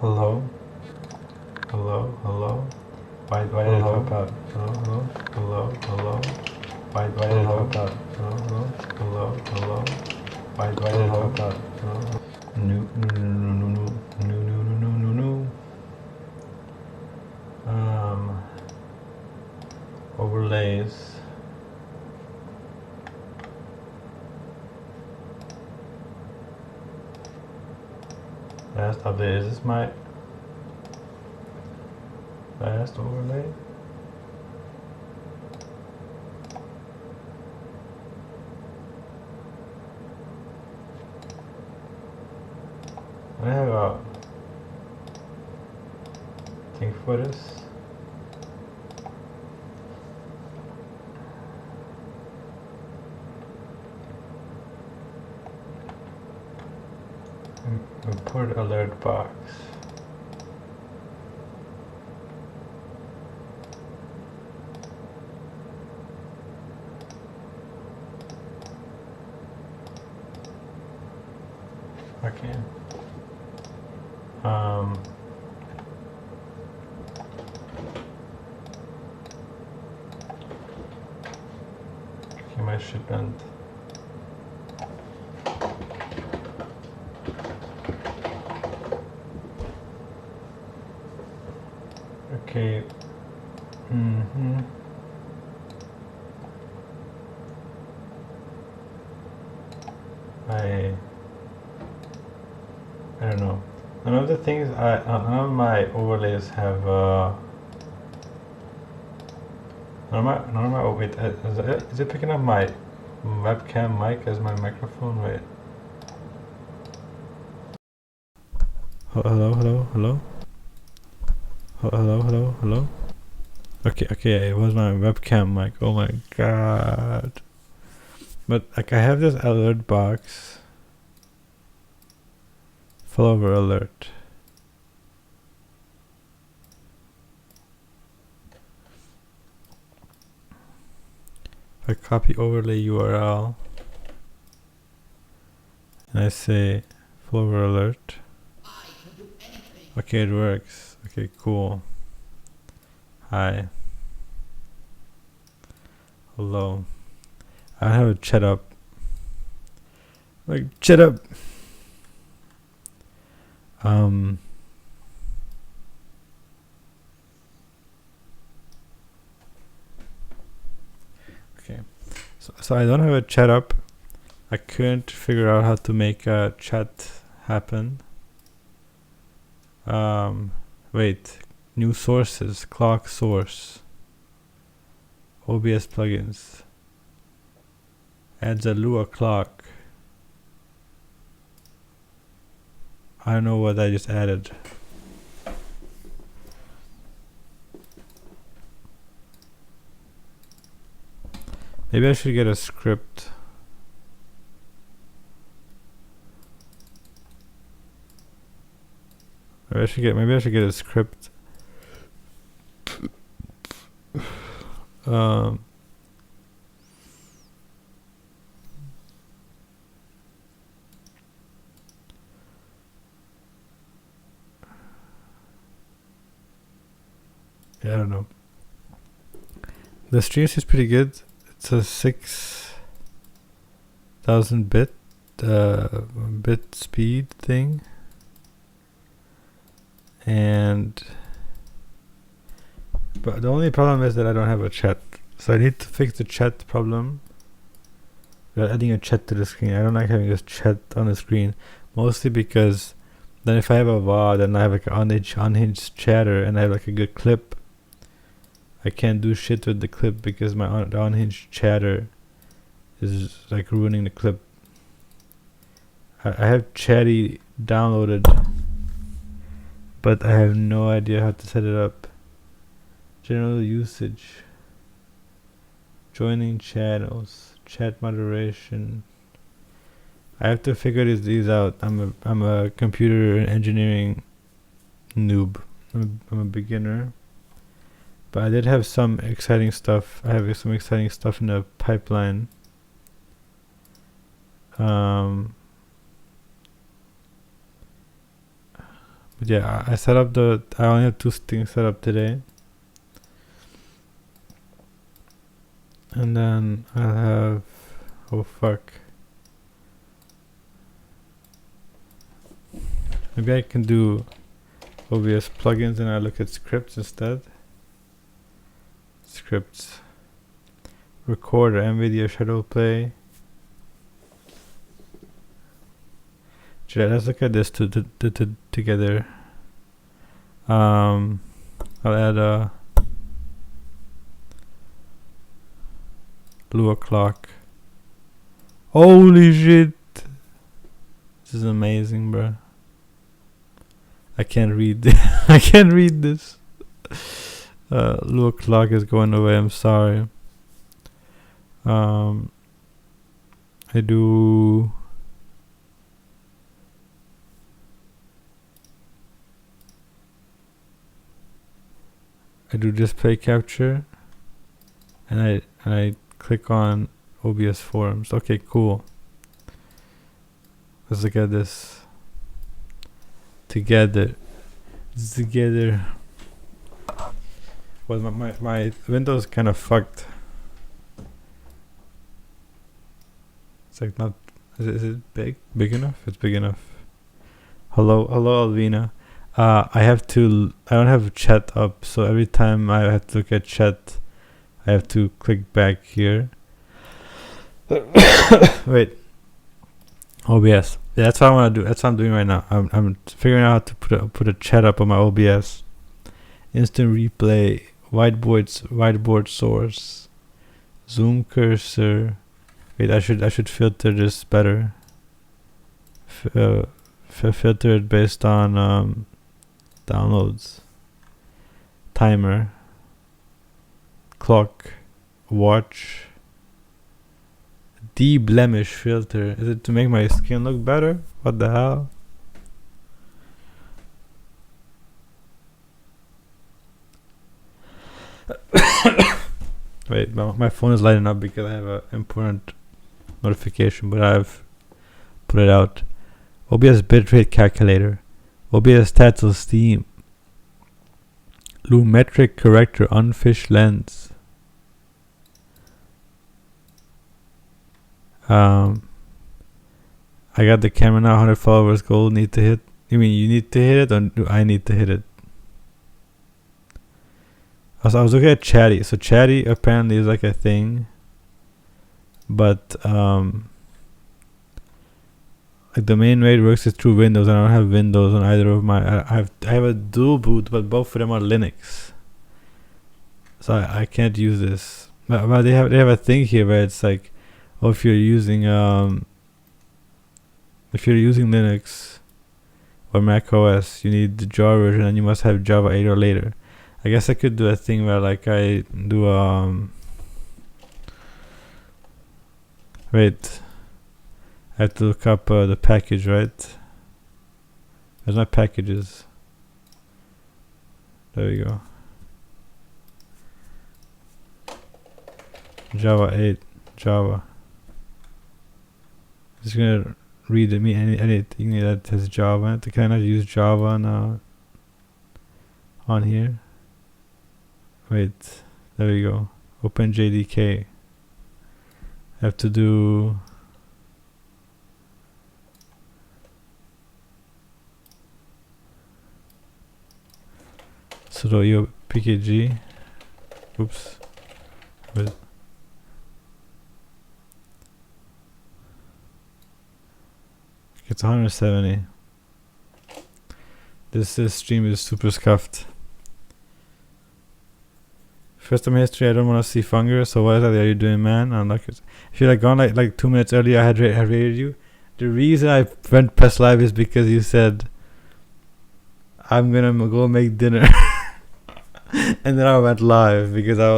Hello? Hello? Hello? Why did it drop out? Hello? Hello? Hello? Why did it drop out? Hello? Hello? Hello? Why did it drop out? Hello? No, no, no, no, no, no, no, no, no, no, no. Overlays. Last update. Is this my last overlay? I have a thing for this. Import alert box. Okay. Okay, my shipment. Okay. I don't know. None of the things none of my overlays have none of my oh wait, is it picking up my webcam mic as my microphone? Wait. Hello, hello, hello. Hello, hello, hello. Okay, it was my webcam mic. Oh my god. But like I have this alert box. Follower alert. If I copy overlay URL and I say follower alert. Okay, it works. Okay, cool. Hi. Hello. I have a chat up. Like chat up. Okay. So I don't have a chat up. I couldn't figure out how to make a chat happen. Wait. New sources. Clock source. OBS plugins. Adds a Lua clock. I don't know what I just added. Maybe I should get a script. Maybe I should get a script. Yeah, I don't know. The stream is pretty good. It's a 6,000 bit speed thing, but the only problem is that I don't have a chat, so I need to fix the chat problem. We're adding a chat to the screen. I don't like having a chat on the screen, mostly because then if I have a VOD and I have like an unhinged chatter and I have like a good clip, I can't do shit with the clip because my unhinged chatter is like ruining the clip. I have Chatty downloaded, but I have no idea how to set it up. General usage, joining channels, chat moderation. I have to figure these out. I'm a computer engineering noob. I'm a beginner. But I did have some exciting stuff. I have some exciting stuff in the pipeline. But yeah, I set up I only have 2 things set up today. And then I'll have, oh fuck. Maybe I can do OBS plugins and I look at scripts instead. Scripts. Recorder, NVIDIA Shadow Play. Let's look at this together. I'll add a blue o'clock. Holy shit! This is amazing, bro. I can't read. I can't read this. Blue o'clock is going away. I'm sorry. I do. Display capture, and I click on OBS forums. Okay, cool. Let's look at this together. Well, my Windows kind of fucked. It's like not. Is it big enough? It's big enough. Hello, Alvina. I don't have chat up, so every time I have to look at chat, I have to click back here. Wait. OBS. Yeah, that's what I want to do. That's what I'm doing right now. I'm figuring out how to put a chat up on my OBS. Instant replay, whiteboard source, zoom cursor. Wait, I should filter this better. Filter it based on downloads, timer, clock, watch, de-blemish filter. Is it to make my skin look better? What the hell? Wait, my phone is lighting up because I have an important notification, but I've put it out. OBS bitrate calculator, OBS titles theme, lumetric corrector, unfished lens. I got the camera now, 100 followers goal. Need to hit. You mean you need to hit it, or do I need to hit it? I was looking at Chatty. So Chatty apparently is like a thing, but like the main way it works is through Windows, and I don't have Windows on either of my. I have a dual boot, but both of them are Linux, so I can't use this. But they have a thing here where it's like, oh, if you're using Linux or Mac OS, you need the Java version, and you must have Java 8 or later. I guess I could do a thing where like I do wait. I have to look up the package, right? There's my packages. There we go. Java 8, Java. Just gonna read anything that has Java. Can I not use Java now on here? Wait, there we go. Open JDK. I have to do sudo yo pkg. Oops. Wait. It's 170. This stream is super scuffed. First time history, I don't want to see Funger, so what are you doing, man? I'm like, if you'd like gone like 2 minutes earlier, I had rated you. The reason I went press live is because you said, I'm gonna go make dinner. And then I went live because I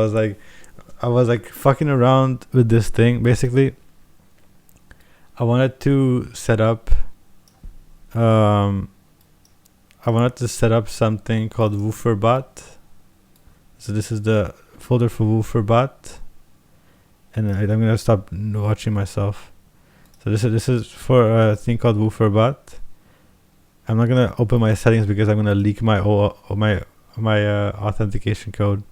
was like fucking around with this thing. Basically, I wanted to set up something called WooferBot. So this is the folder for WooferBot, and I'm gonna stop watching myself. So this is for a thing called WooferBot, I'm not gonna open my settings because I'm gonna leak my authentication code.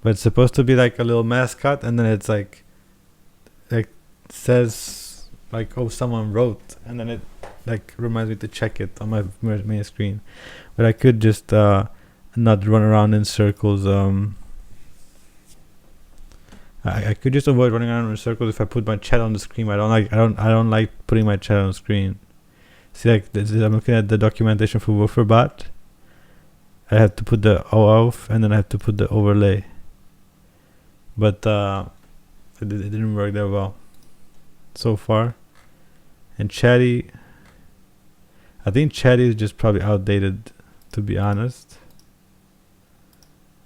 But it's supposed to be like a little mascot, and then it's like says like, oh, someone wrote, and then it like reminds me to check it on my main screen. But I could just not run around in circles. I could just avoid running around in circles if I put my chat on the screen. I don't like putting my chat on the screen. See, like I'm looking at the documentation for WooferBot. I have to put the OAuth and then I have to put the overlay. But it didn't work that well so far. And Chatty, I think Chatty is just probably outdated, to be honest.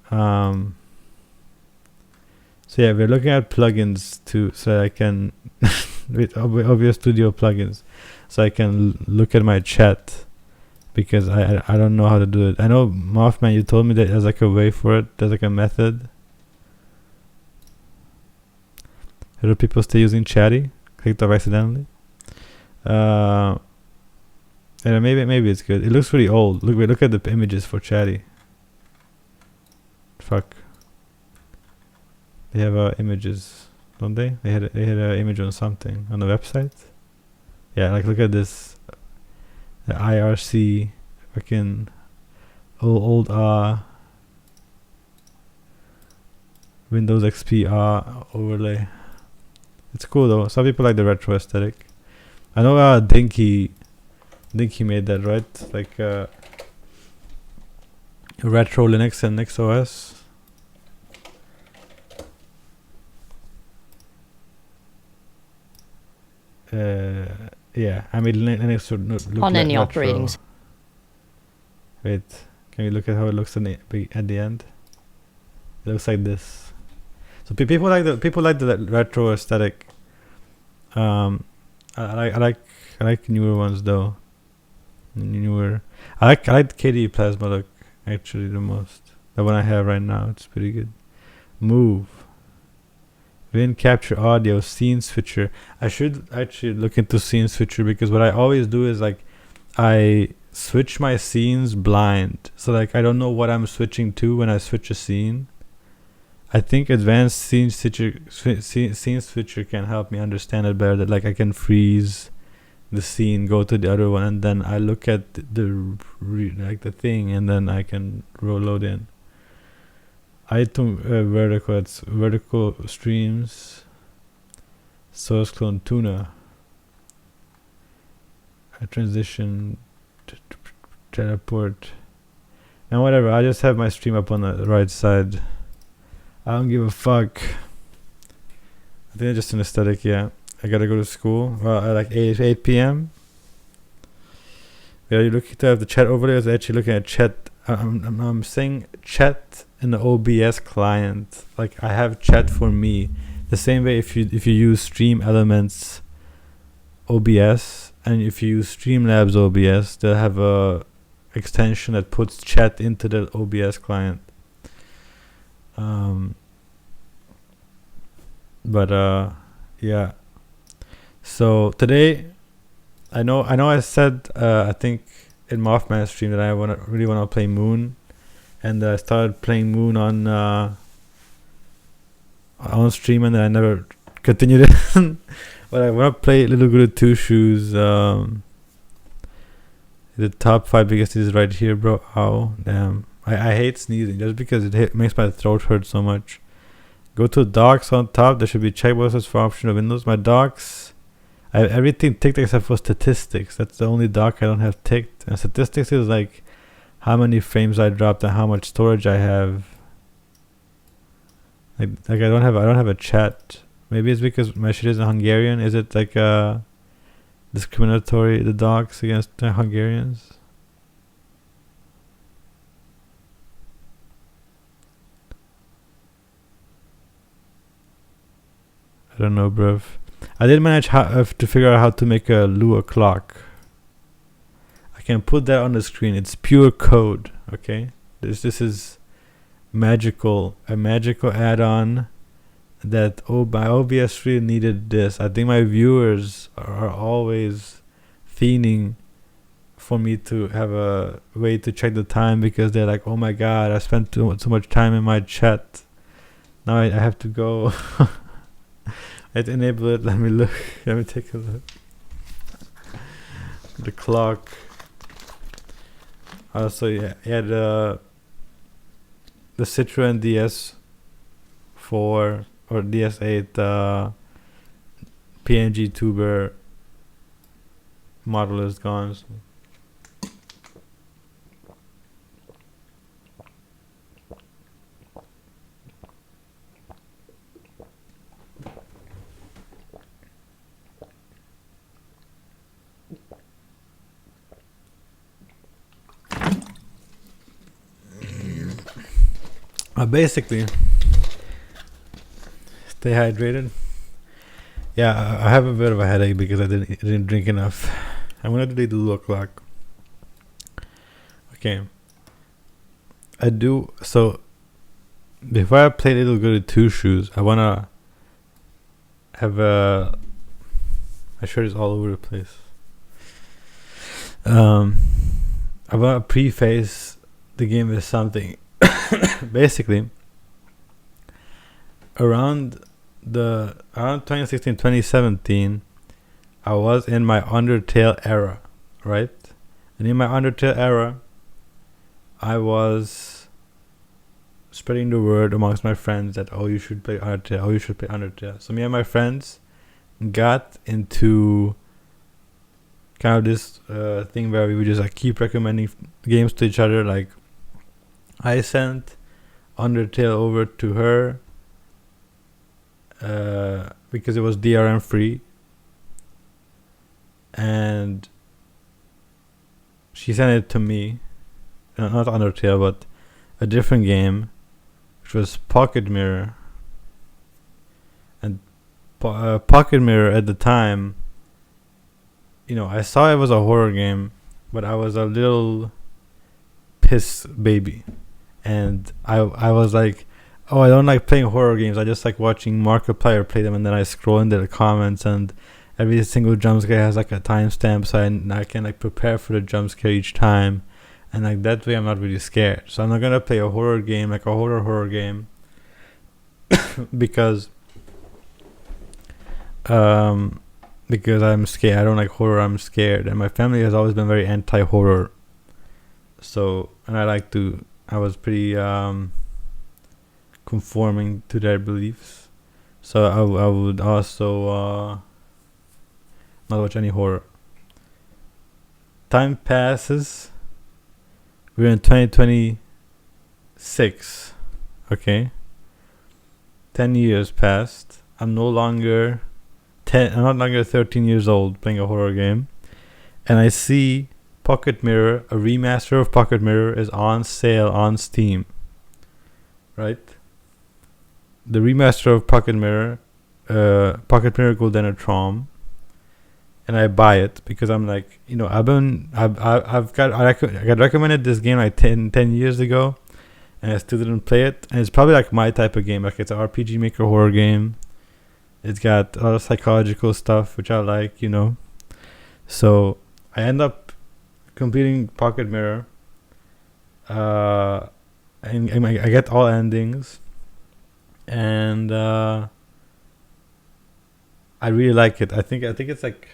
So yeah, we're looking at plugins too, so I can with OBS Studio plugins, so I can look at my chat, because I don't know how to do it. I know Mothman, you told me that there's like a way for it. There's like a method. How do people stay using Chatty? Clicked off accidentally. And maybe it's good. It looks really old. Look at the images for Chatty. Fuck. They have images, don't they? They had an image on something on the website. Yeah, like look at this. The IRC, fucking old Windows XP overlay. It's cool though. Some people like the retro aesthetic. I know Dinky made that, right? Like retro Linux and NixOS. Yeah, I mean Linux should look on like any retro. operating. Wait, can you look at how it looks at the end? It looks like this. So people like the retro aesthetic. I like newer ones though. I like KDE Plasma look actually the most. The one I have right now, it's pretty good. Move. Win capture audio, scene switcher. I should actually look into scene switcher, because what I always do is like I switch my scenes blind. So like I don't know what I'm switching to when I switch a scene. I think advanced scene switcher can help me understand it better. That like I can freeze the scene, go to the other one, and then I look at the thing, and then I can load in. Item vertical, it's vertical streams, source clone tuner, a transition, teleport, and whatever. I just have my stream up on the right side. I don't give a fuck. I think it's just an aesthetic. Yeah, I gotta go to school at like 8 p.m. Are you looking to have the chat overlay? I was actually looking at chat. I'm saying chat in the OBS client. Like I have chat for me. The same way if you use Stream Elements OBS, and if you use Streamlabs OBS, they'll have a extension that puts chat into the OBS client. Yeah. So today, I know I said I think in Mothman's stream that I really want to play Moon, and I started playing Moon on stream, and then I never continued it. But I want to play Little Good 2 Shoes. The top 5 biggest is right here, bro. Ow, damn. I hate sneezing just because it makes my throat hurt so much. Go to docs on top. There should be checkboxes for optional windows. My docs, I have everything ticked except for statistics. That's the only doc I don't have ticked. And statistics is like how many frames I dropped and how much storage I have. Like I don't have a chat. Maybe it's because my shit is in Hungarian. Is it like discriminatory, the docs against the Hungarians? I don't know, bruv. I did manage to figure out how to make a Lua clock. I can put that on the screen. It's pure code, okay? This is magical. A magical add-on that my OBS really needed this. I think my viewers are always fiending for me to have a way to check the time, because they're like, oh my god, I spent too much time in my chat. Now I have to go. Let's enable it. Let me look. Let me take a look. The clock. Also, yeah, the Citroen DS4 or DS8 PNG tuber model is gone. So. Basically, stay hydrated. Yeah, I have a bit of a headache because I didn't drink enough. I'm gonna delete the Lulu clock. Okay. I do so. Before I play Little Goody Two Shoes, I wanna have a. My shirt is all over the place. I wanna preface the game with something. Basically, around 2016, 2017, I was in my Undertale era, right? And in my Undertale era, I was spreading the word amongst my friends that, oh, you should play Undertale, oh, you should play Undertale. So me and my friends got into kind of this thing where we would just like keep recommending games to each other. Like, I sent Undertale over to her because it was DRM free, and she sent it to me. Not Undertale, but a different game, which was Pocket Mirror. And Pocket Mirror at the time, I saw it was a horror game, but I was a little piss baby. And I was like, oh, I don't like playing horror games. I just like watching Markiplier play them, and then I scroll into the comments, and every single jump scare has like a timestamp, so I can like prepare for the jump scare each time, and like that way I'm not really scared. So I'm not gonna play a horror game, like a horror game, because I'm scared. I don't like horror. I'm scared, and my family has always been very anti-horror. So, and I was pretty conforming to their beliefs, so I would also not watch any horror. Time passes. We're in 2026. Okay, 10 years passed. I'm not longer 13 years old playing a horror game, and I see Pocket Mirror, a remaster of Pocket Mirror, is on sale on Steam. Right? The remaster of Pocket Mirror Golden Trom, and I buy it because I'm like, I got recommended this game like 10 years ago, and I still didn't play it. And it's probably like my type of game. Like, it's an RPG Maker horror game. It's got a lot of psychological stuff, which I like, So I end up completing Pocket Mirror, and I get all endings, and I really like it. I think it's like,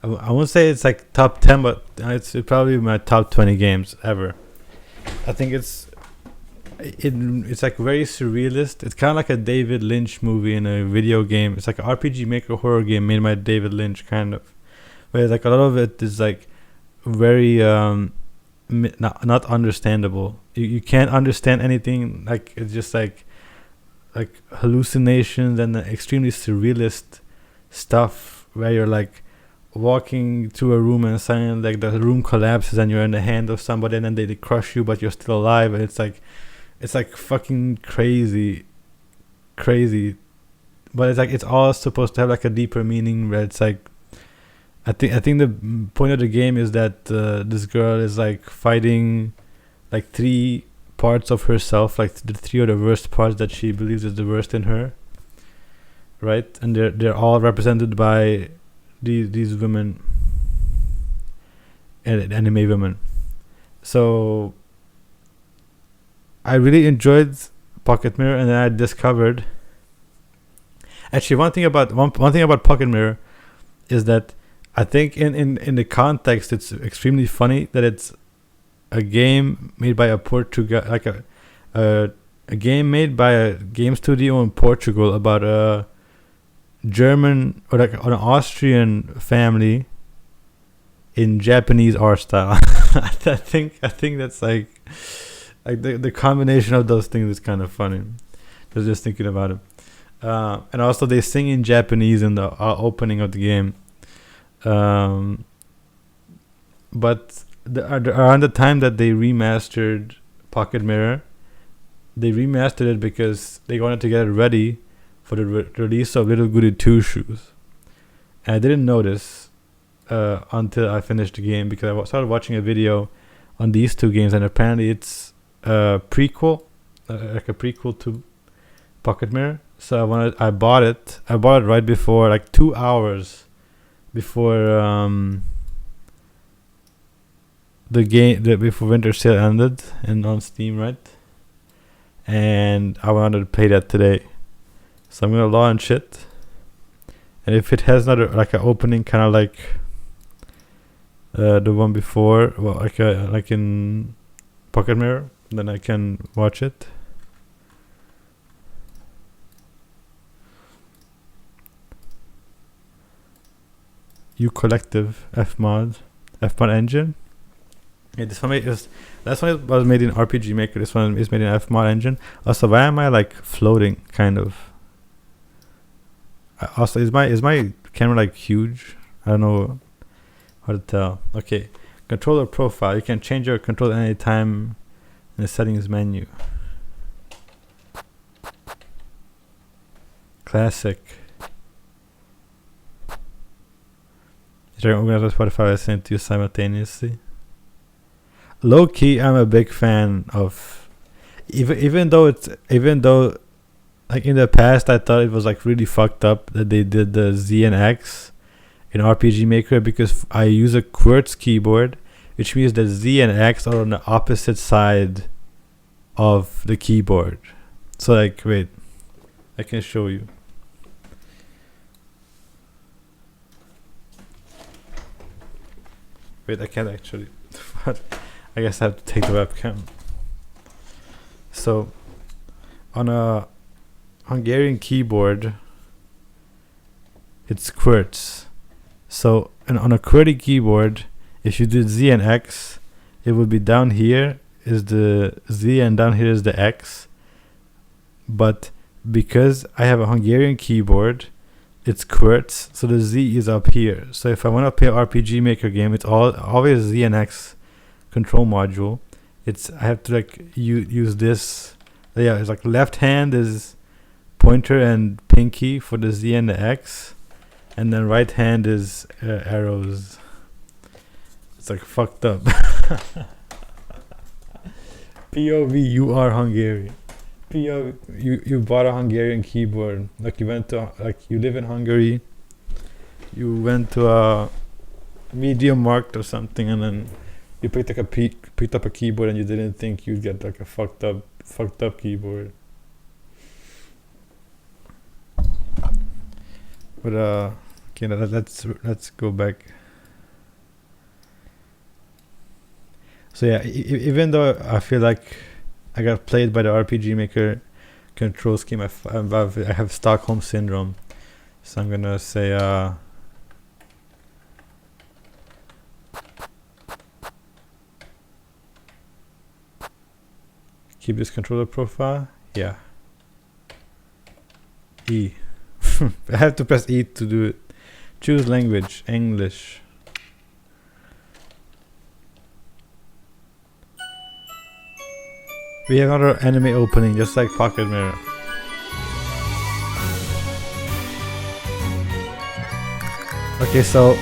I won't say it's like top 10, but it's probably my top 20 games ever. I think it's like very surrealist. It's kind of like a David Lynch movie in a video game. It's like an RPG Maker horror game made by David Lynch, kind of. Where like a lot of it is like very not understandable. You can't understand anything. Like, it's just like hallucinations and extremely surrealist stuff where you're like walking through a room and suddenly like the room collapses and you're in the hand of somebody, and then they crush you but you're still alive, and it's like fucking crazy, but it's like it's all supposed to have like a deeper meaning, where it's like I think the point of the game is that this girl is like fighting like three parts of herself, like the three of the worst parts that she believes is the worst in her, right? And they're all represented by these women anime women. So I really enjoyed Pocket Mirror, and then I discovered. Actually, one thing about Pocket Mirror is that I think in the context it's extremely funny that it's a game made by a Portugal, like a game made by a game studio in Portugal about a German or like an Austrian family in Japanese art style. I think that's like the combination of those things is kind of funny. I was just thinking about it. And also they sing in Japanese in the opening of the game. But around the time that they remastered Pocket Mirror, they remastered it because they wanted to get it ready for the release of Little Goody 2 shoes. And I didn't notice until I finished the game, because I started watching a video on these two games, and apparently it's a prequel, like a prequel to Pocket Mirror. So I bought it right before, like 2 hours before before winter sale ended and on Steam, right? And I wanted to play that today, so I'm gonna launch it. And if it has another like an opening, kind of like the one before, well, like in Pocket Mirror, then I can watch it. U Collective Fmod engine. Yeah, this one last one was made in RPG Maker. This one is made in Fmod engine. Also, why am I like floating? Kind of. Also, is my camera like huge? I don't know how to tell. Okay, controller profile. You can change your control at any time in the settings menu. Classic. You can organize Spotify listening to you simultaneously. Low key, I'm a big fan of, even though like in the past I thought it was like really fucked up that they did the Z and X in RPG Maker, because I use a QWERTZ keyboard, which means that Z and X are on the opposite side of the keyboard. So like, wait, I can show you. Wait, I can't actually. I guess I have to take the webcam. So, on a Hungarian keyboard, it's QWERTZ. So, and on a QWERTY keyboard, if you did Z and X, it would be down here is the Z and down here is the X. But because I have a Hungarian keyboard, it's QWERTZ, so the Z is up here. So if I want to play an RPG Maker game, it's always Z and X control module. I have to like use this. Yeah, it's like left hand is pointer and pinky for the Z and the X, and then right hand is arrows. It's like fucked up. POV, you are Hungarian. You bought a Hungarian keyboard, like you live in Hungary, you went to a Medium Markt or something, and then you picked up a keyboard, and you didn't think you'd get like a fucked up keyboard. But okay, let's go back. So yeah, even though I feel like I got played by the RPG Maker control scheme, I have Stockholm Syndrome. So I'm gonna say keep this controller profile. Yeah. E. I have to press E to do it. Choose language, English. We have another anime opening, just like Pocket Mirror. Okay, so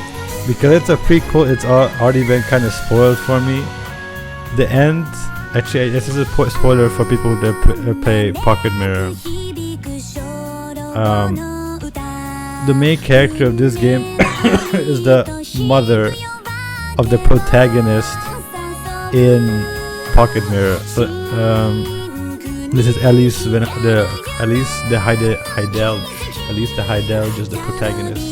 because it's a prequel, it's already been kind of spoiled for me. The end, actually, this is a spoiler for people that play Pocket Mirror. The main character of this game is the mother of the protagonist in Pocket Mirror. So this is Elise the Heidelge is the protagonist.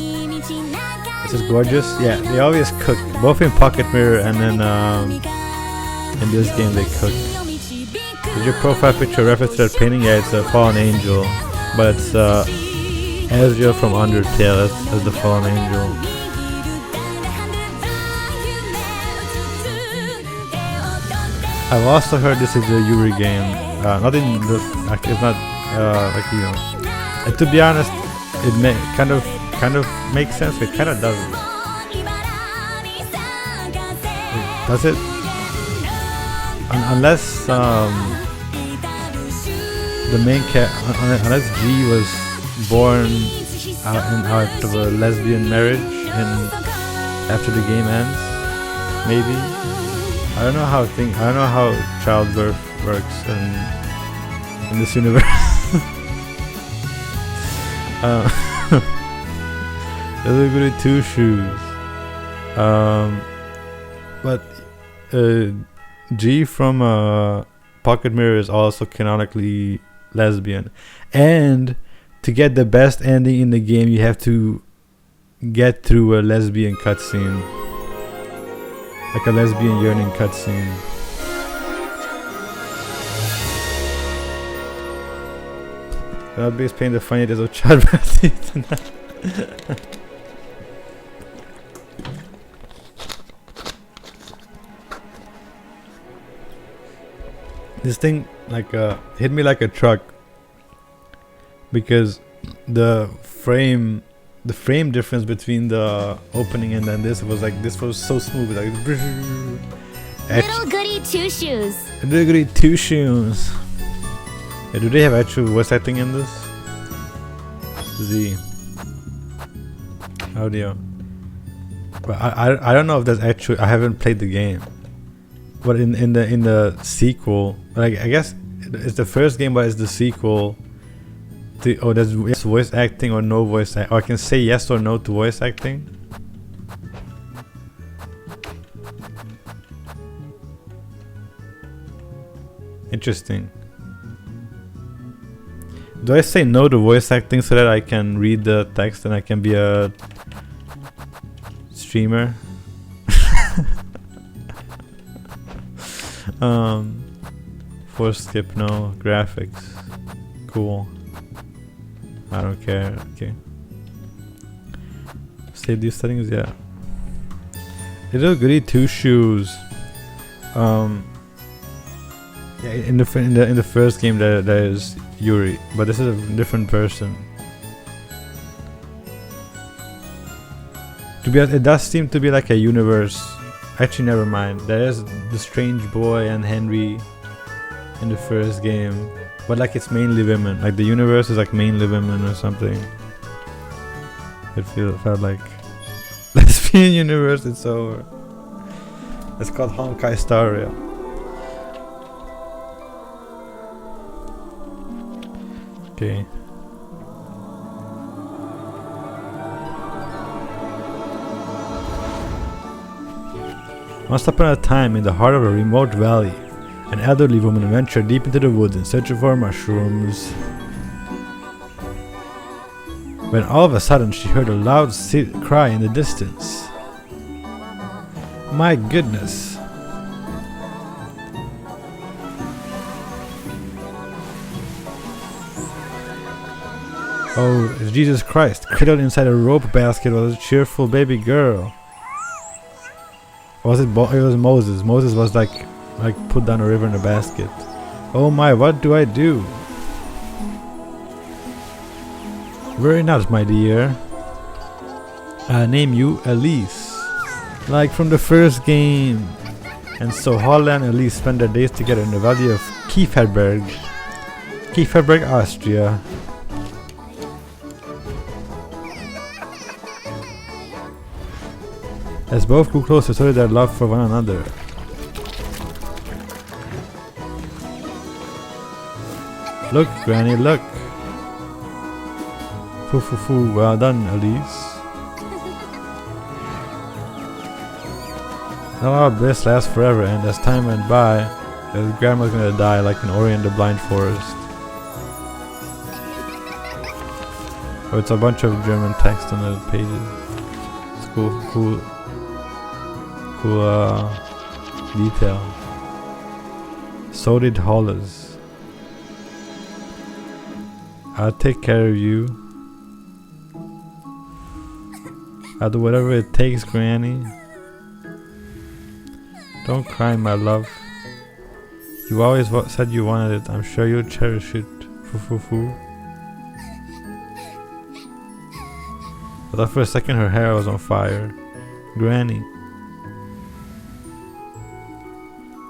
This is gorgeous. Yeah, they always cook, both in Pocket Mirror and then in this game they cook. Is your profile picture reference to that painting? Yeah, it's a fallen angel, but it's Ezreal from Undertale as the fallen angel. I've also heard this is a Yuri game. Not in the, like, it's not like, you know. And to be honest, it kind of makes sense. But it kind of doesn't. Does it? Unless the main unless G was born out of a lesbian marriage and after the game ends, maybe. I don't know how childbirth works in this universe. Those are Goody 2 shoes. But G from Pocket Mirror is also canonically lesbian, and to get the best ending in the game, you have to get through a lesbian cutscene. Like a lesbian yearning cutscene. That base paint the funny days of childbirth. This thing like hit me like a truck because the frame difference between the opening and then this was so smooth, like Little Goody 2 shoes. Little Goody 2 shoes. Yeah, do they have actual voice acting in this? Z audio. But I don't know if that's actually. I haven't played the game. But in the sequel, like I guess it's the first game, but it's the sequel. There's voice acting or no voice acting. Or I can say yes or no to voice acting. Interesting. Do I say no to voice acting so that I can read the text and I can be a streamer? Force skip, no. Graphics. Cool. I don't care. Okay. Save these settings, yeah. Little Goody 2 shoes. Yeah, in the first game there is Yuri, but this is a different person. To be honest, it does seem to be like a universe. Actually, never mind. There is the strange boy and Henry in the first game, but like it's mainly women. Like the universe is like mainly women or something. It felt like lesbian universe. It's over. It's called Honkai Star Rail. Okay. Once upon a time, in the heart of a remote valley, an elderly woman ventured deep into the woods in search for mushrooms. When all of a sudden she heard a loud cry in the distance. My goodness! Oh, Jesus Christ! Cradled inside a rope basket was a cheerful baby girl. Was it? It was Moses. Moses was like put down a river in a basket. Oh my! What do I do? Very nice, my dear. I name you Elise, like from the first game. And so Holla and Elise spend their days together in the valley of Kieferberg, Austria. As both grew closer, so did their love for one another. Look, Granny, look. Foo foo foo, well done, Elise. Not all bliss lasts forever, and as time went by, his grandma's gonna die like an Ori in the Blind Forest. Oh, it's a bunch of German text on the pages. It's cool detail. So did Hollis. I'll take care of you. I'll do whatever it takes, Granny. Don't cry, my love. You always said you wanted it. I'm sure you'll cherish it. Foo. I thought for a second her hair was on fire. Granny.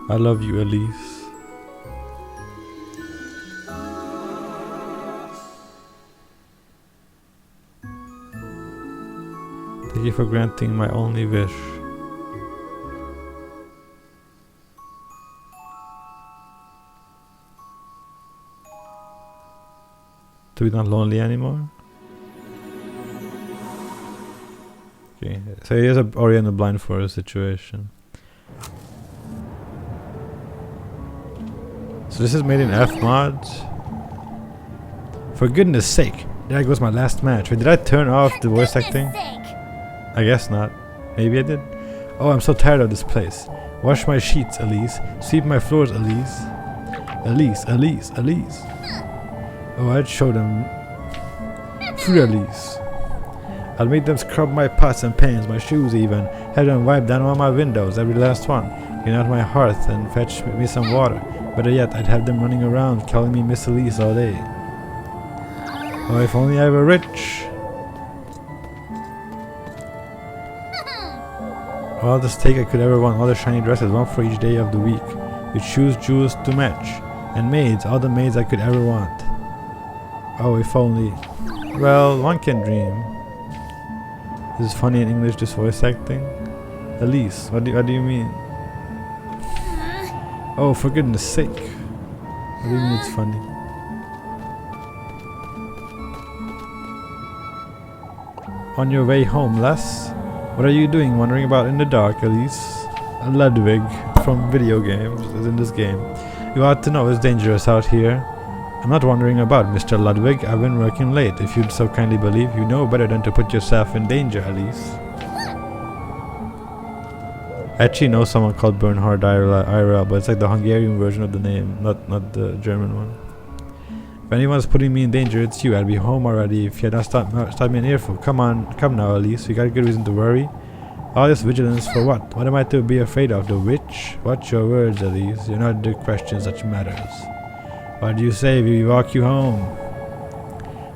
I love you, Elise. Thank you for granting my only wish. To be not lonely anymore? Okay, so here's a Ori and the Blind Forest situation. So this is made in F mods. For goodness sake, there goes my last match. Wait, did I turn off the voice acting? I guess not. Maybe I did. Oh, I'm so tired of this place. Wash my sheets, Elise. Sweep my floors, Elise. Elise. Oh, I'd show them. Through Elise. I'll make them scrub my pots and pans, my shoes even. Have them wipe down all my windows, every last one. Clean out my hearth and fetch me some water. Better yet, I'd have them running around calling me Miss Elise all day. Oh, if only I were rich. All the steak I could ever want, all the shiny dresses, one for each day of the week. With shoes, jewels to match. And maids, all the maids I could ever want. Oh, if only. Well, one can dream. This is funny in English, this voice acting. Elise, what do you mean? Oh, for goodness sake. What do you mean it's funny? On your way home, Les? What are you doing wandering about in the dark, Elise? Ludwig from video games is in this game. You ought to know it's dangerous out here. I'm not wandering about, Mr. Ludwig. I've been working late. If you'd so kindly believe, you know better than to put yourself in danger, Elise. I actually know someone called Bernhard IRL, but it's like the Hungarian version of the name, not the German one. If anyone's putting me in danger, it's you. I'd be home already if you had not stopped me an earful. Come now, Elise. We got a good reason to worry. All this vigilance for what? What am I to be afraid of? The witch? Watch your words, Elise. You're not the question such matters. What do you say if we walk you home?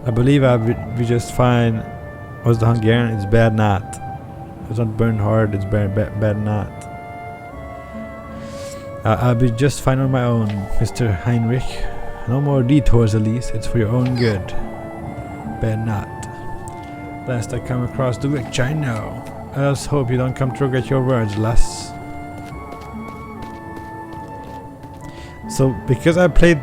I believe I'll be just fine. What's the Hungarian? It's bad not. It's not Bernhard, it's bad not. I'll be just fine on my own, Mr. Heinrich. No more detours, Elise. It's for your own good. Bad not. Lest I come across the witch, I know. I just hope you don't come to regret your words, Les. So, because I played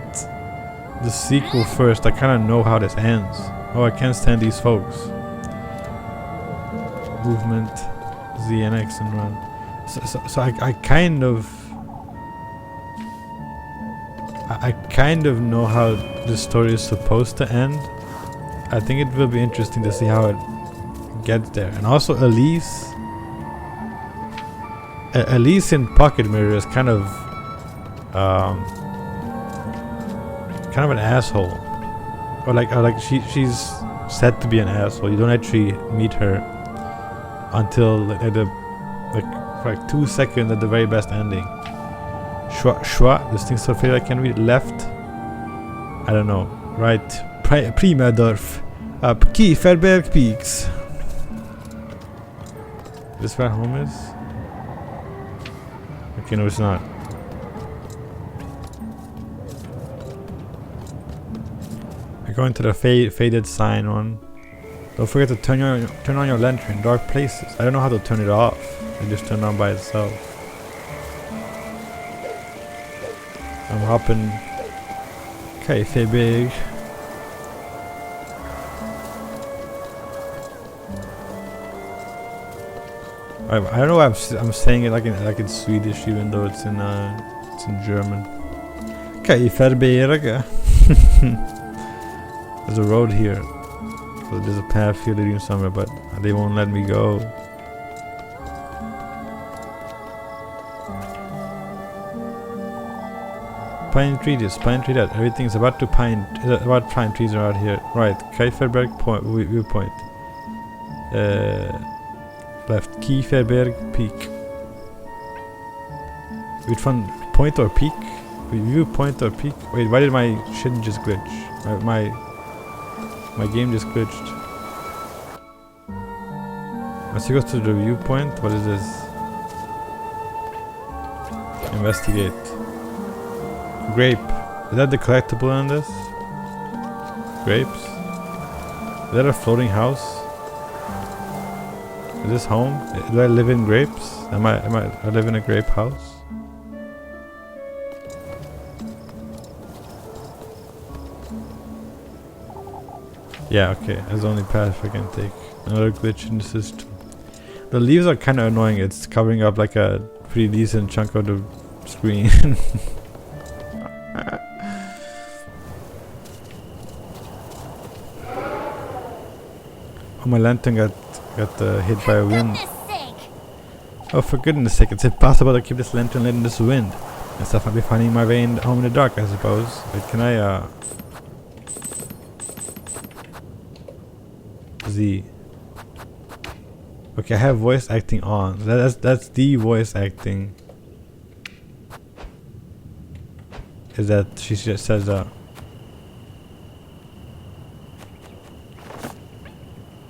the sequel first, I kind of know how this ends. Oh, I can't stand these folks. Movement, Z and X and run. So I kind of know how the story is supposed to end. I think it will be interesting to see how it gets there. And also Elise in Pocket Mirror is kind of an asshole, or like she's said to be an asshole. You don't actually meet her until for 2 seconds at the very best ending. Schwa, this thing's so faded I can read. Left, I don't know. Right, Primadorf, up Kieferberg Peaks. This where home is? Okay, no, it's not. We're going to the faded sign one. Don't forget to turn on your lantern in dark places. I don't know how to turn it off. It just turned on by itself. I'm hopping. Okay, big. I don't know why I'm saying it like in Swedish even though it's in German. Okay, Ferberga. There's a road here. So there's a path here leading somewhere, but they won't let me go. Pine tree this, pine tree that. Everything's about pine trees are out here. Right, Kieferberg point viewpoint. Left, Kieferberg peak. Which one? Point or peak? Viewpoint or peak? Wait, why did my shit just glitch? My game just glitched. Let's go to the viewpoint. What is this? Investigate. Grape. Is that the collectible on this? Grapes? Is that a floating house? Is this home? Do I live in grapes? I live in a grape house? Yeah, okay. That's the only path I can take. Another glitch in the system. The leaves are kind of annoying. It's covering up like a pretty decent chunk of the screen. Oh, my lantern got hit by a wind. Oh, for goodness sake, it's impossible to keep this lantern lit in this wind. And stuff, I'll be finding my way home in the dark, I suppose. Wait, can I, Z. Okay, I have voice acting on. That's the voice acting. Is that she just says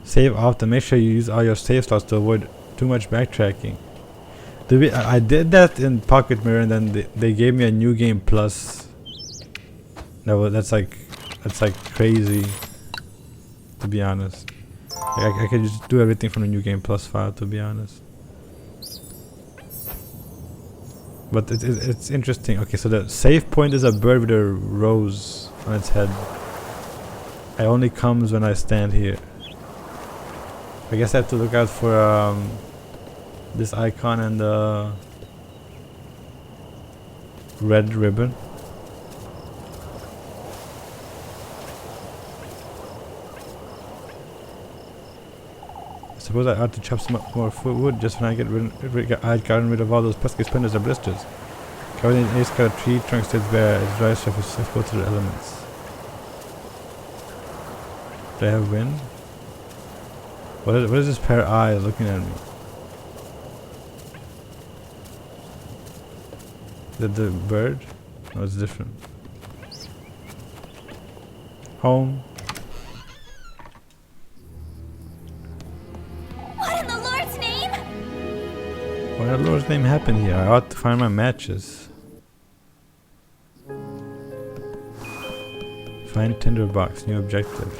save often. Make sure you use all your save slots to avoid too much backtracking. I did that in Pocket Mirror, and then they gave me a new game plus. No, that's like crazy. To be honest. I can just do everything from the new game plus file, to be honest. But it's interesting. Okay, so the save point is a bird with a rose on its head. It only comes when I stand here. I guess I have to look out for this icon and the red ribbon. I suppose I ought to chop some more wood just when I I'd gotten rid of all those pesky splinters and blisters. Covered in ace cut tree trunk stays bare, its dry surface exposed to the elements. Do I have wind? What is this pair of eyes looking at me? Is that the bird? No, it's different. Home. What in the Lord's name? What in the Lord's name happened here? I ought to find my matches. Find tinderbox, new objective.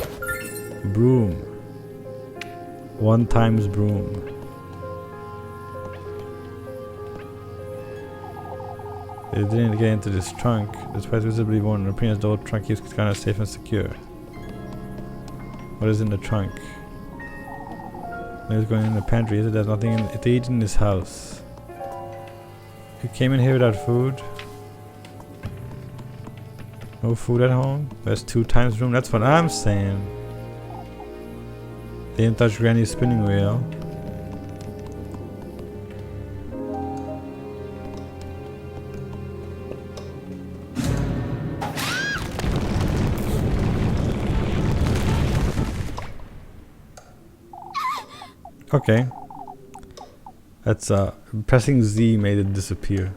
Broom. 1 times broom. They didn't get into this trunk. Despite visibly worn, appearance the old trunk keeps kind of safe and secure. What is in the trunk? What is going in the pantry? Is it there's nothing to eat in this house? You came in here without food? No food at home? There's 2 times room? That's what I'm saying. They didn't touch Granny's spinning wheel. Okay. That's pressing Z made it disappear.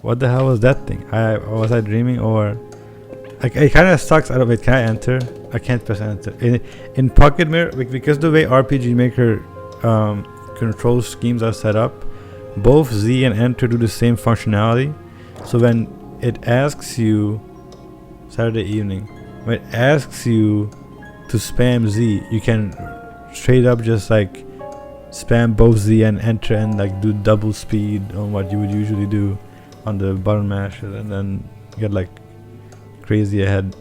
What the hell was that thing? Was I dreaming or it kind of sucks. I don't wait, can I enter? I can't press enter. In Pocket Mirror, because the way RPG Maker control schemes are set up, both Z and enter do the same functionality. So when it asks you Saturday evening, when it asks you to spam Z, you can straight up just like spam both Z and enter and like do double speed on what you would usually do on the button masher, and then get like crazy ahead.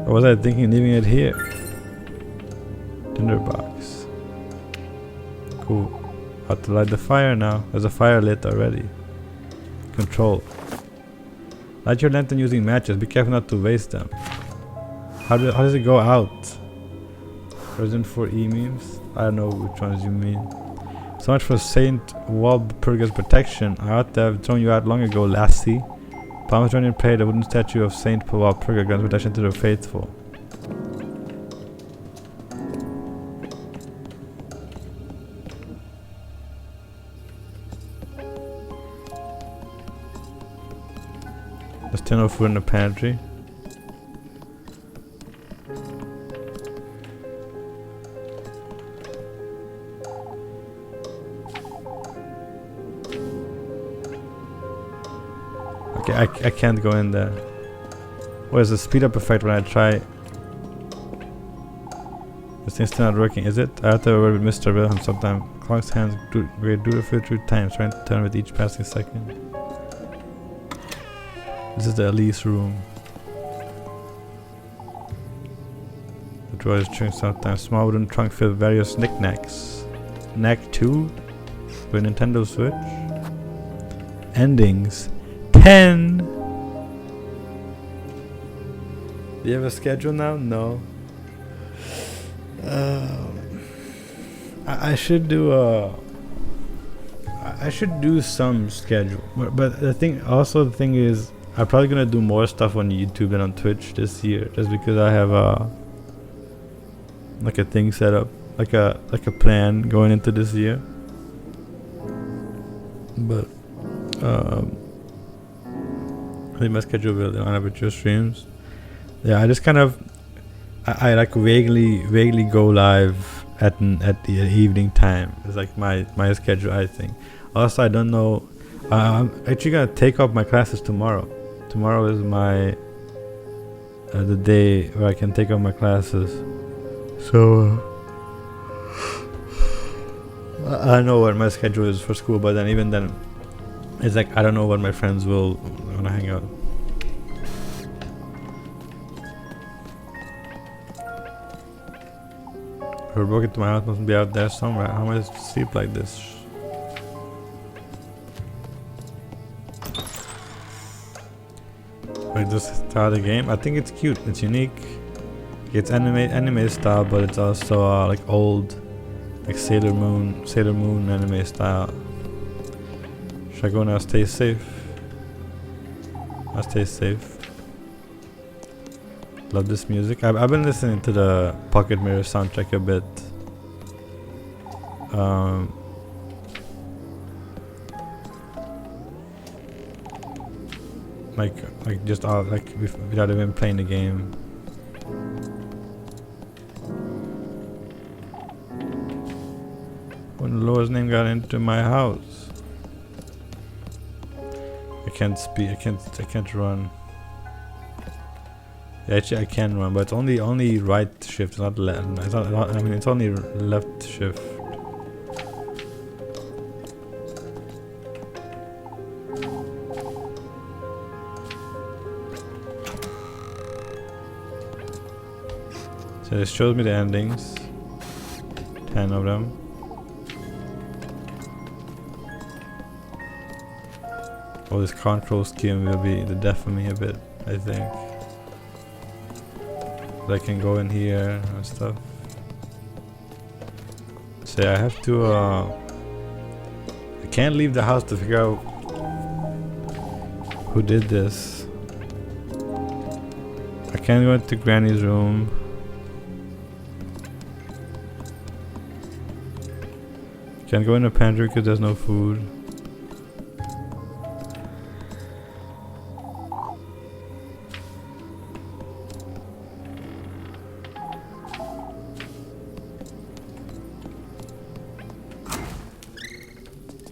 Or was I thinking leaving it here? Tinderbox. Cool. Have to light the fire now. There's a fire lit already. Control. Light your lantern using matches. Be careful not to waste them. How does it go out? Resident 4E memes? I don't know which ones you mean. So much for Saint Walpurga's protection. I ought to have thrown you out long ago, lassie. Palms join in prayer. The wooden statue of Saint Walpurga grants protection to the faithful. There's still no food in the pantry. Okay, I can't go in there. What is the speed up effect when I try? This thing's still not working, is it? I have to have a word with Mr. Wilhelm sometime. Clock's hands do it for 2 times, trying to turn with each passing second. This is the Elise room. The drawer is changed sometimes. Small wooden trunk filled with various knickknacks. Knack 2 for Nintendo Switch. Endings 10. Do you have a schedule now? No. I should do some schedule, but the thing is, I'm probably gonna do more stuff on YouTube than on Twitch this year, just because I have like a thing set up, like a plan going into this year. But I think my schedule will line up with your streams. Yeah, I just kind of I like vaguely go live at the evening time. It's like my schedule, I think. Also, I don't know. I'm actually gonna take up my classes tomorrow. Tomorrow is my the day where I can take up my classes. So I know what my schedule is for school, but then even then, it's like I don't know what my friends will wanna hang out. Who broke into my house must be out there somewhere. How am I to sleep like this? Wait, just start the game. I think it's cute. It's unique. It's anime style, but it's also like old, like Sailor Moon anime style. Should I go now? Stay safe. I'll stay safe. Love this music. I've been listening to the Pocket Mirror soundtrack a bit. Like just without even playing the game. When Laura's name got into my house, I can't speak. I can't run. Actually, I can run, but it's only right shift, not left. I mean, it's only left shift. So it shows me the endings. 10 of them. Oh, this control scheme will be the death of me a bit, I think. I can go in here and stuff. So I have to I can't leave the house to figure out who did this. I can't go into Granny's room. Can't go in the pantry because there's no food.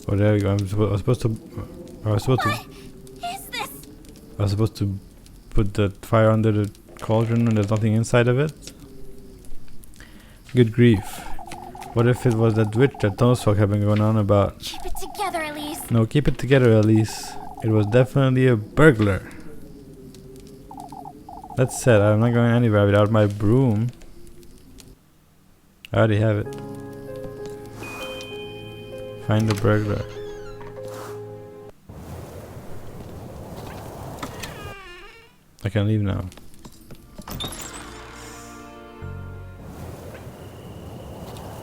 Oh, there we go. I was supposed to put the fire under the cauldron and there's nothing inside of it. Good grief. What if it was that witch that Tonesfolk have been going on about? Keep it together, Elise. No, keep it together, Elise. It was definitely a burglar. That said, I'm not going anywhere without my broom. I already have it. Find the burglar. I can leave now.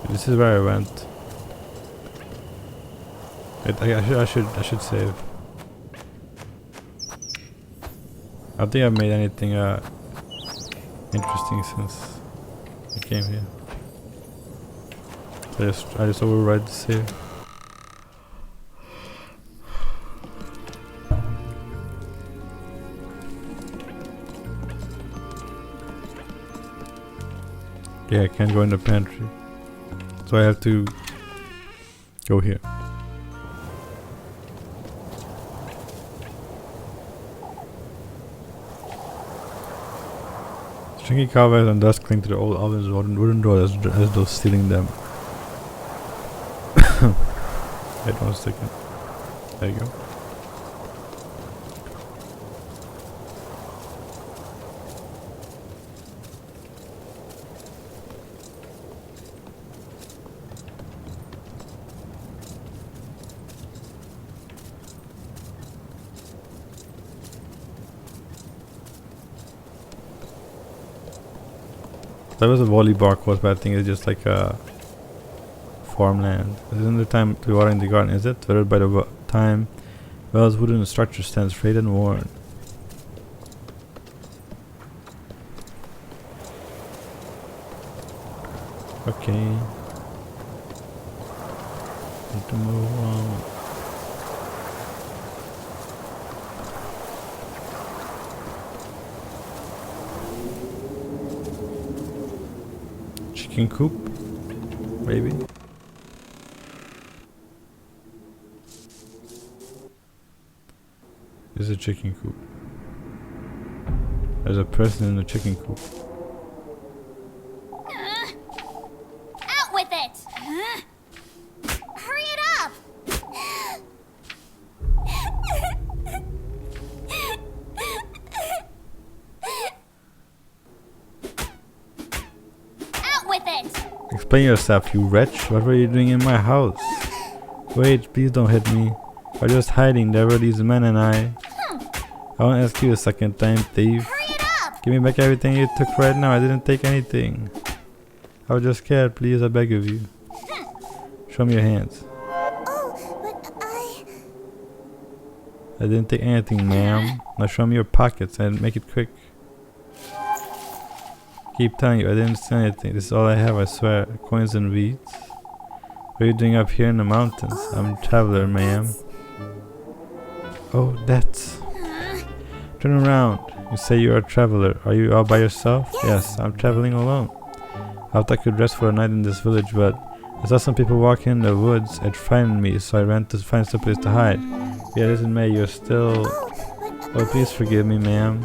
This is where I went. I should save. I don't think I've made anything interesting since I came here. I just override the save. Yeah, I can't go in the pantry. So I have to go here. Stringy cobwebs and dust cling to the old oven's wooden door as though stealing them. Wait 1 second. There you go. That was a volleyball course, but I think it's just like a farmland. Isn't the time to water in the garden, is it? Weathered by the time, Wells' wooden structure stands frayed and worn. Okay. Need to move on. Chicken coop? Maybe? This is a chicken coop. There's a person in the chicken coop. Out with it! Hurry it up! Out with it! Explain yourself, you wretch. What were you doing in my house? Wait, please don't hit me. We're just hiding. There were these men and I won't ask you a second time, thief. Hurry it up! Give me back everything you took right now. I didn't take anything. I was just scared. Please, I beg of you. Show me your hands. Oh, but I didn't take anything, ma'am. Now show me your pockets and make it quick. Keep telling you, I didn't steal anything. This is all I have, I swear. Coins and weeds. What are you doing up here in the mountains? I'm a traveler, ma'am. Oh, that's... Turn around. You say you're a traveler. Are you all by yourself? Yes, I'm traveling alone. I thought I could rest for a night in this village, but I saw some people walking in the woods. It frightened me, so I ran to find some place to hide. Yeah, listen, May, you're still... Oh, please forgive me, ma'am.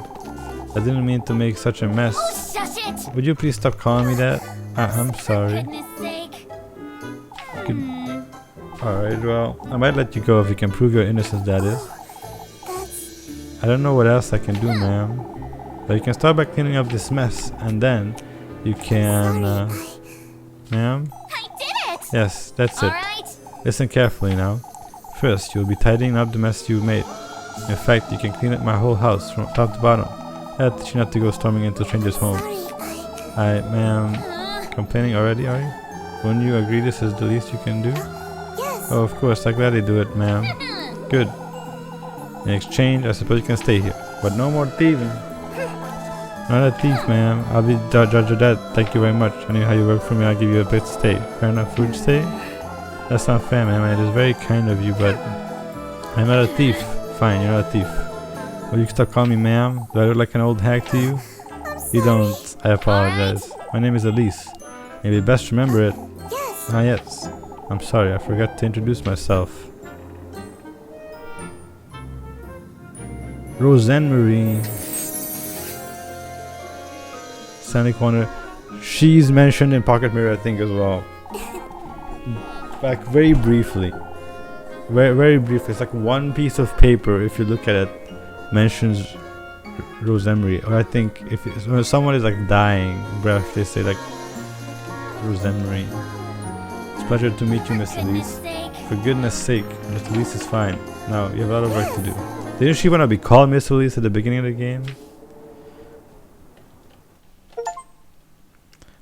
I didn't mean to make such a mess. shush it! Would you please stop calling me that? I'm sorry. Goodness sake. Alright, well, I might let you go if you can prove your innocence, that is. I don't know what else I can do, ma'am. But you can start by cleaning up this mess, and then you can, ma'am? I did it! Yes, that's it. Alright. Listen carefully now. First, you'll be tidying up the mess you made. In fact, you can clean up my whole house from top to bottom. I'll teach you not to go storming into strangers' homes. Ma'am, complaining already, are you? Wouldn't you agree this is the least you can do? Yes. Oh, of course, I'll gladly do it, ma'am. Good. In exchange, I suppose you can stay here. But no more thieving. Not a thief, ma'am. I'll be judge of that. Thank you very much. I knew how you work for me. I'll give you a bit stay. Fair enough, food stay? That's not fair, ma'am. It is very kind of you, but I'm not a thief. Fine, you're not a thief. Will you stop calling me ma'am? Do I look like an old hag to you? You don't. I apologize. My name is Elise. Maybe best remember it. Yes. Ah, yes. I'm sorry, I forgot to introduce myself. Roseanne Marie. Sandy Corner. She's mentioned in Pocket Mirror, I think, as well. Like, very briefly. Very briefly. It's like one piece of paper, if you look at it, mentions Roseanne Marie. Or I think if someone is like dying, breath, they say like Rosemary. It's a pleasure to meet you, Miss Goodness Elise. sake. For goodness sake, Miss Elise is fine. Now, you have a lot of work to do. Didn't she want to be called Miss Elise at the beginning of the game?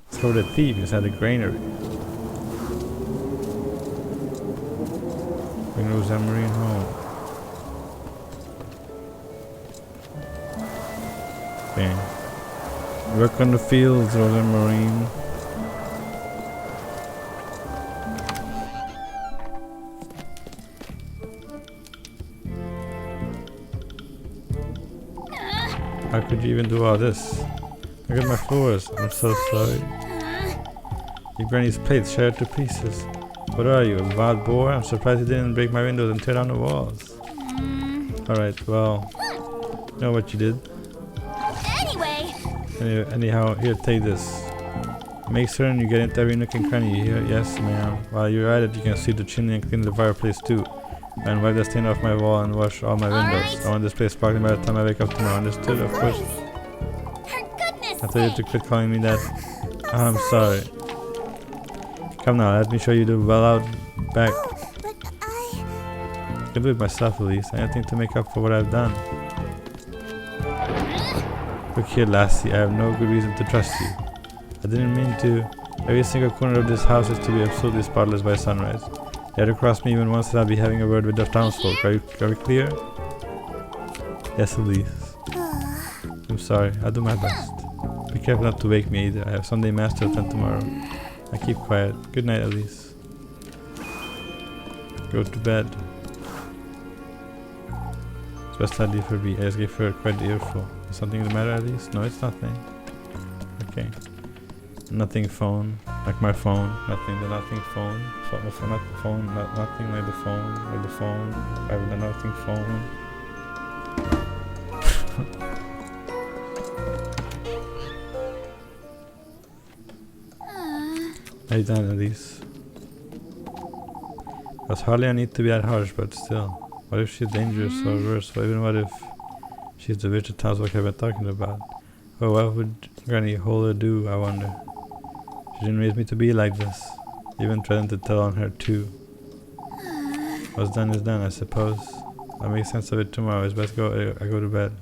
Let's go to the thief inside the granary. Bring Rosemary home. Okay. Work on the fields, Rosemary. How could you even do all this? Look at my floors. I'm so sorry. Your granny's plates shattered to pieces. What are you, a wild boar? I'm surprised you didn't break my windows and tear down the walls. Alright, well, you know what you did. Anyhow, here, take this. Make certain you get into every nook and cranny here. Yes, ma'am. While you're at it, you can sweep the chimney and clean the fireplace too. And wipe the stain off my wall and wash all my windows. I want this place sparkling by the time I wake up tomorrow. Understood? Of course. I told you to quit calling me that. I'm sorry. Come now, let me show you the well out back. But I can do it myself, Elise. Anything to make up for what I've done. Look here, lassie. I have no good reason to trust you. I didn't mean to. Every single corner of this house is to be absolutely spotless by sunrise. Dare to cross me even once and I'll be having a word with the townsfolk. Are we clear? Yes, Elise. I'm sorry. I'll do my best. Be careful not to wake me either. I have Sunday mass to attend tomorrow. I keep quiet. Good night, Elise. Go to bed. It's best I leave her be. I just gave her quite the earful. Is something the matter, Elise? No, it's nothing. Okay. Nothing phone. Like my phone. Nothing. The nothing phone. Not the phone. Nothing like the phone. Like the phone. I have the nothing phone. Are you done, Elise? Because hardly I need to be that harsh, but still. What if she's dangerous or worse? Or even what if she's the witch the townsfolk have been talking about? Oh, what would Granny Holler do, I wonder? She didn't raise me to be like this. Even threatened to tell on her too. What's done is done, I suppose. I'll make sense of it tomorrow. It's best I go to bed.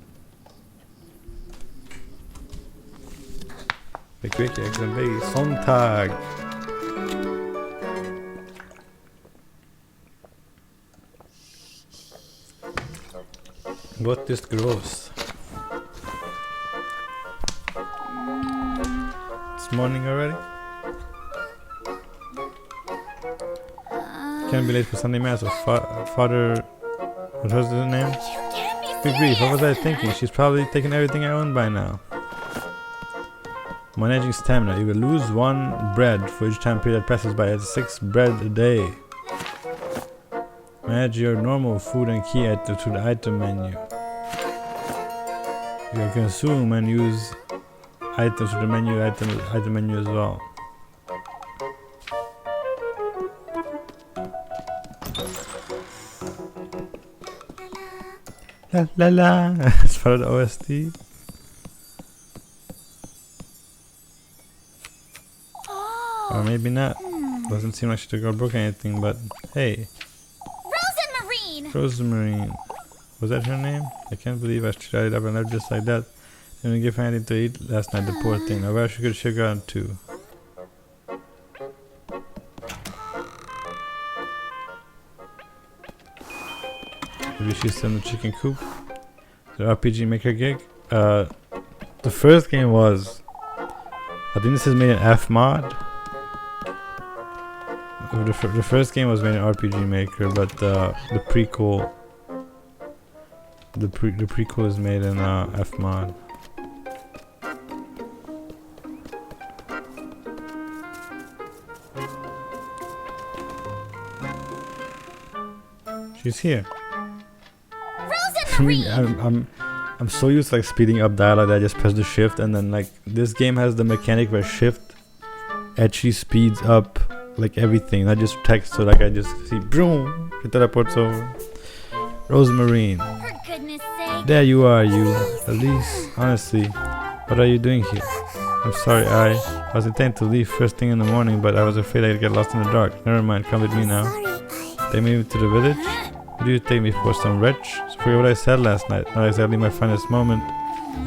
Quick, eggs and bacon. Sonntag! What is gross? It's morning already? Can't be late for Sunday Mass. Father... What was his name? Good grief, what was I thinking? She's probably taken everything I own by now. Managing stamina. You will lose 1 bread for each time period that passes by. That's 6 bread a day. Manage your normal food and key items to the item menu. You can consume and use items to the item menu as well. La la la. As part of the OST. Or maybe not. Doesn't seem like she took or broke anything, but hey. Rosemary. Was that her name? I can't believe I shut it up and left just like that. Didn't give her anything to eat last night, the poor thing. I wish she could shake her on too. Maybe she's still in the chicken coop. The RPG Maker gig. The first game was... I think this is made in F mod. The first game was made in RPG Maker, but the prequel is made in F mod. She's here. I'm so used to like speeding up dialogue that I just press the shift, and then like this game has the mechanic where shift actually speeds up like everything, not just text. So like I just see boom, it teleports over. Rosemary. For goodness sake. There you are, you. Elise, honestly, what are you doing here? I'm sorry, I was intending to leave first thing in the morning, but I was afraid I'd get lost in the dark. Never mind, come with me now. Take me to the village? What do you take me for, some wretch? Forget what I said last night. Not exactly my finest moment.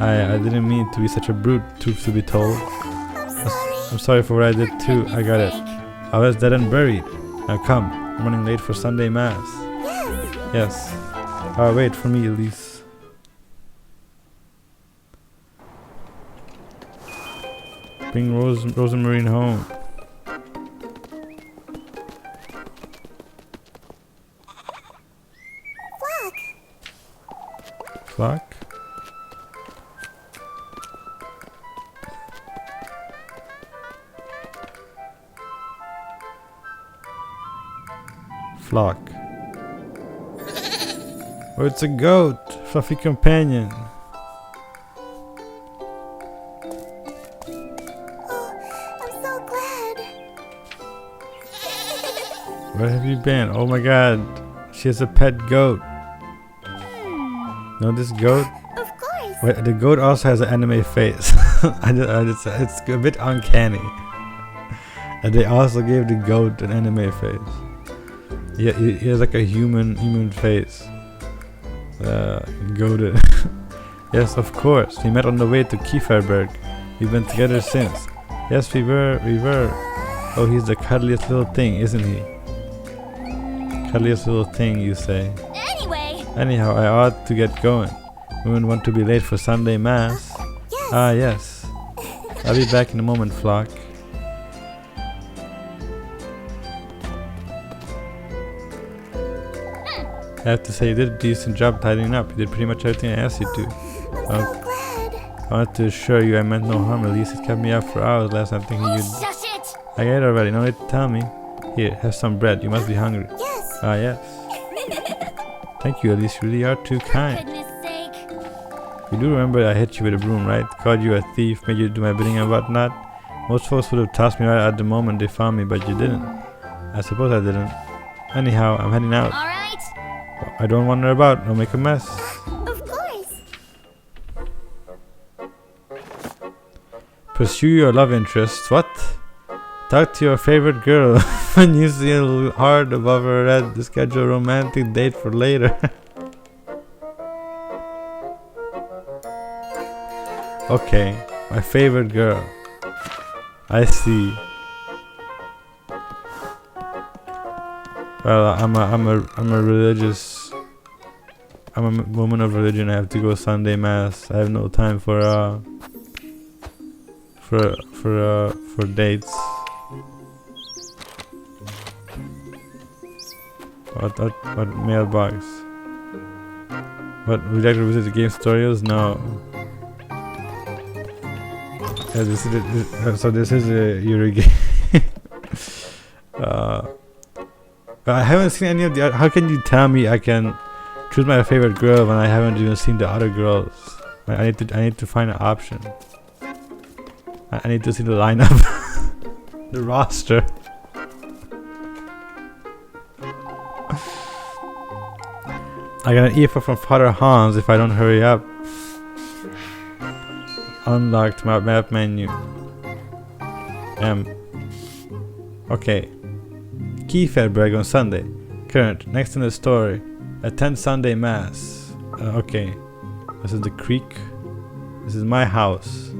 I didn't mean to be such a brute, truth to be told. I'm sorry for what I did too, I got it. I was dead and buried. Now come, I'm running late for Sunday Mass. Yes. Wait for me, Elise. Bring Rosemarine home. Flock? Flock. Oh, it's a goat! Fluffy companion. Where have you been? Oh my god. She has a pet goat. No, this goat? Of course. Wait, the goat also has an anime face. It's a bit uncanny. And they also gave the goat an anime face. Yeah, he has like a human face. Goated. Yes, of course. We met on the way to Kieferberg. We've been together since. Yes, we were. Oh, he's the cuddliest little thing, isn't he? Cuddliest little thing, you say. Anyhow, I ought to get going. We wouldn't want to be late for Sunday Mass. Yes. Ah, yes. I'll be back in a moment, Flock. I have to say, you did a decent job tidying up. You did pretty much everything I asked you to. I'm so glad. I wanted to assure you I meant no harm. At least it kept me up for hours last night thinking you'd... Shush it! I ate already. No need to tell me. Here, have some bread. You must be hungry. Yes. Ah, yes. Thank you, Elise. You really are too kind. Goodness sake. You do remember I hit you with a broom, right? Called you a thief, made you do my bidding and whatnot? Most folks would have tossed me right at the moment they found me, but you didn't. I suppose I didn't. Anyhow, I'm heading out. All right. I don't wander about. Don't make a mess. Of course. Pursue your love interests. What? Talk to your favorite girl when you see a little heart above her head to schedule a romantic date for later. Okay, my favorite girl. I see. Well, I'm a religious. I'm a woman of religion. I have to go Sunday Mass. I have no time for dates. What mailbox? What, would you like to visit the game studios? No. Yeah, this is a Yuri game. I haven't seen any of the. How can you tell me I can choose my favorite girl when I haven't even seen the other girls? I need to find an option. I need to see the lineup, the roster. I got an EFA from Father Hans if I don't hurry up. Unlocked map menu. Okay. Kieferberg on Sunday. Current. Next in the story. Attend Sunday Mass. Okay. This is the creek. This is my house.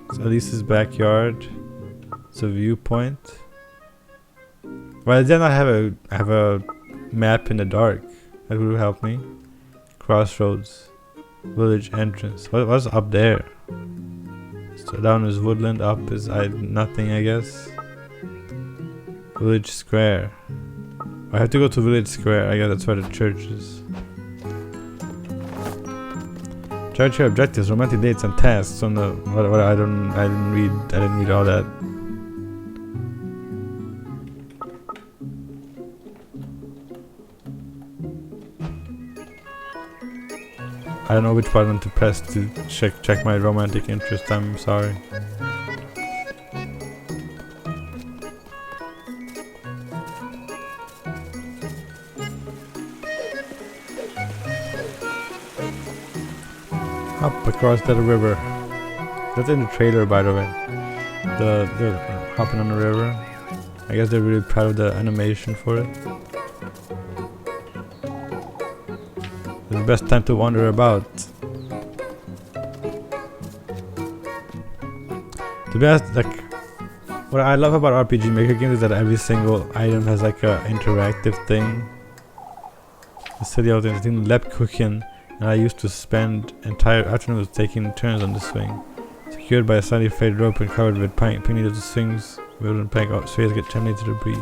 It's Elise's backyard. It's a viewpoint. Why did I have a map in the dark? That would help me. Crossroads. Village entrance. What's up there? So down is woodland, up is nothing, I guess. Village square. I have to go to village square. I guess that's where the church is. Church objectives, romantic dates, and tasks. On the what I didn't read all that. I don't know which button to press to check my romantic interest. I'm sorry. Up across that river. That's in the trailer, by the way. The hopping on the river. I guess they're really proud of the animation for it. It's the best time to wander about. To be honest, like, what I love about RPG Maker games is that every single item has like a interactive thing. The city of the lab cooking, and I used to spend entire afternoons taking turns on the swing. Secured by a slightly faded rope and covered with pine needles, the swings wouldn't peg out swings get gently to the breeze.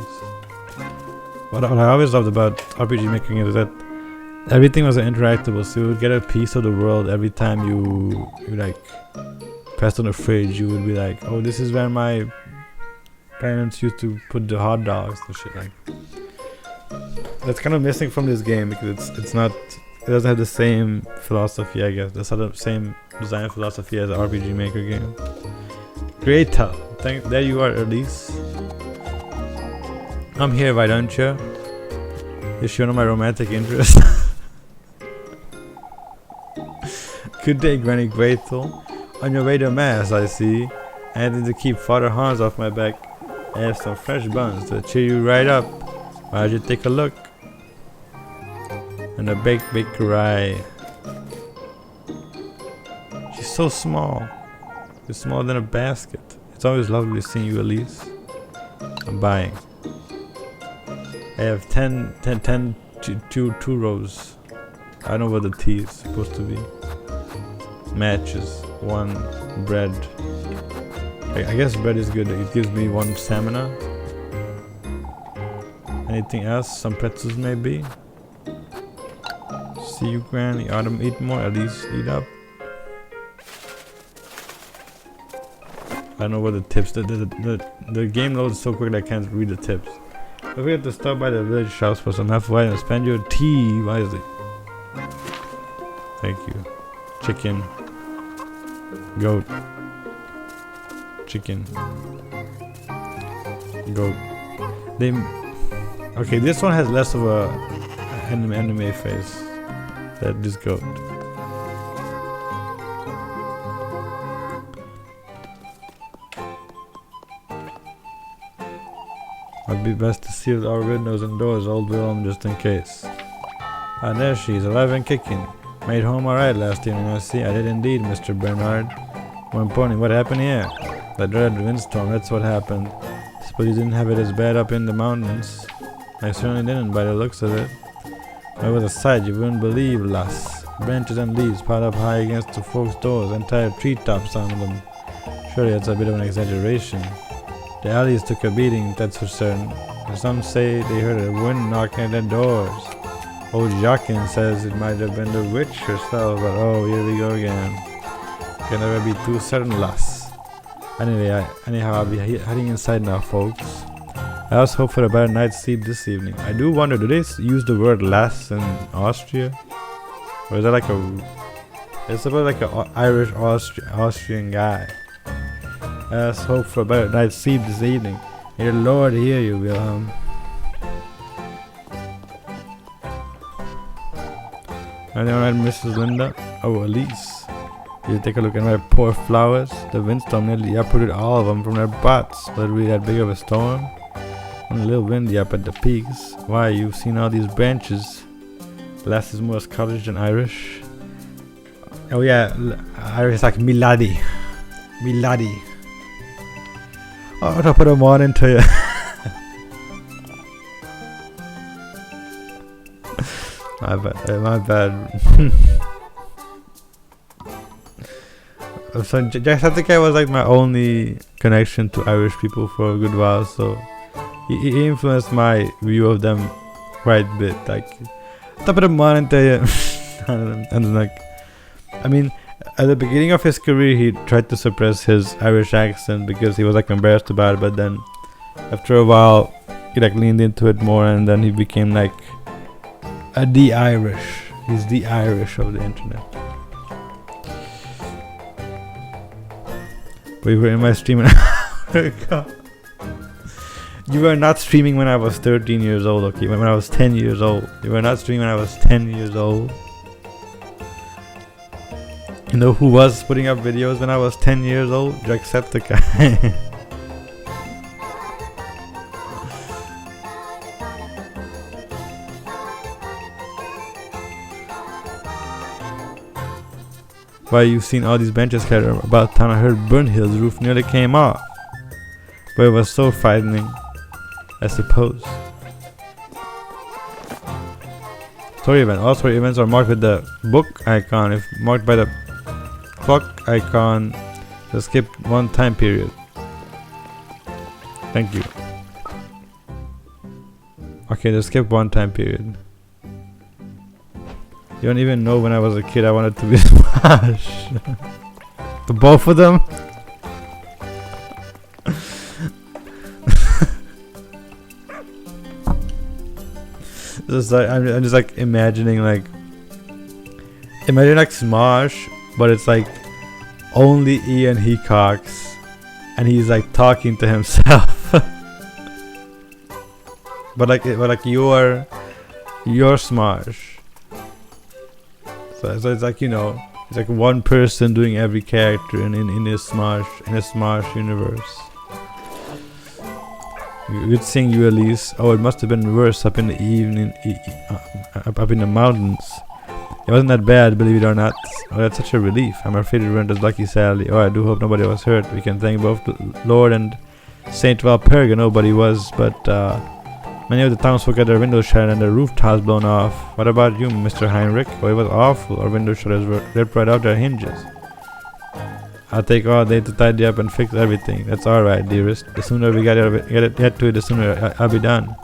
What I always loved about RPG Maker games is that everything was interactable, so you would get a piece of the world every time you like pressed on the fridge. You would be like, oh, this is where my parents used to put the hot dogs and shit. Like, that's kind of missing from this game because it doesn't have the same philosophy, I guess. That's not the same design philosophy as an RPG Maker game. Great tell. There you are, Elise. I'm here, why don't you? You're showing my romantic interest. Good day, Granny Grateful. On your way to Mass, I see. I had to keep Father Hans off my back. I have some fresh buns to cheer you right up. Why don't you take a look? And a baked bakery. She's so small. It's smaller than a basket. It's always lovely seeing you, Elise. I'm buying. I have 10 two rows. I don't know what the tea is supposed to be. Matches. 1 bread. I guess bread is good. It gives me 1 stamina. Anything else? Some pretzels maybe. See you, Granny. Autumn, eat more. At least eat up. I don't know what the tips. The game loads so quick that I can't read the tips. Don't forget to stop by the village shops for some halfway and spend your tea wisely. Thank you. Chicken. Goat. Chicken. Goat. Okay, this one has less of a anime face than this goat. I'd be best to seal our windows and doors, old Willem, just in case. And there she is, alive and kicking. Made home alright last evening, I see. I did indeed, Mr. Bernard. More importantly, what happened here? The dreaded windstorm, that's what happened. Suppose you didn't have it as bad up in the mountains. I certainly didn't, by the looks of it. It was a sight you wouldn't believe, lass. Branches and leaves piled up high against the folks' doors, entire treetops on them. Surely that's a bit of an exaggeration. The alleys took a beating, that's for certain. Some say they heard a wind knocking at their doors. Old Jacquin says it might have been the witch herself, but oh, here we go again. Can never be too certain, lass. Anyhow, I'll be heading inside now, folks. I also hope for a better night's sleep this evening. I do wonder, do they use the word lass in Austria? Or is that like a... It's about like an Irish Austrian guy. I also hope for a better night's sleep this evening. May the Lord hear you, Wilhelm. And alright, Mrs. Linda. Oh, Elise. You take a look at my poor flowers. The windstorm nearly uprooted all of them from their butts. Will it be that big of a storm? And a little windy up at the peaks. Why, you've seen all these branches. The last is more Scottish than Irish. Oh yeah, Irish is like Milady. Milady. Oh, top of the morning to you. My bad. So Jacksepticeye was like my only connection to Irish people for a good while, so he influenced my view of them quite a bit. Like, top of the morning to you. And like, I mean, at the beginning of his career, he tried to suppress his Irish accent because he was like embarrassed about it. But then, after a while, he like leaned into it more, and then he became like the Irish. He's the Irish of the internet. Wait, where am I streaming? You were not streaming when I was 13 years old, okay? When I was 10 years old. You were not streaming when I was 10 years old. You know who was putting up videos when I was 10 years old? Jacksepticeye. Why you've seen all these benches scattered about town. I heard Burnhill's roof nearly came off. But it was so frightening, I suppose. Story event. All story events are marked with the book icon. If marked by the clock icon, just skip one time period. Thank you. Okay, just skip one time period. You don't even know when I was a kid I wanted to be Smash. The both of them? Just like I'm just like imagining like Smosh, but it's like only Ian Hecox and he's like talking to himself. but like your Smosh. So it's like, you know, it's like one person doing every character in a Smosh universe. Good seeing you, Elise. Oh, it must have been worse up in the evening, up in the mountains. It wasn't that bad, believe it or not. Oh, that's such a relief. I'm afraid we weren't as lucky, sadly. Oh, I do hope nobody was hurt. We can thank both the Lord and Saint Valperga. Nobody was, but many of the townsfolk had their windows shattered and their roof tiles blown off. What about you, Mr. Heinrich? Oh, it was awful. Our window shutters were ripped right out their hinges. I'll take all day to tidy up and fix everything. That's alright, dearest. The sooner we get to it, the sooner I'll be done.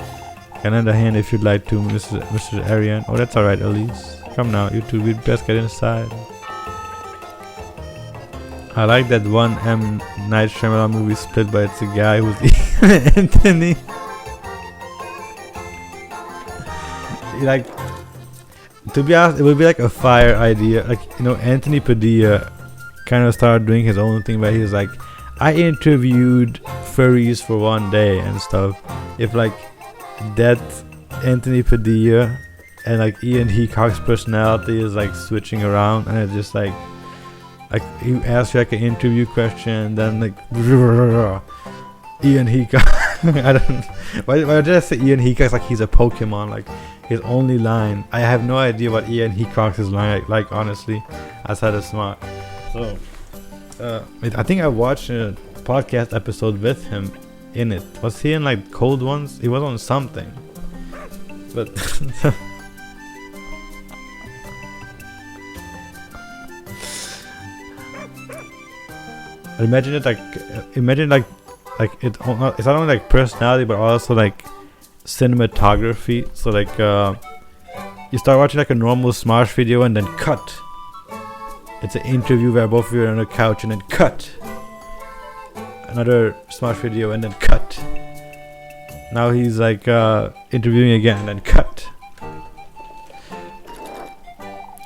Can lend a hand if you'd like to, Mr. Arian. Oh, that's alright, Elise. Come now, you two, we'd best get inside. I like that one M. Night Shyamalan movie split, but it's a guy who's Anthony. Like, to be honest, it would be like a fire idea. Like, you know, Anthony Padilla kind of started doing his own thing where he's like, I interviewed furries for one day and stuff. If like that Anthony Padilla and like Ian Hecox's personality is like switching around, and it's just like he asks you like an interview question and then like Ian Hecox. I don't. Why did I say Ian Hecox like he's a Pokemon? Like his only line. I have no idea what Ian Hecox's line like honestly, outside of Smart. So, I think I watched a podcast episode with him in it. Was he in like Cold Ones? He was on something. But imagine it's not only like personality but also like cinematography. So like you start watching like a normal Smash video and then cut. It's an interview where both of you are on a couch and then cut. Another Smash video and then cut. Now he's like interviewing again and then cut.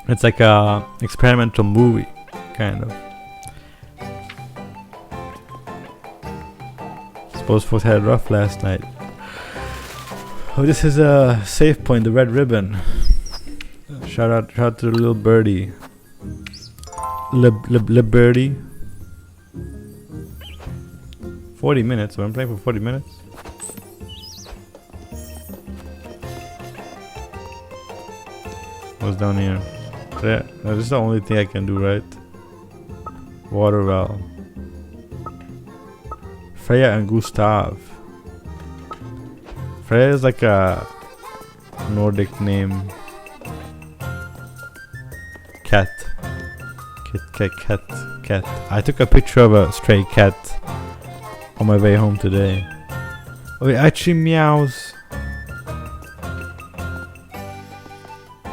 It's like a experimental movie, kind of. Suppose folks had it rough last night. Oh, this is a save point, the red ribbon. Shout out to the little birdie. Le birdie. 40 minutes. So I'm playing for 40 minutes. What's down here? There. This is the only thing I can do, right? Water well. Freya and Gustav. Freya is like a Nordic name. Cat. Cat. I took a picture of a stray cat on my way home today. Oh, it actually meows.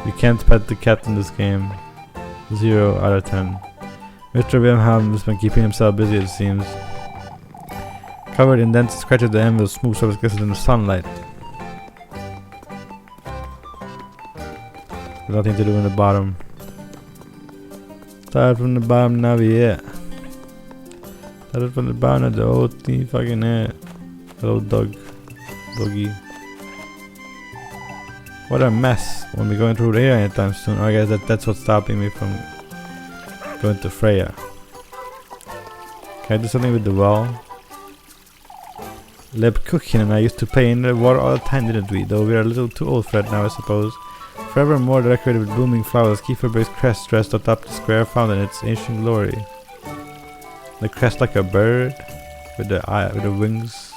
You can't pet the cat in this game. 0 out of 10. Mr. Wilhelm has been keeping himself busy, it seems. Covered in dents, scratches the end with smooth surface glistened in the sunlight. Nothing to do in the bottom. Start from the bottom, now we here. Started from the bottom of the whole thing fucking here. Hello doggy. What a mess. Won't be going through there anytime soon. I guess that's what's stopping me from Go into Freya. Can I do something with the well? Lebkuchen and I used to play in the water all the time, didn't we? Though we're a little too old for it now, I suppose. Forevermore decorated with blooming flowers, Kieferberg's crest dressed atop the square found in its ancient glory. The crest like a bird, with the wings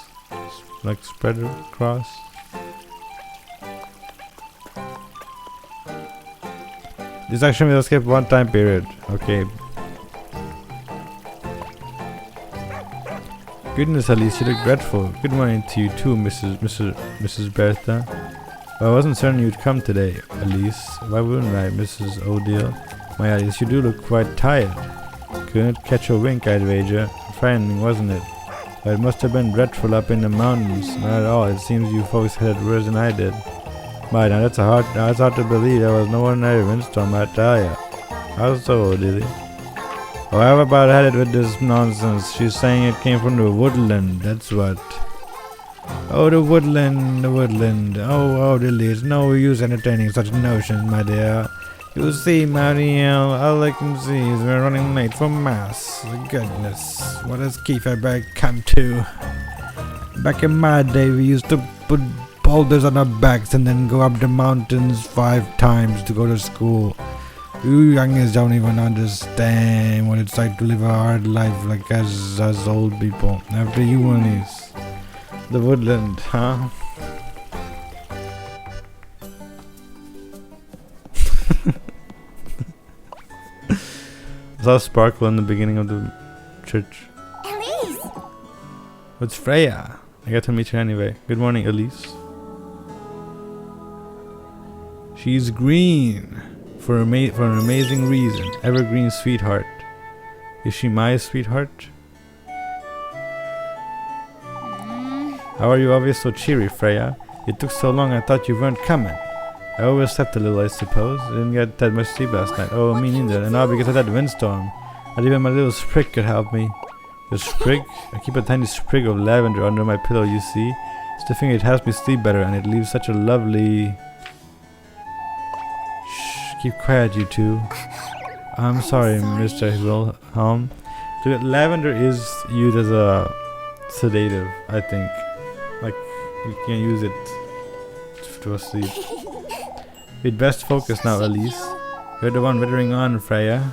like spread across. This action will skip one time period. Okay. Goodness, Elise, you look dreadful. Good morning to you too, Mrs. Bertha. Well, I wasn't certain you'd come today, Elise. Why wouldn't I, Mrs. O'Deal? My Elise, you do look quite tired. Couldn't catch a wink, I'd wager. Frightening, wasn't it? It must have been dreadful up in the mountains. Not at all. It seems you folks had it worse than I did. My, now that's hard to believe. There was no ordinary windstorm, I tell ya. How so, Dilly? Oh, how about had it with this nonsense? She's saying it came from the woodland, that's what. Oh, the woodland. Oh, Dilly, it's no use entertaining such notions, my dear. You see, Marielle, all I can see is we're running late for mass. Goodness, what has Kieferberg come to? Back in my day, we used to put boulders on our backs and then go up the mountains 5 times to go to school. You youngins don't even understand what it's like to live a hard life like us old people. After you, Elise. The woodland, huh? I saw a sparkle in the beginning of the church. Elise! It's Freya. I got to meet her anyway. Good morning, Elise. She's green for an amazing reason. Evergreen sweetheart. Is she my sweetheart? How are you always so cheery, Freya? It took so long I thought you weren't coming. I overslept a little, I suppose. I didn't get that much sleep last night. Oh, me neither. And all because of that windstorm. Not even my little sprig could help me. The sprig? I keep a tiny sprig of lavender under my pillow, you see. It's the thing, it helps me sleep better, and it leaves such a lovely... Shh, keep quiet, you two. I'm sorry, Mr. Wilhelm. So lavender is used as a sedative, I think. Like, you can use it to sleep. We'd best focus now, Elise. You're the one withering on, Freya.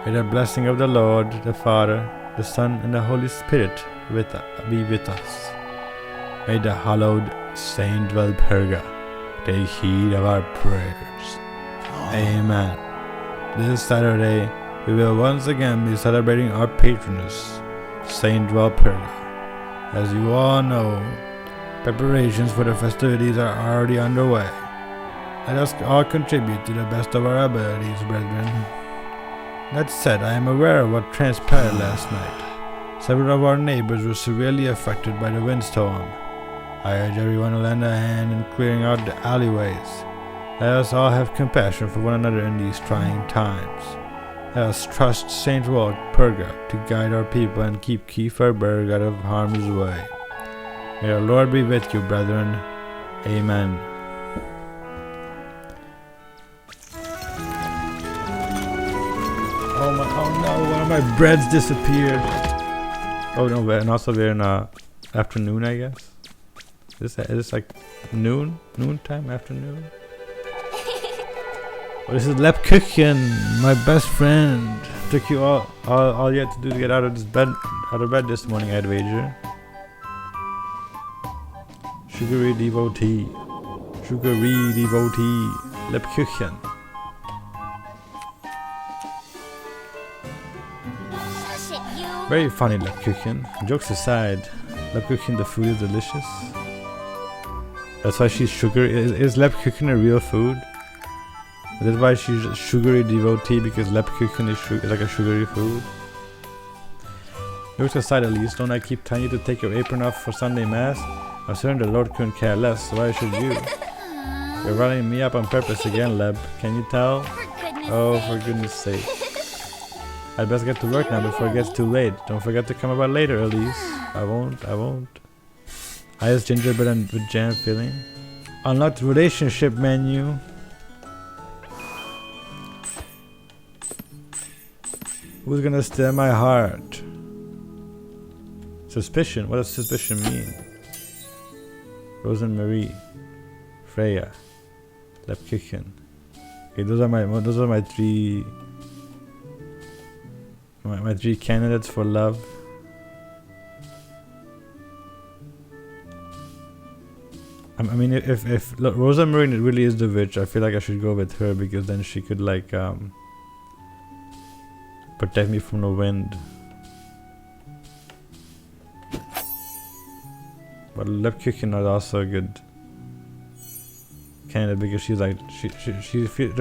May the blessing of the Lord, the Father, the Son, and the Holy Spirit be with us. May the hallowed Saint Walpurga take heed of our prayers. Amen. This Saturday, we will once again be celebrating our patroness, Saint Walpurga. As you all know, preparations for the festivities are already underway. Let us all contribute to the best of our abilities, brethren. That said, I am aware of what transpired last night. Several of our neighbors were severely affected by the windstorm. I urge everyone to lend a hand in clearing out the alleyways. Let us all have compassion for one another in these trying times. Let us trust Saint Walpurga to guide our people and keep Kieferberg out of harm's way. May our Lord be with you, brethren. Amen. Oh no, one of my breads disappeared. Oh no, and also we're in afternoon, I guess. Is this like noon time, afternoon? Oh, this is Lebkuchen, my best friend. Took you all you had to do to get out of bed this morning, I'd wager. Sugary devotee, Lebkuchen. Very funny, Lebkuchen. Jokes aside, Lebkuchen, the food is delicious. That's why she's sugar. Is Lebkuchen a real food? That's why she's a sugary devotee, because Lebkuchen is like a sugary food. Jokes aside, at least, don't I keep telling you to take your apron off for Sunday Mass? I'm certain the Lord couldn't care less, so why should you? You're running me up on purpose again, Leb. Can you tell? Oh, for goodness sake. I'd best get to work now before it gets too late. Don't forget to come about later, Elise. I won't. Highest gingerbread and with jam filling. Unlocked relationship menu. Who's gonna steal my heart? Suspicion. What does suspicion mean? Rosemary, Freya, Lepkirchen. Okay, those are my three. My three candidates for love. I mean, if look, Rosa Marie really is the witch, I feel like I should go with her because then she could like protect me from the wind. But Lepkirchen is also a good candidate because she's like I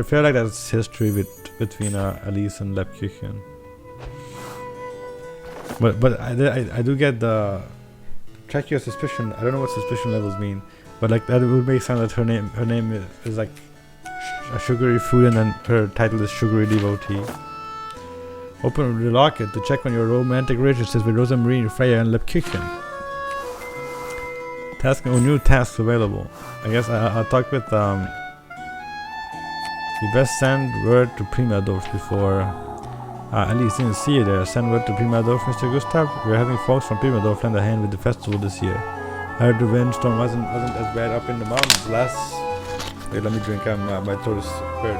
feel like that's history between Elise and Lepkirchen. But I do get the track your suspicion. I don't know what suspicion levels mean. But like that would make sense that her name is like a sugary food and then her title is Sugary Devotee. Open the locket to check on your romantic relationships with Rosa Marie, Freya and Lepkirchen. Task or new tasks available. I guess I'll talk with you best send word to Primadorf before at least didn't see you there. Send word to Primadorf, Mr. Gustav. We're having folks from Primadorf lend a hand with the festival this year. I heard the windstorm wasn't as bad up in the mountains last. Wait, let me drink. My throat is hurt.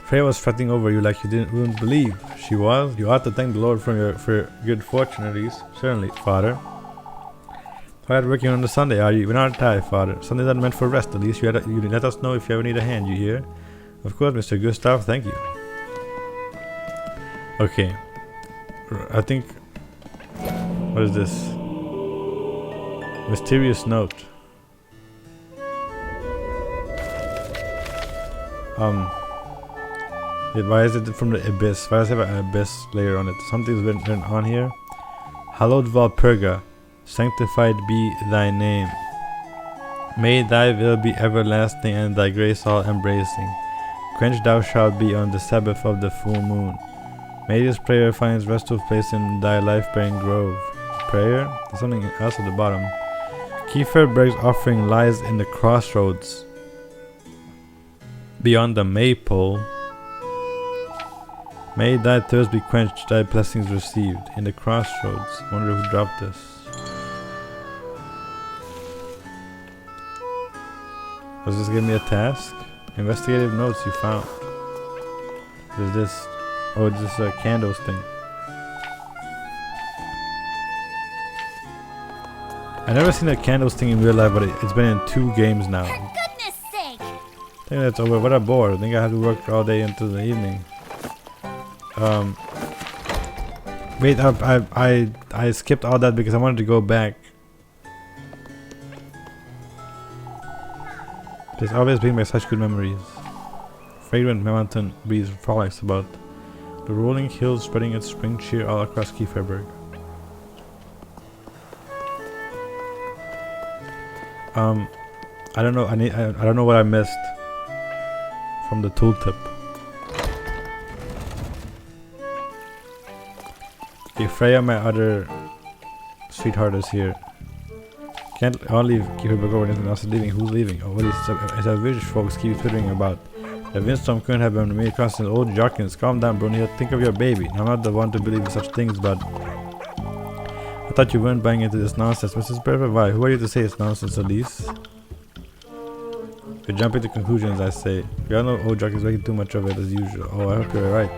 Freya was fretting over you like you wouldn't believe. She was. You ought to thank the Lord for your good fortune, at least. Certainly, Father. Tired working on the Sunday, are you? We're not tired, Father. Sundays are meant for rest, at least. You let us know if you ever need a hand, you hear? Of course, Mr. Gustav, thank you. Okay. I think... What is this? Mysterious note. Why is it from the abyss? Why does it have an abyss layer on it? Something's written on here. Hallowed Valpurga, sanctified be thy name. May thy will be everlasting and thy grace all embracing. Quenched thou shalt be on the Sabbath of the full moon. May this prayer find restful place in thy life-bearing grove. Prayer? There's something else at the bottom. Kieferberg's offering lies in the crossroads. Beyond the maypole. May thy thirst be quenched, thy blessings received. In the crossroads. Wonder who dropped this. Does this give me a task? Investigative notes you found. What is this? Oh, this is a candles thing. I've never seen a candles thing in real life, but it's been in 2 games now. For goodness sake! I think that's over. What a bore. I think I have to work all day into the evening. Wait, I skipped all that because I wanted to go back. This always brings back such good memories. Fragrant mountain breeze frolics about. The rolling hills spreading its spring cheer all across Kieferberg. I don't know. I don't know what I missed from the tooltip. Okay, Freya, my other sweetheart, is here. I'll leave Kieferberg over anything else is leaving. Who's leaving? Oh, what is it? It's a village folks keep twittering about. The windstorm couldn't have been made across an old Jockins. Calm down, Brunhilde. Think of your baby. I'm not the one to believe in such things, but I thought you weren't buying into this nonsense. Mrs. Perfect, why? Who are you to say it's nonsense, Elise? You're jumping to conclusions, I say. We all know old Jockins making too much of it as usual. Oh, I hope you're right.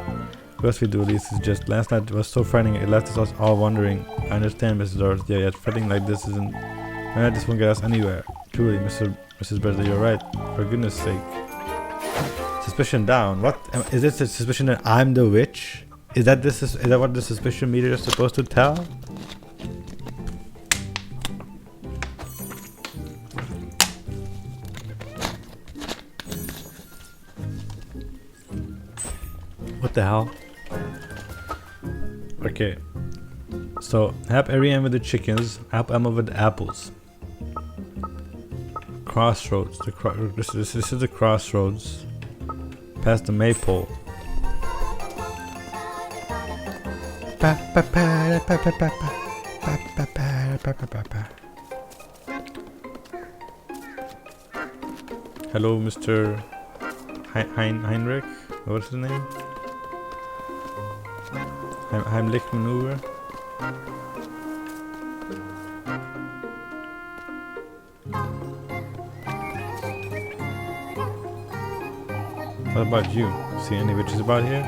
Of course we do, Elise. It's just last night was so frightening. It left us all wondering. I understand, Mrs. Dorothy. Yeah, yet fretting like this isn't. Man, this won't get us anywhere. Truly, Mrs. Bertha, you're right. For goodness sake. Suspicion down. What is it? A suspicion that I'm the witch? Is that what the suspicion meter is supposed to tell? What the hell? Okay. So help Ariane with the chickens. Help Emma with the apples. crossroads. This is the crossroads. Past the maypole. Hello, Mr. Heinrich. What's his name? Heimlich maneuver. What about you? See any witches about here?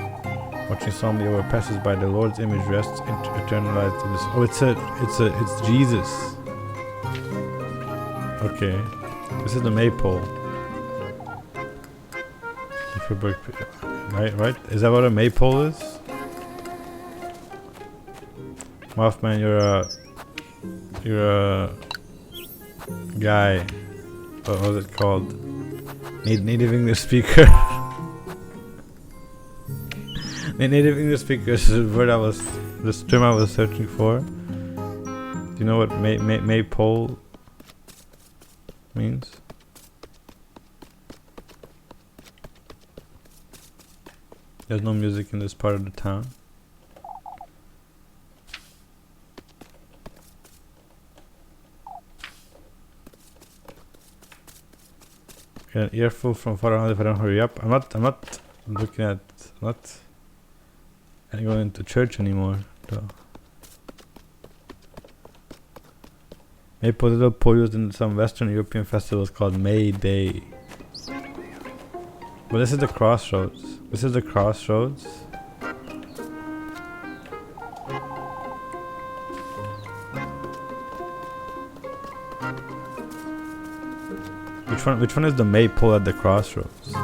Watching solemnly over passes by, the Lord's image rests eternalized in this. Oh, it's Jesus. Okay, this is the maypole. Right? Is that what a maypole is? Mothman, you're a guy. What was it called? Native English speaker. Native English speaker is the word the term I was searching for. Do you know what maypole means? There's no music in this part of the town. Get an earful from far around if I don't hurry up. I'm not looking at, I'm not going to church anymore, though. Maypole is a little pole used in some Western European festivals called May Day. But this is the crossroads. This is the crossroads. Which one is the maypole at the crossroads?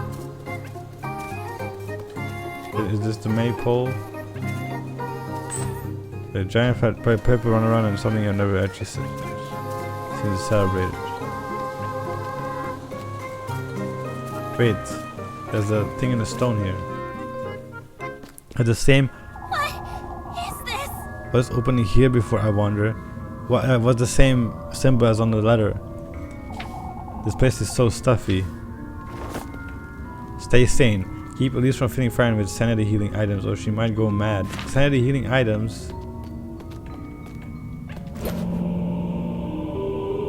Is this the maypole? The giant fat paper run around and something I've never actually seen celebrated. Wait, there's a thing in the stone here. At the same. What is this? Let's open it here before I wander. What was the same symbol as on the letter? This place is so stuffy. Stay sane. Keep Elise from feeling frightened with sanity healing items, or she might go mad. Sanity healing items.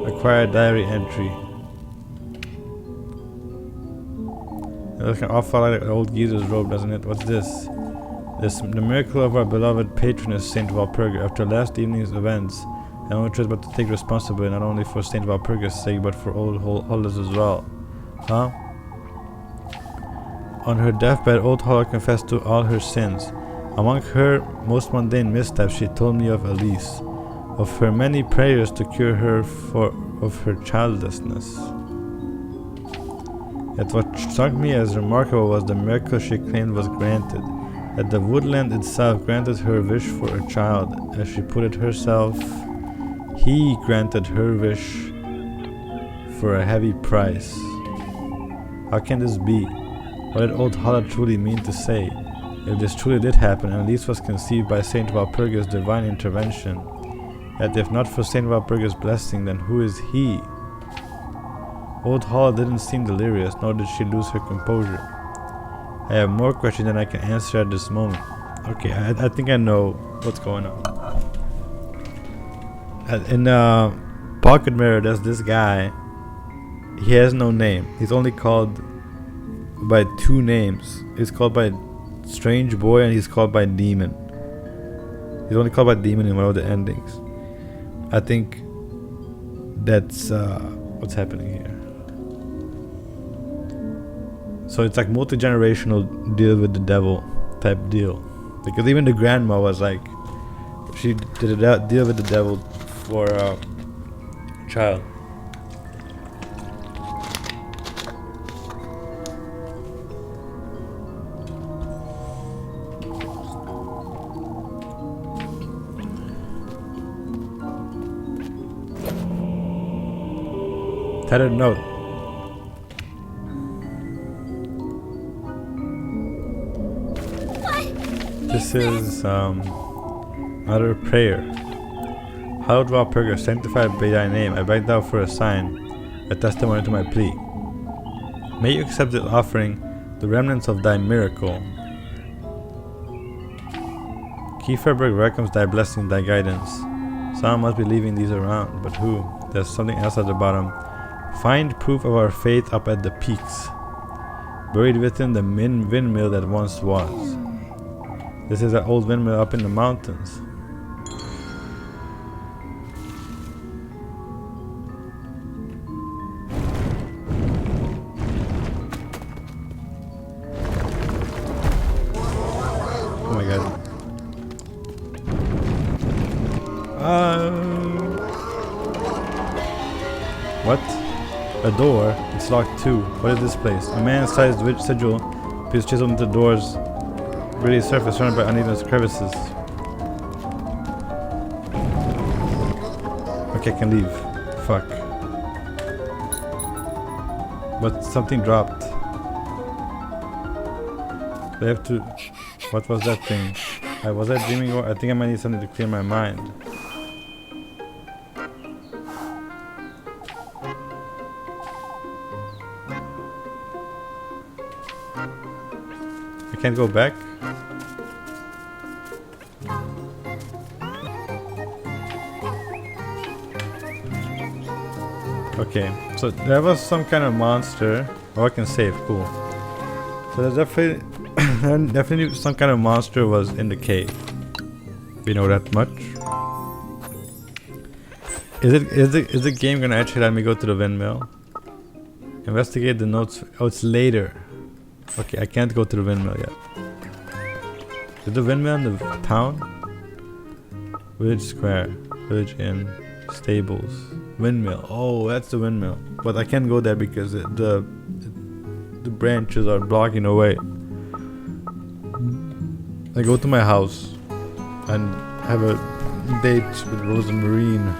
Acquire diary entry. It looks an awful like an old geezer's robe, doesn't it? What's this? The miracle of our beloved patroness, Saint Walpurga. After last evening's events, I only chose but to take responsibility not only for Saint Walpurga's sake, but for old Hollis as well. Huh? On her deathbed, old Holler confessed to all her sins. Among her most mundane missteps, she told me of Elise, of her many prayers to cure her of her childlessness. Yet what struck me as remarkable was the miracle she claimed was granted, that the woodland itself granted her wish for a child. As she put it herself, he granted her wish for a heavy price. How can this be? What did old Holler truly mean to say? If this truly did happen, and Elise was conceived by Saint Walpurga's divine intervention, yet if not for Saint Walpurga's blessing, then who is he? Old Holler didn't seem delirious, nor did she lose her composure. I have more questions than I can answer at this moment. Okay, I think I know what's going on. In Pocket Mirror, there's this guy. He has no name. He's only called by two names. He's called by Strange Boy and he's called by Demon. He's only called by Demon in one of the endings. I think that's what's happening here. So it's like multi-generational deal with the devil type deal. Because even the grandma was like, she did a deal with the devil for a child. Tattered note. This is another prayer. Hallowed Walpurga, sanctified by thy name, I beg thou for a sign, a testimony to my plea. May you accept this offering, the remnants of thy miracle. Kieferberg welcomes thy blessing, thy guidance. Someone must be leaving these around, but who? There's something else at the bottom. Find proof of our faith up at the peaks, buried within the windmill that once was. This is an old windmill up in the mountains. Oh my god. What? A door? It's locked too. What is this place? A man-sized sigil appears chiseled into the door's gritty surface surrounded by uneven crevices. Okay, I can leave. Fuck. But something dropped. They have to... What was that thing? Was I dreaming? Or I think I might need something to clear my mind. I can't go back? Okay, so there was some kind of monster. Oh, I can save, cool. So there's definitely some kind of monster was in the cave. We know that much. Is the game gonna actually let me go to the windmill? Investigate the notes. Oh, it's later. Okay, I can't go to the windmill yet. Is the windmill in the town? Village Square, Village Inn, Stables, Windmill. Oh, that's the windmill. But I can't go there because the branches are blocking the way. I go to my house and have a date with Rose and Marine.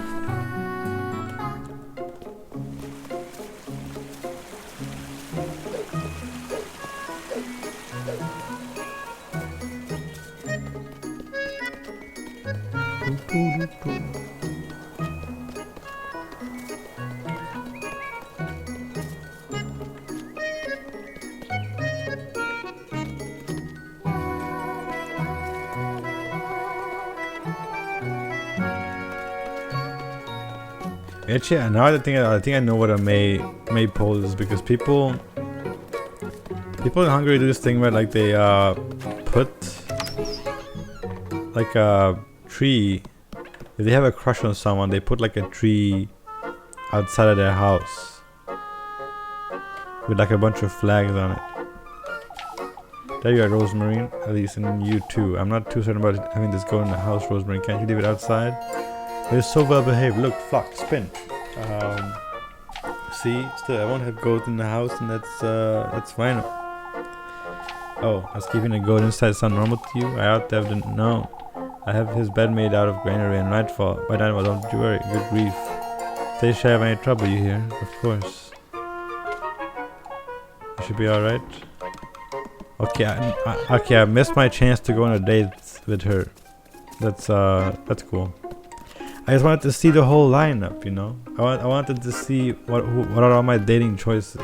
Actually, now I think I know what a maypole is, because people in Hungary do this thing where like they put like a tree. If they have a crush on someone, they put like a tree outside of their house with like a bunch of flags on it. There you are, Rosemary. At least in you too. I'm not too certain about having this go in the house, Rosemary. Can't you leave it outside? It's so well behaved. Look, flock, spin. See, still I won't have goat in the house, and that's fine. Oh, I was keeping a goat inside. Sound normal to you? I ought to have didn't know. I have his bed made out of granary and nightfall. By nightfall, don't you worry. Good grief. Stay shy of any trouble, you hear? Of course. You should be all right. Okay, I missed my chance to go on a date with her. That's cool. I just wanted to see the whole lineup, you know. I wanted to see what are all my dating choices.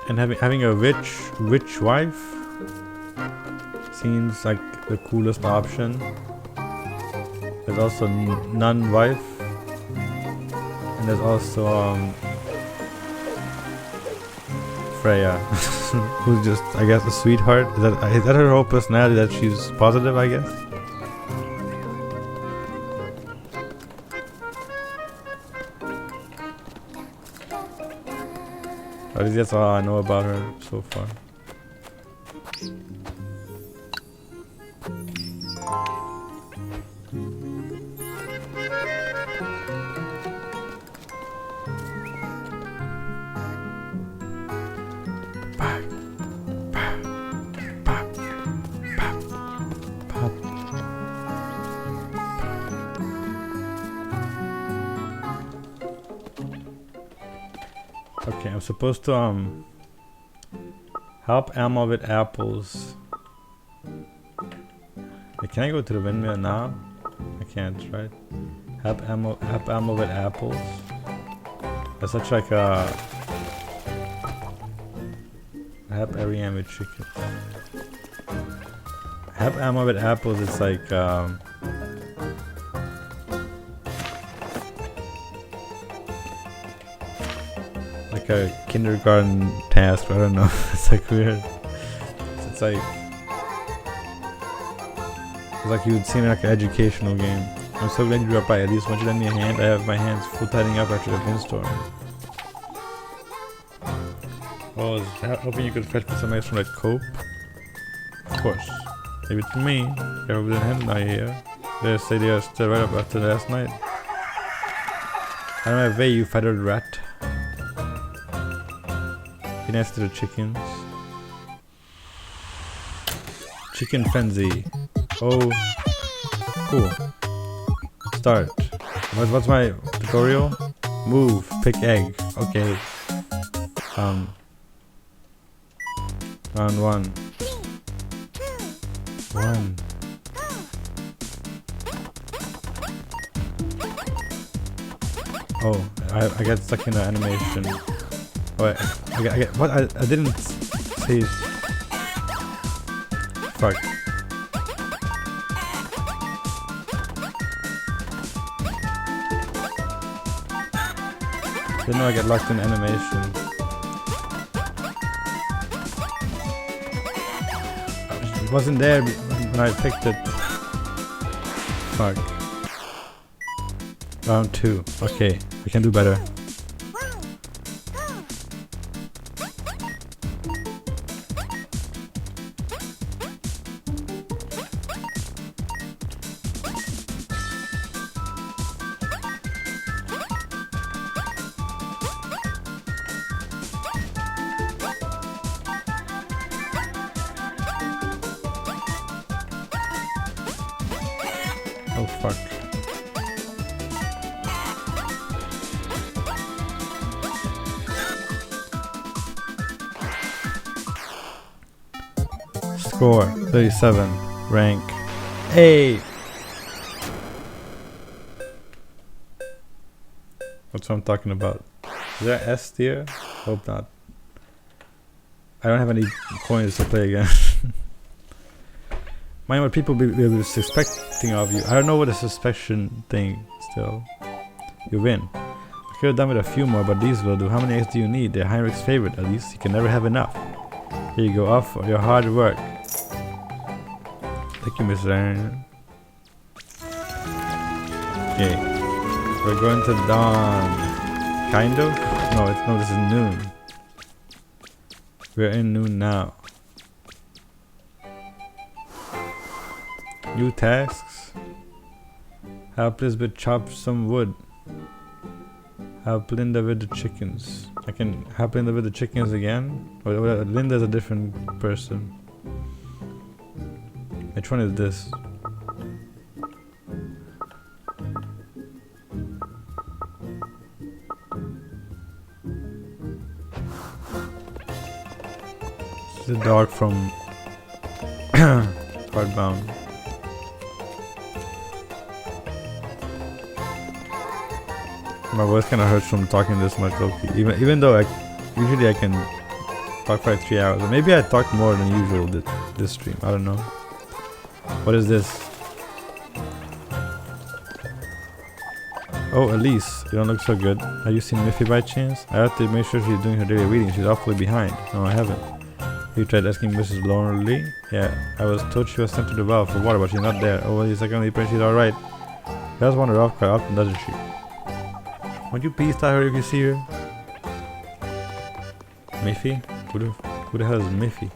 And having a rich wife seems like the coolest option. There's also nun wife, and there's also Freya, who's just, I guess, a sweetheart. Is that her whole personality, that she's positive, I guess? At least that's all I know about her so far. Okay, I'm supposed to help Alma with apples. Wait, can I go to the windmill now? I can't, right? Have ammo with apples. That's such like a have every ammo with chicken. Have ammo with apples. It's like a kindergarten task. I don't know. It's like weird. It's like you would see in like an educational game. I'm so glad you dropped by. At least once you lend me a hand, I have my hands full tidying up after the windstorm. Well, I was hoping you could fetch me some extra like cope. Of course. Maybe to me. Ever been hand now here. They say they are still right up after last night. Out of my way, you feathered rat. Be nice to the chickens. Chicken frenzy. Oh, cool. Start. What's my tutorial? Move. Pick egg. Okay. Round 1. 1. Oh, I get stuck in the animation. Oh, I get what? I didn't say. Fuck. Didn't know I get locked in animation. It wasn't there when I picked it. Fuck. Round 2. Okay, we can do better. Oh fuck. Score 37. Rank A. That's what I'm talking about. Is there an S tier? Hope not. I don't have any coins to play again. Mind what people be suspecting of you. I don't know what a suspicion thing still. You win. I could have done with a few more, but these will do. How many eggs do you need? They're Heinrich's favorite. At least you can never have enough. Here you go, off for your hard work. Thank you, Mr. Aaron. Okay. We're going to dawn. Kind of? No, this is noon. We're in noon now. New tasks. Help Lisbeth chop some wood. Help Linda with the chickens. I can help Linda with the chickens again? Or Linda's a different person. Which one is this? It's the dog from Hardbound. My voice kind of hurts from talking this much, Loki. Even though usually I can talk for like 3 hours. Or maybe I talked more than usual this stream. I don't know. What is this? Oh, Elise, you don't look so good. Have you seen Miffy by chance? I have to make sure she's doing her daily reading. She's awfully behind. No, I haven't. You tried asking Mrs. Lonely? Yeah, I was told she was sent to the well for water, but she's not there. Oh, well, he's like only praying she's alright. She does wander off quite often, doesn't she? Won't you please tell her if you see her? Miffy? Who the hell is Miffy?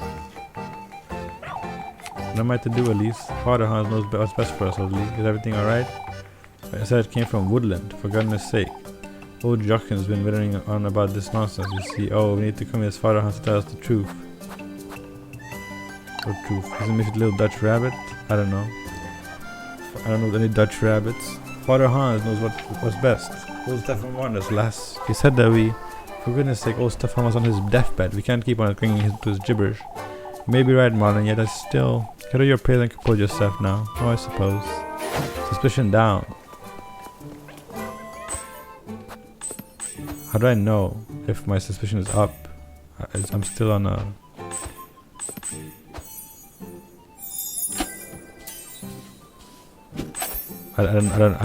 What am I to do, Elise? Father Hans knows what's best for us, Elise. Is everything alright? I said it came from Woodland, for goodness sake. Old Jockin's been withering on about this nonsense, you see. Oh, we need to come as Father Hans to tell us the truth. What truth? Isn't Miffy the little Dutch rabbit? I don't know. I don't know any Dutch rabbits. Father Hans knows what's best. Old Stefan warned us last. He said that for goodness sake, old Stefan was on his deathbed. We can't keep on clinging to his gibberish. You may be right, Marlon, yet I still... Get out your praise and compose yourself now. Oh, I suppose. Suspicion down. How do I know if my suspicion is up? I'm still on a... I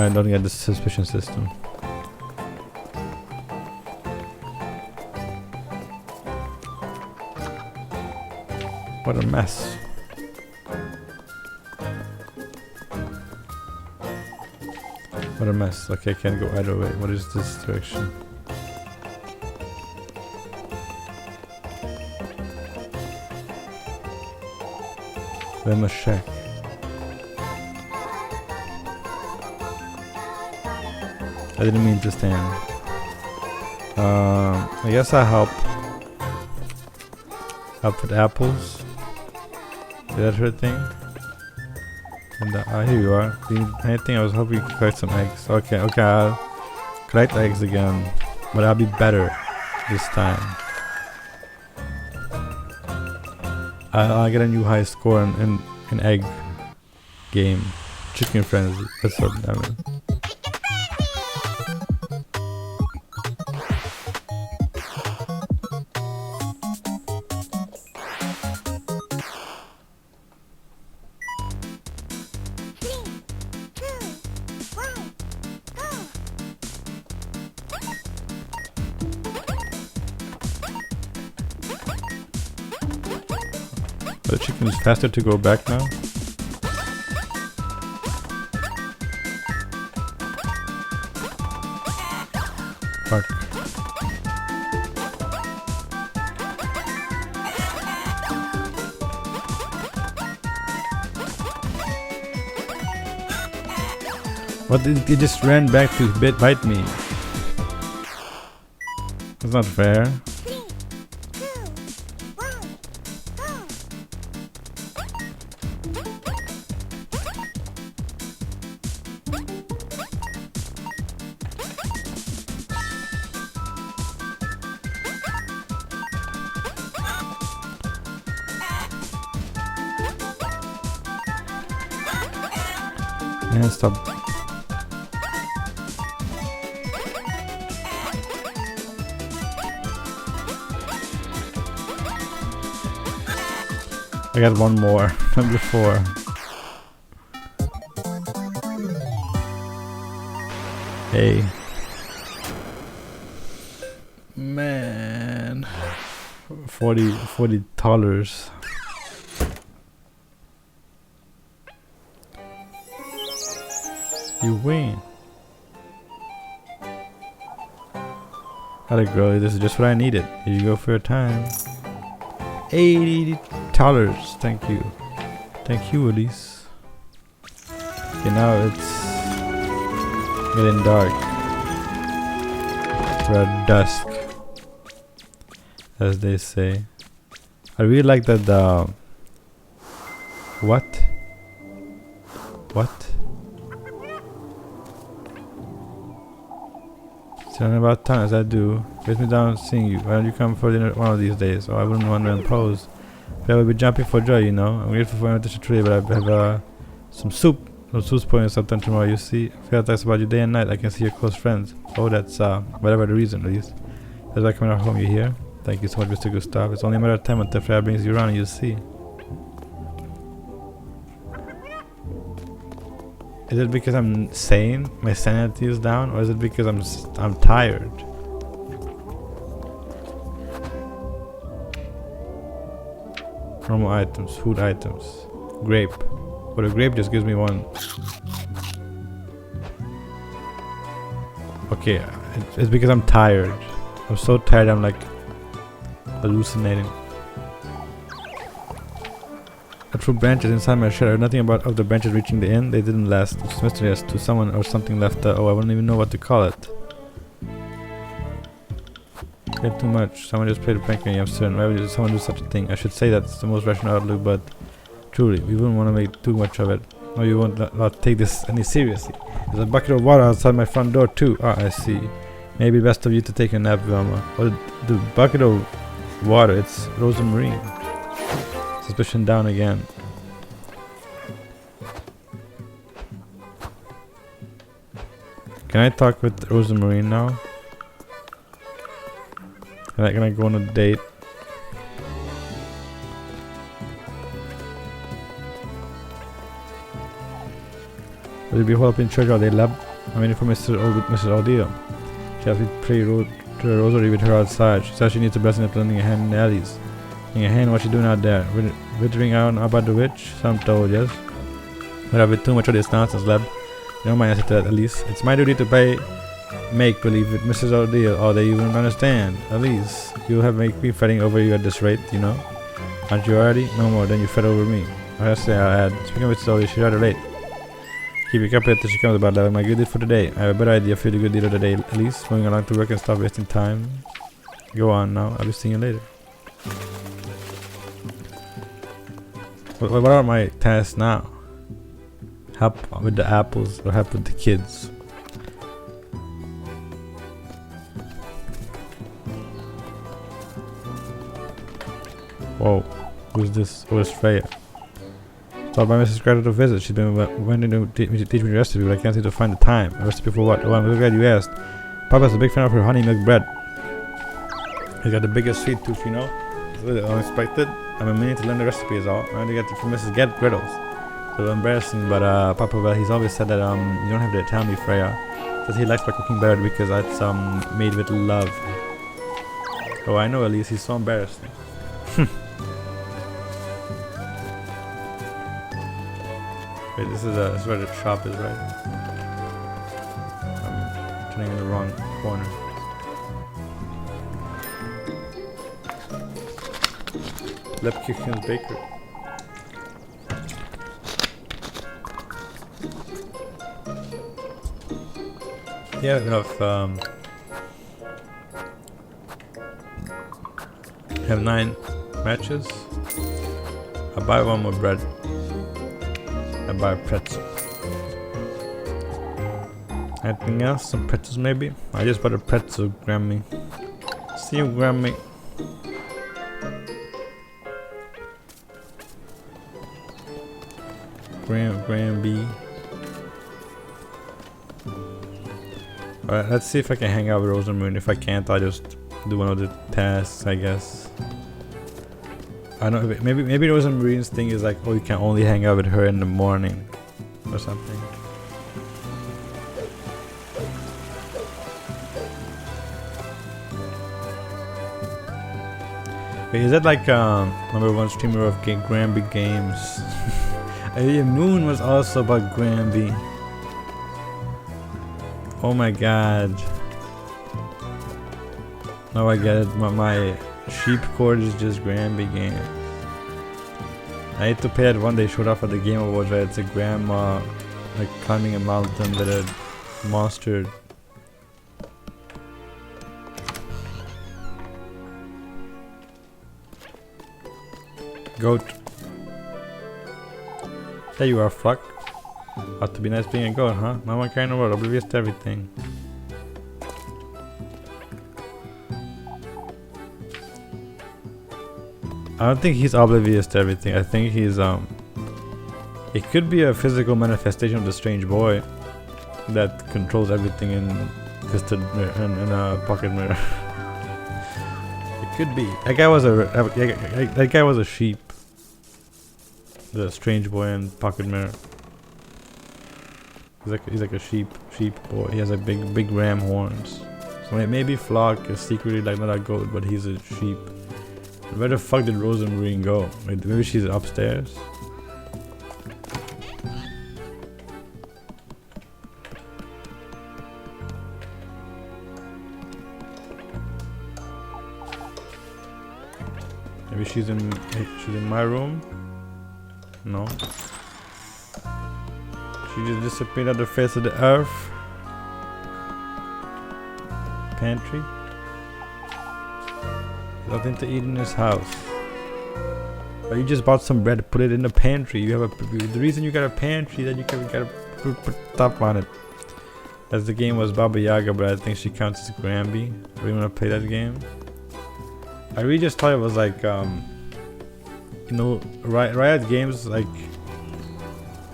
don't get the suspicion system. What a mess. What a mess. Okay, I can't go either way. What is this direction? I must check. I didn't mean to stand. I guess I'll help. Help with apples. Is that her thing? And here you are. Do you need anything? I was hoping you could collect some eggs. Okay, I'll collect eggs again. But I'll be better this time. I'll get a new high score in egg game. Chicken frenzy. That's what that means. The chicken is faster to go back now. Fuck. What did it just ran back to bite me? That's not fair. And stop. I got one more. Number 4. Hey. Man. $40. You win. Alright girl, this is just what I needed. Here you go for your time. $80. Thank you. Thank you, Elise. Okay, now it's getting dark. We're at dusk, as they say. I really like that the... What? Tell me about time, as I do. Get me down seeing you. Why don't you come for dinner one of these days? Oh, I wouldn't want to impose. But I would be jumping for joy, you know. I'm grateful for your invitation today, but I have some soup. Some soup's pouring sometime tomorrow, you see. I feel that's about you day and night. I can see your close friends. Oh, that's whatever the reason, at least. That's why coming out home, you hear? Thank you so much, Mr. Gustav. It's only a matter of time until Freya brings you around and you'll see. Is it because I'm sane? My sanity is down? Or is it because I'm tired? Normal items, food items. Grape. But a grape just gives me one. Okay, it's because I'm tired. I'm so tired I'm like hallucinating. I threw branches inside my shed. I heard nothing about of the branches reaching the inn. They didn't last. It's mysterious to someone or something left. Oh, I wouldn't even know what to call it. Get too much. Someone just played a prank on you. I'm certain. Why would someone do such a thing? I should say that's the most rational outlook, but truly, we wouldn't want to make too much of it. No, you won't not take this any seriously. There's a bucket of water outside my front door too. Ah, I see. Maybe best of you to take a nap, Velma. Well, the bucket of water. It's Rosemarine. Suspicion down again. Can I talk with Rosemarine now? Can I go on a date? Will you be holed up in church all day, lab? I'm waiting for Mrs. O'Deal. She has to pray to a rosary with her outside. She says she needs a blessing after lending a hand in the alleys. Lending a hand, what's she doing out there? Withering out about the witch? Some told, yes. But I've been too much of this nonsense, lab. You don't mind I said that, at least. It's my duty to pay make-believe with Mrs. O'Deal. Oh, they even understand. At least. You have make me fretting over you at this rate, you know? Aren't you already? No more than you fret over me. I say I'll add. Speaking of Mrs. O'Deal, she's rather late. Keep your cup till she comes about 11. My good deed for the day. I have a better idea for the good deed of the day, at least. Moving along to work and stop wasting time. Go on now. I'll be seeing you later. What are my tasks now? Help with the apples or help with the kids? Whoa. Who's this? Oh, it's Freya. Thought my Mrs. Greta to visit. She's been wanting to teach me the recipe, but I can't seem to find the time. A recipe for what? Oh, I'm so glad you asked. Papa's a big fan of her honey milk bread. He's got the biggest sweet tooth, you know. It's really unexpected. I'm meaning to learn the recipe is all. I only got it from Mrs. Griddles. So embarrassing, but Papa, well, he's always said that you don't have to tell me, Freya. Says he likes my cooking better because it's made with love. Oh, I know, Elise. He's so embarrassing. Wait, this is where the shop is, right? I'm turning in the wrong corner. Left Kitchen's Bakery. Yeah, enough. Have 9 matches. I buy one more bread. I buy a pretzel. Anything else? Some pretzels maybe? I just bought a pretzel, Grammy. See you, Grammy. Gramby. Alright, let's see if I can hang out with Rosamund. If I can't, I'll just do one of the tasks, I guess. I don't know, maybe Rosamund's thing is like, oh, you can only hang out with her in the morning or something. Wait, is that like #1 streamer of Granby Games? Moon was also about Granby. Oh my god. Now I get it. My sheep cord is just Granby Game. I need to pay that one they showed off at the Game Awards where it's a grandma like climbing a mountain with a monster. Goat. There you are, fuck. Ought to be nice being a goat, huh? No one caring in the world, oblivious to everything. I don't think he's oblivious to everything. I think he's it could be a physical manifestation of the strange boy that controls everything in twisted in a pocket mirror. It could be. That guy was a sheep. The strange boy in pocket mirror. He's like a sheep boy. He has like big ram horns. So maybe Flock is secretly like not a goat, but he's a sheep. Where the fuck did Rosamund go? Wait, maybe she's upstairs? Maybe she's in my room? No. She just disappeared on the face of the earth. Pantry? Nothing to eat in this house. Or you just bought some bread, put it in the pantry. You have the reason you got a pantry that you gotta put stuff on it. As the game was Baba Yaga, but I think she counts as Granby. We wanna play that game. I really just thought it was like you know, Riot Games like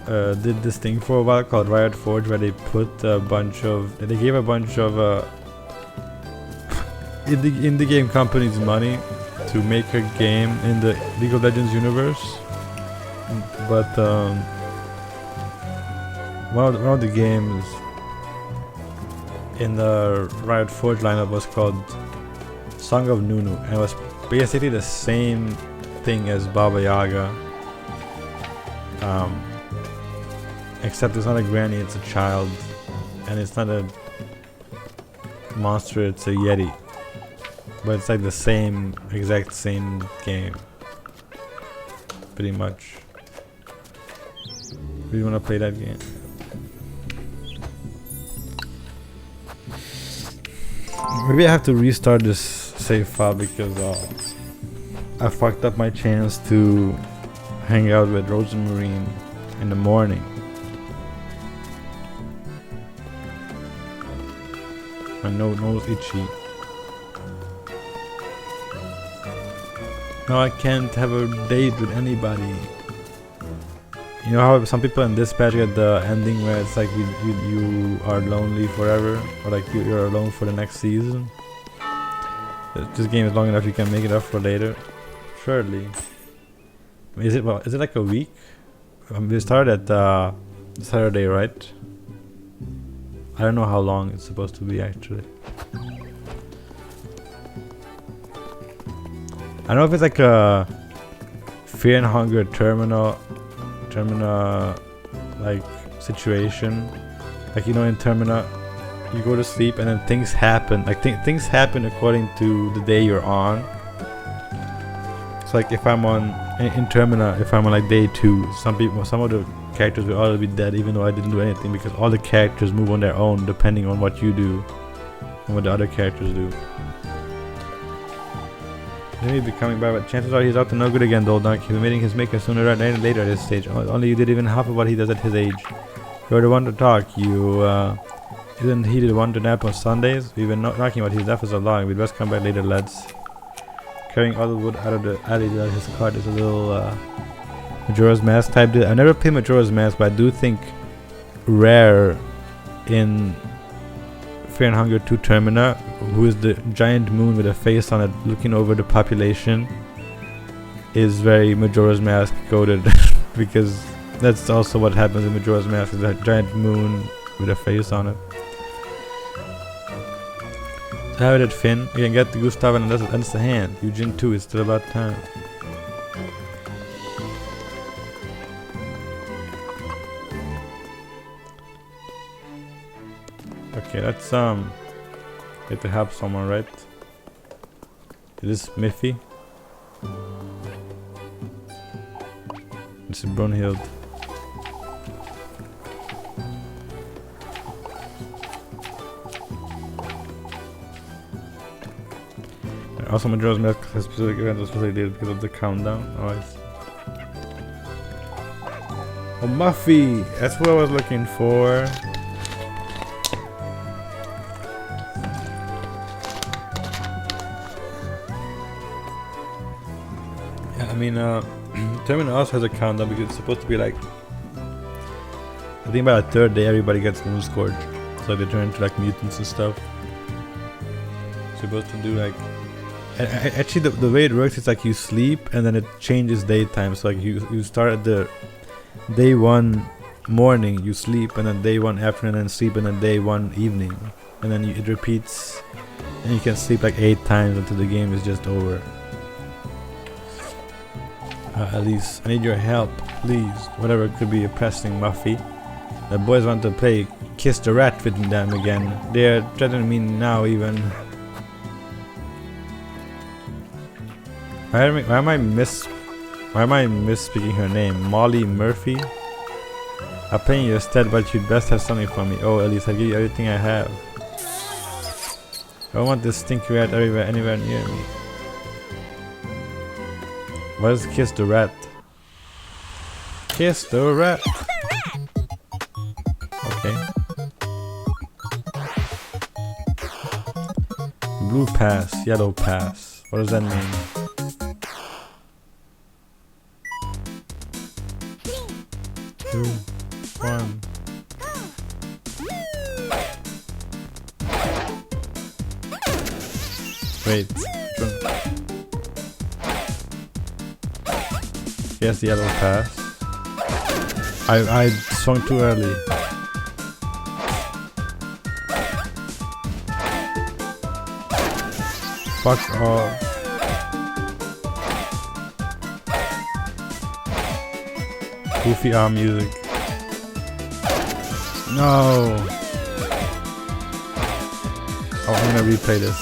did this thing for a while called Riot Forge, where they put a bunch of they gave a bunch of indie game companies money to make a game in the League of Legends universe, but one of the games in the Riot Forge lineup was called Song of Nunu, and it was basically the same thing as Baba Yaga, except it's not a granny, it's a child, and it's not a monster, it's a yeti, but it's like the exact same game, pretty much. Do you want to play that game? Maybe I have to restart this save file because I fucked up my chance to hang out with Rosemarine in the morning. My nose itchy. No, I can't have a date with anybody. You know how some people in Dispatch get the ending where it's like you are lonely forever, or like you're alone for the next season? This game is long enough, you can make it up for later. Surely. Is it like a week? We started at Saturday, right? I don't know how long it's supposed to be actually. I don't know if it's like a Fear and Hunger Termina like situation. Like, you know, in Termina you go to sleep and then things happen. Like things happen according to the day you're on. It's like if I'm on in Termina, if I'm on like day 2, some of the characters will already be dead even though I didn't do anything, because all the characters move on their own depending on what you do and what the other characters do. He may be coming by, but chances are he's up to no good again, though. He'll be meeting his maker sooner or later at this stage. Only you did even half of what he does at his age. You're the one to talk. Isn't he the one to nap on Sundays? We've been talking about his death for so long. We'd best come back later, lads. Carrying all the wood out of the alley without his cart is a little Majora's Mask type deal. I've never played Majora's Mask, but I do think Rare in Fear and Hunger 2 Termina, who is the giant moon with a face on it looking over the population, is very Majora's Mask coded because that's also what happens in Majora's Mask, is that giant moon with a face on it. So have it at Finn. You can get the Gustav and that's the hand. Eugene 2 is still about time. Okay, let's get to help someone, right? Is this Miffy? It's Brunhild. Also, Majora's Mask has specific events especially dated because of the countdown. Alright. Oh, Muffy! That's what I was looking for. Yeah, I mean, Termina also has a countdown because it's supposed to be like, I think by the 3rd day everybody gets Moon Scourge. So they turn into like mutants and stuff. It's supposed to do like, actually the way it works is like you sleep and then it changes daytime. So like you start at the day 1 morning, you sleep, and then day 1 afternoon, and sleep, and then day 1 evening, and then it repeats, and you can sleep like 8 times until the game is just over. At least I need your help, please. Whatever could be oppressing Muffy. The boys want to play Kiss the Rat with them again. They're threatening me now even. Why am I misspeaking her name? Molly Murphy? I'm paying you instead, but you'd best have something for me. Oh, at least I'll give you everything I have. I don't want this stinky rat anywhere near me. What is Kiss the Rat? Kiss the Rat! Okay. Blue pass, yellow pass. What does that mean? 2, 1. Wait. Here's the yellow pass. I swung too early. Fuck off. Goofy arm music. No. Oh, I'm gonna replay this.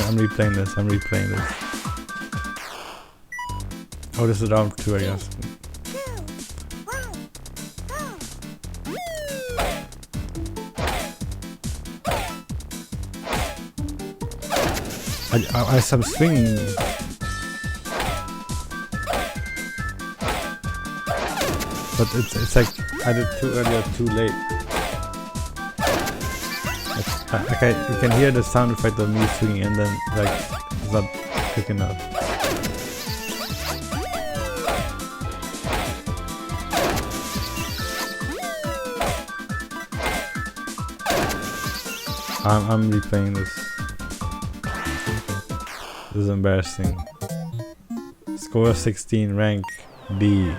I'm replaying this. I'm replaying this. Oh, this is round 2, I guess. I some swinging. But it's like either too early or too late. Okay, you can hear the sound effect of me swinging and then like it's not quick enough. I'm replaying this. This is embarrassing. Score 16, rank D.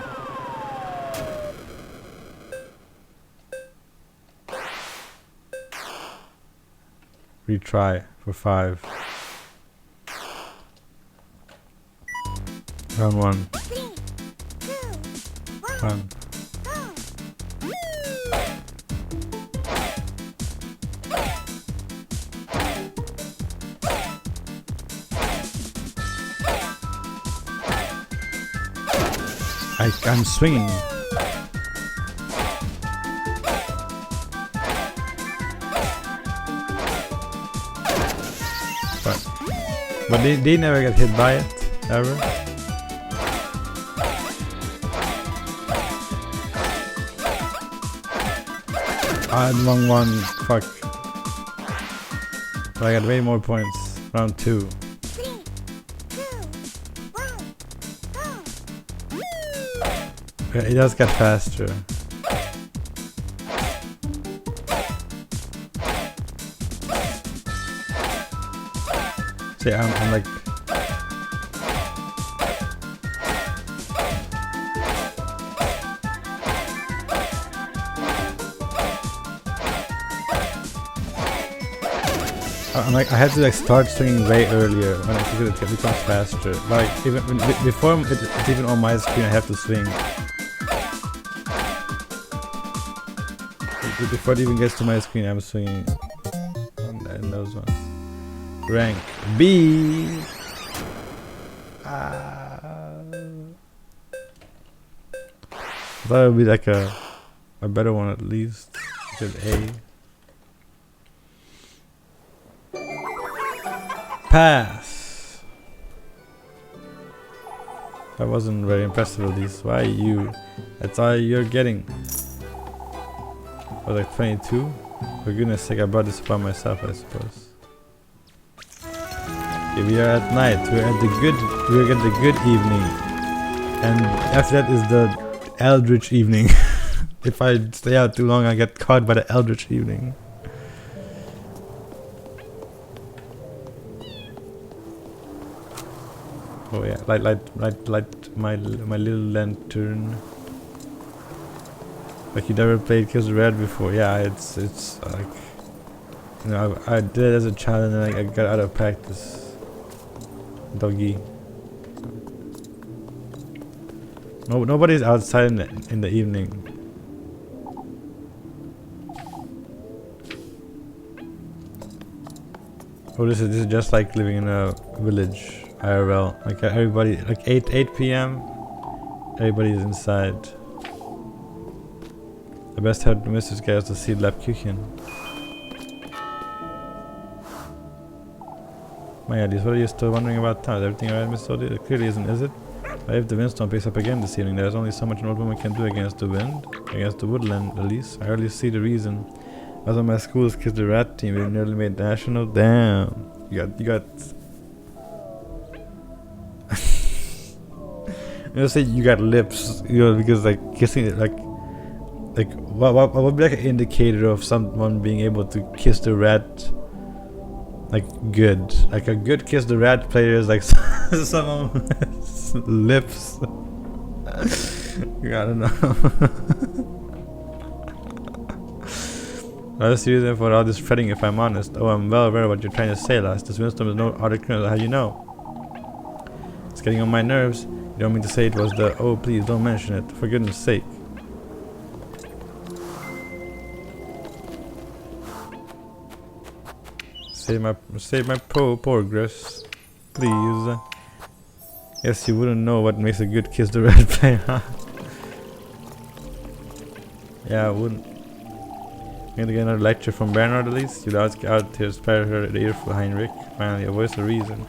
Retry for 5. Round 1. 1. I'm swinging. But they never get hit by it, ever. I had wrong one, fuck. But I got way more points. Round 2. Yeah, it does get faster. See, I'm like... I had to like start swinging way earlier when it becomes faster. Like even before it's even on my screen, I have to swing. Before it even gets to my screen, I'm swinging on those ones. Rank B. That would be like a better one at least. Get A. Pass. I wasn't very impressed with these. Why you? That's all you're getting. I was like 22. For goodness sake, I brought this upon myself, I suppose. Okay, we are at night. We're at the good evening, and after that is the eldritch evening. If I stay out too long, I get caught by the eldritch evening. Oh yeah, light my little lantern. Like you never played Kiss Red before. Yeah, it's like, you know, I did it as a child and then I got out of practice. Doggy. No, nobody's outside in the evening. Oh, this is just like living in a village. IRL. Like everybody, like 8 p.m. Everybody's inside. The best help to miss this guy is to see Lab Küchen. My God, what are you still wondering about town? Is everything alright, Miss Odie? It clearly isn't, is it? But if the windstorm picks up again this evening, there's only so much an old woman can do against the wind. Against the woodland, at least. I hardly see the reason. As on my school's Kiss the Rat team, we nearly made national. Damn. You got you know, say you got lips, you know, because like kissing it, like what would be like an indicator of someone being able to kiss the rat Like good. Like a good Kiss the Rat player is like someone with lips. I don't know. That's the reason for all this fretting, if I'm honest. Oh, I'm well aware of what you're trying to say, lass. This windstorm is no other criminal. How do you know? It's getting on my nerves. You don't mean to say it was the... Oh, please, don't mention it. For goodness sake. Save my progress. Please. Yes, you wouldn't know what makes a good Kiss the Rat player, huh? Yeah, I wouldn't. Gonna get another lecture from Bernard at least. You'd ask out to spare her the earful Heinrich. Finally, a voice of reason.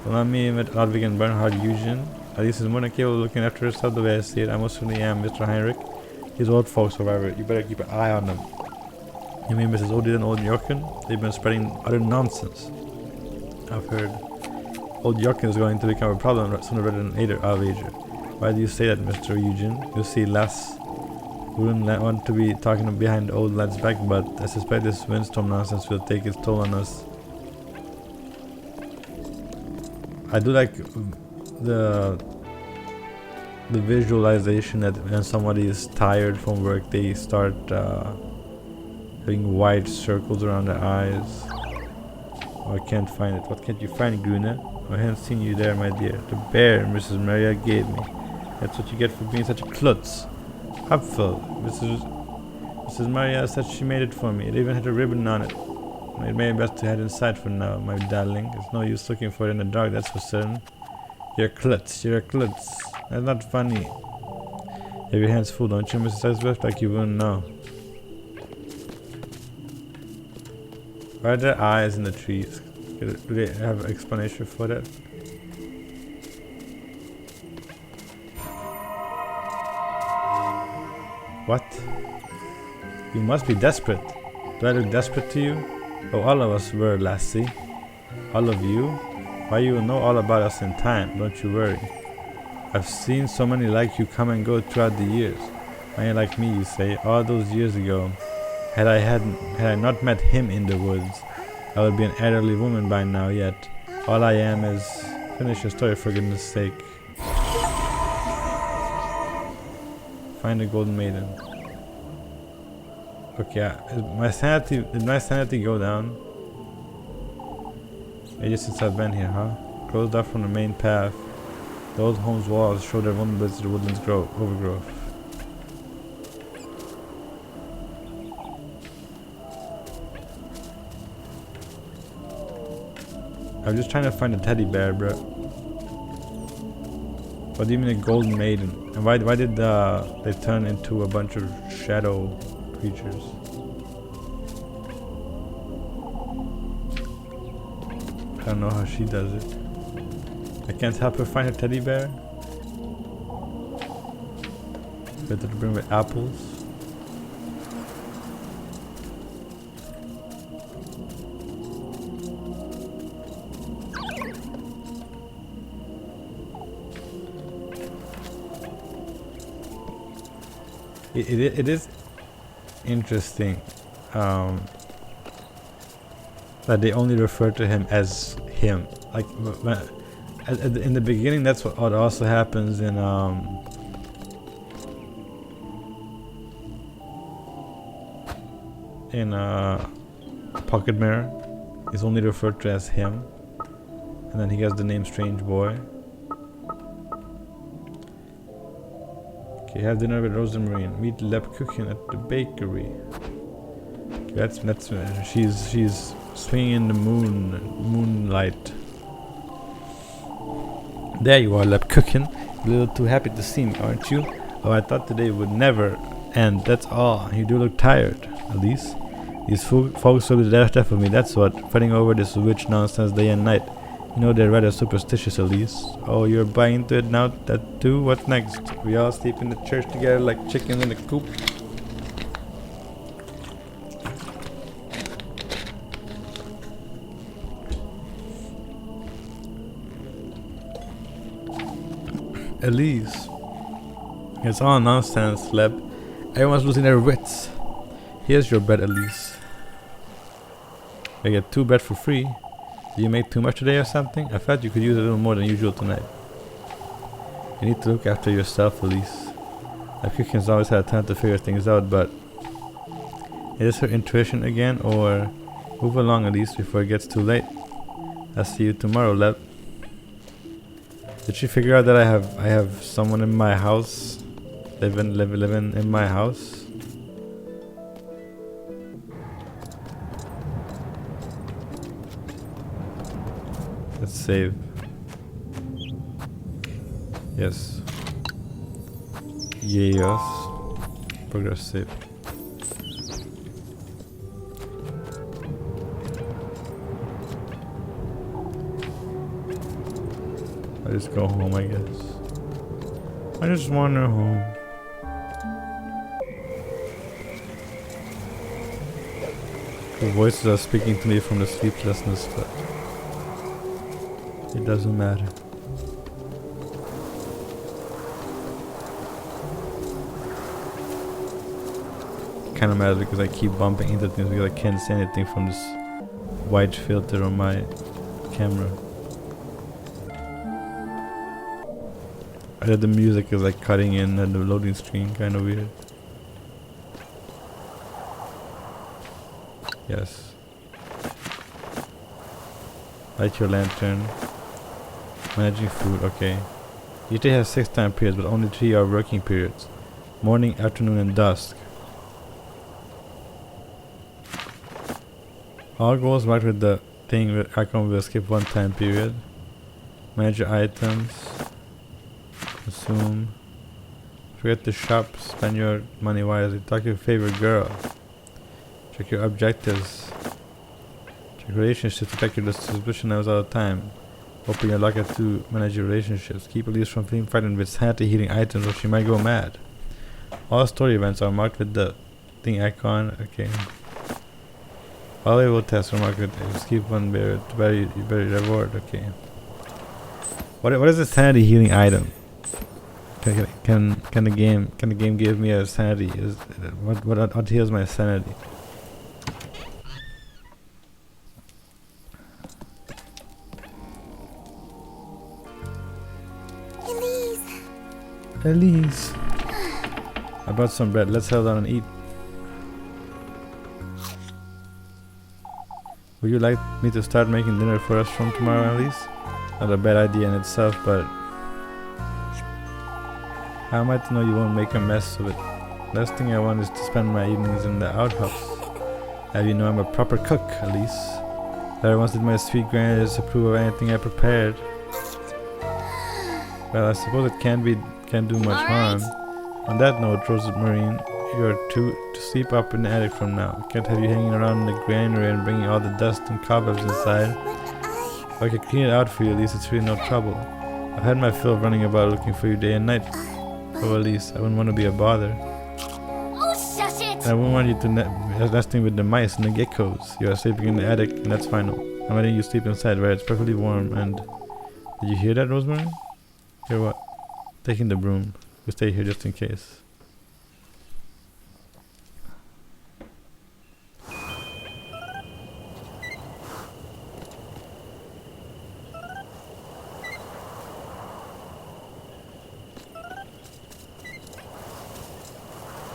Well, not me with Ludwig and Bernhard Eugen. At least he's more than capable of looking after herself the way I see it. I most certainly am, Mr. Heinrich. These old folks, however, you better keep an eye on them. You mean Mrs. Odin and Old Jochen? They've been spreading utter nonsense. I've heard. Old Jochen is going to become a problem sooner rather than later, I'll wager. Why do you say that, Mr. Eugen? You see, lass, wouldn't want to be talking behind the old lad's back, but I suspect this windstorm nonsense will take its toll on us. I do like the visualization that when somebody is tired from work, they start having white circles around their eyes. Oh, I can't find it. What can't you find, Grune? I haven't seen you there, my dear. The bear Mrs. Maria gave me. That's what you get for being such a klutz. Hupful. Mrs. Maria said she made it for me. It even had a ribbon on it. It may be best to head inside for now, my darling. It's no use looking for it in the dark, that's for certain. You're a klutz. You're a klutz. That's not funny. You have your hands full, don't you, Mrs. Elsbeth? Like you wouldn't know. Why are there eyes in the trees? Do they have an explanation for that? What? You must be desperate. Do I look desperate to you? Oh, all of us were, lassie. All of you? Why, you will know all about us in time, don't you worry. I've seen so many like you come and go throughout the years. Many like me, you say, all those years ago. Had I not met him in the woods, I would be an elderly woman by now, yet all I am is... Finish your story, for goodness sake. Find the golden maiden. Okay, did my sanity go down? Ages since I've been here, huh? Closed off from the main path. The old home's walls show their vulnerability to the woodland's overgrowth. I'm just trying to find a teddy bear, bro. What do you mean a golden maiden? And why did they turn into a bunch of shadow creatures? I don't know how she does it. I can't help her find her teddy bear. Better to bring with apples. It is interesting that they only refer to him as him. Like in the beginning, that's what also happens in Pocket Mirror. He's only referred to as him, and then he has the name Strange Boy. Okay, have dinner with Rosemary and meet Lebkuchen at the bakery. That's she's swinging in the moonlight. There you are, Lebkuchen. A little too happy to see me, aren't you? Oh, I thought today would never end. That's all. You do look tired, Elise. These folks will be deaf of me. That's what. Fretting over this witch nonsense day and night. You know they're rather superstitious, Elise. Oh, you're buying into it now, that too? What next? We all sleep in the church together like chickens in a coop. Elise. It's all nonsense, Leb. Everyone's losing their wits. Here's your bread, Elise. I get 2 bread for free. Do you make too much today or something? I felt you could use a little more than usual tonight. You need to look after yourself, Elise. Africans always had time to figure things out, but is this her intuition again, or move along at least before it gets too late? I'll see you tomorrow, Lev. Did she figure out that I have someone in my house, living in my house? Let's save. Yes. Yes. Progress save. I just go home, I guess. I just wander home. The voices are speaking to me from the sleeplessness, but it doesn't matter. Kind of matters because I keep bumping into things because I can't see anything from this white filter on my camera. I heard the music is like cutting in at the loading screen, kind of weird. Yes. Light your lantern. Managing food, okay. Each day has 6 time periods, but only 3 are working periods. Morning, afternoon, and dusk. All goals marked with the thing with icon will skip 1 time period. Manage your items. Assume. Forget to shop, spend your money wisely. Talk to your favorite girl. Check your objectives. Check relationships to check your suspicion levels all the time. Open your locker to manage your relationships. Keep Elise from feeling frightened with sanity healing items or she might go mad. All story events are marked with the thing icon. Okay. All able tests are marked with just keep one very reward. Okay. What is a sanity healing item? Can the game give me a sanity? What heals my sanity? Elise. I brought some bread. Let's settle down and eat. Would you like me to start making dinner for us from tomorrow, Elise? Not a bad idea in itself, but how am I to know you won't make a mess of it? Last thing I want is to spend my evenings in the outhouse. Have you know I'm a proper cook, Elise. Never once did my sweet granny disapprove of anything I prepared. Well, I suppose it can't do much harm. On that note, Rosemary, you're to sleep up in the attic from now. Can't have you hanging around in the granary and bringing all the dust and cobwebs inside. If I could clean it out for you, at least it's really no trouble. I've had my fill of running about looking for you day and night. Oh, at least I wouldn't want to be a bother. Oh, shut it! And I wouldn't want you to nesting with the mice and the geckos. You are sleeping in the attic, and that's fine. I'm letting you sleep inside where it's perfectly warm. And did you hear that, Rosemary? Hear what? Taking the broom. We'll stay here just in case.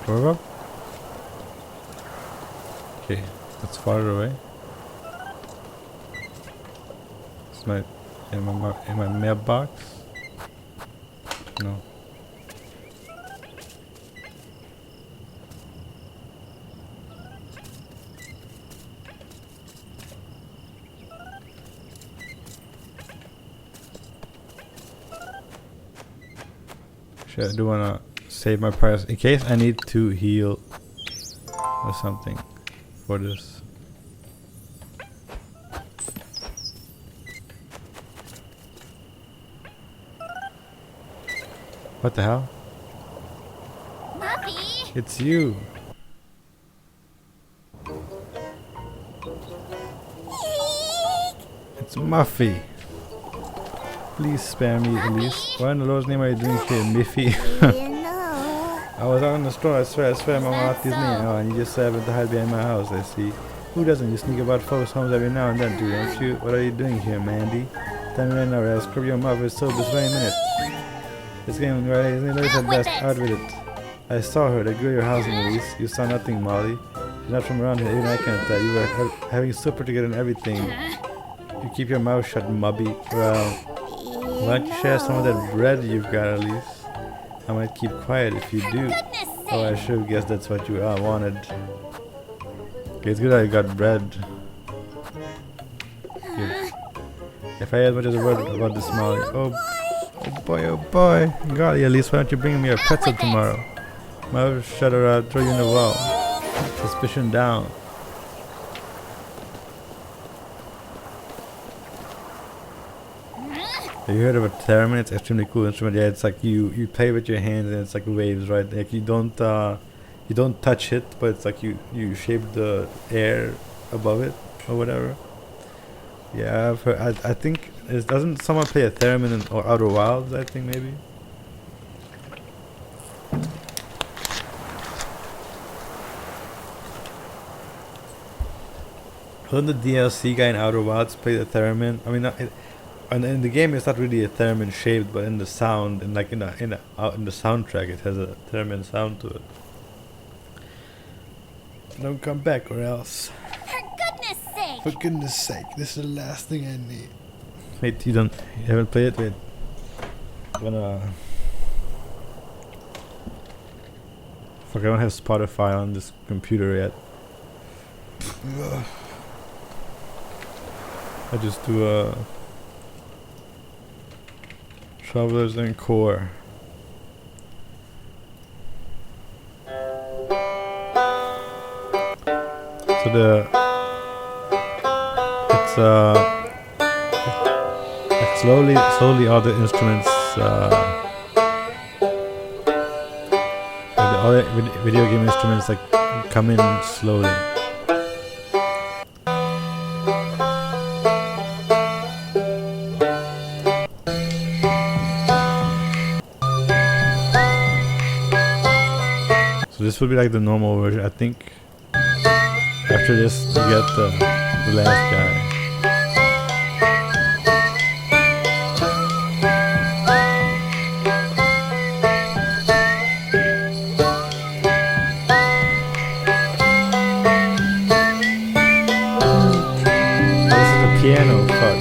Go up. Okay, that's farther away. It's my in my mailbox. No. I do wanna save my prize in case I need to heal or something for this. What the hell? Muffy! It's you. It's Muffy. Please spare me, Elise. What in the Lord's name are you doing here, Miffy? I was out in the store, I swear, my mom locked these me. Oh, and you just so happened to hide behind my house, I see. Who doesn't? You sneak about folks' homes every now and then, too, don't you? What are you doing here, Mandy? Tell me right now, or I'll scrub your mouth with soap this very minute. It's getting right, isn't it? At best, out with it. I saw her, the girl you're housing, Elise. You saw nothing, Molly. She's not from around here, even I can't tell. You were having super together and everything. You keep your mouth shut, Mubby. Well, why don't you share some of that bread you've got, Elise? I might keep quiet if you do. Oh, I should have guessed that's what you wanted. Okay, it's good that you got bread. Here. If I had as much as a word about this, Molly. Oh boy, oh boy. Golly, at least why don't you bring me a pretzel tomorrow? Mouth shut or I'll throw you in the wall. Suspicion down. Have you heard of a theremin? It's extremely cool instrument. Yeah, it's like you play with your hands and it's like waves, right? Like you don't touch it, but it's like you shape the air above it or whatever. Yeah, I've heard, I think doesn't someone play a theremin in or Outer Wilds? I think maybe. Doesn't the DLC guy in Outer Wilds play the theremin? I mean, and in the game it's not really a theremin shaped, but in the sound and like in the soundtrack it has a theremin sound to it. Don't come back or else. For goodness sake! For goodness sake, this is the last thing I need. Wait, you haven't played it? Wait. I'm gonna... Fuck, I don't have Spotify on this computer yet. I just do Travelers and Core. So it's slowly all the instruments all the video game instruments like come in slowly. So this would be like the normal version, I think. After this, you get the last guy. This is the piano, fuck.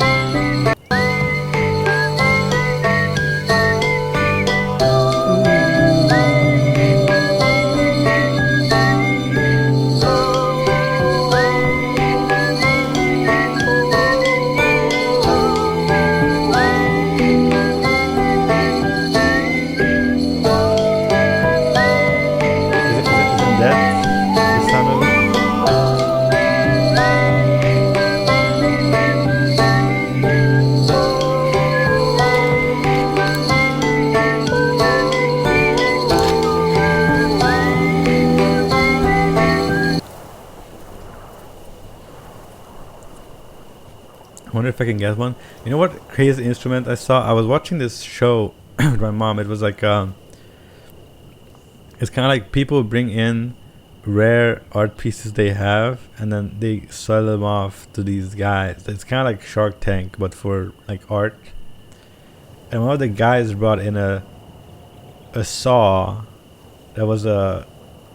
I wonder if I can get one. You know what crazy instrument I saw? I was watching this show with my mom. It was like it's kind of like people bring in rare art pieces they have and then they sell them off to these guys. It's kind of like Shark Tank but for like art. And one of the guys brought in a saw that was a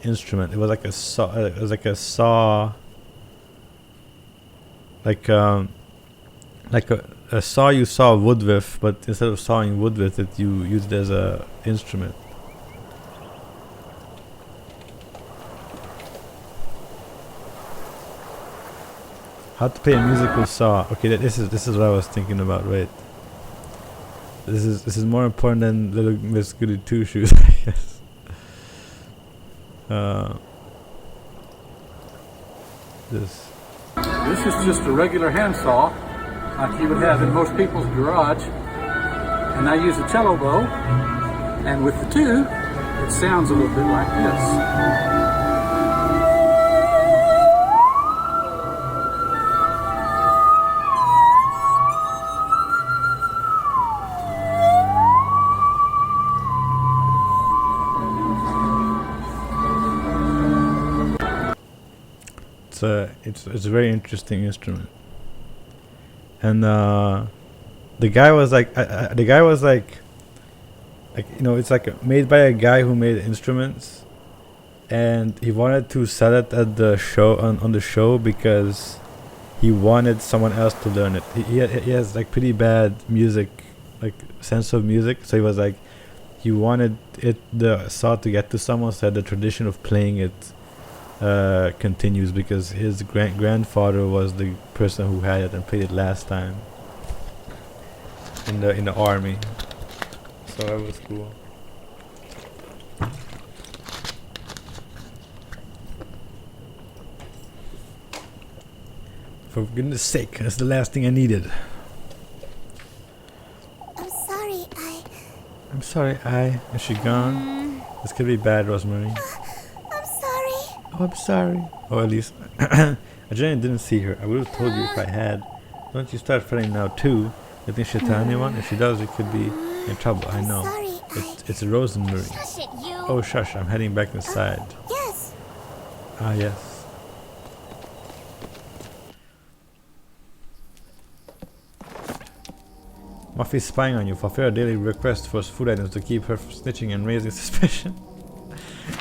instrument. It was like a saw. It was like a saw. Like a saw you saw wood with, but instead of sawing wood with it, you used it as a instrument. How to play a musical saw? Okay, this is what I was thinking about. Wait, this is more important than Little Miss Goody Two Shoes, I guess. This is just a regular handsaw like you would have in most people's garage, and I use a cello bow, and with the two it sounds a little bit like this. it's a very interesting instrument. And the guy was like, you know, it's like made by a guy who made instruments, and he wanted to sell it at the show on the show because he wanted someone else to learn it. He has like pretty bad music, like sense of music, so he was like, he wanted the saw to get to someone, so the tradition of playing it continues, because his grandfather was the person who had it and played it last time in the army. So that was cool. For goodness sake, that's the last thing I needed. I'm sorry, is she gone? This could be bad, Rosemary. I'm sorry. Oh, I'm sorry. Oh, at least I genuinely didn't see her. I would have told you if I had. Don't you start fretting now too. You think she'll tell anyone? If she does, it could be in trouble. I know. It's Rosemary. Shush it, you. Oh, shush! I'm heading back inside. Yes. Ah, yes. Muffy's spying on you. Fulfill a daily request for food items to keep her from snitching and raising suspicion.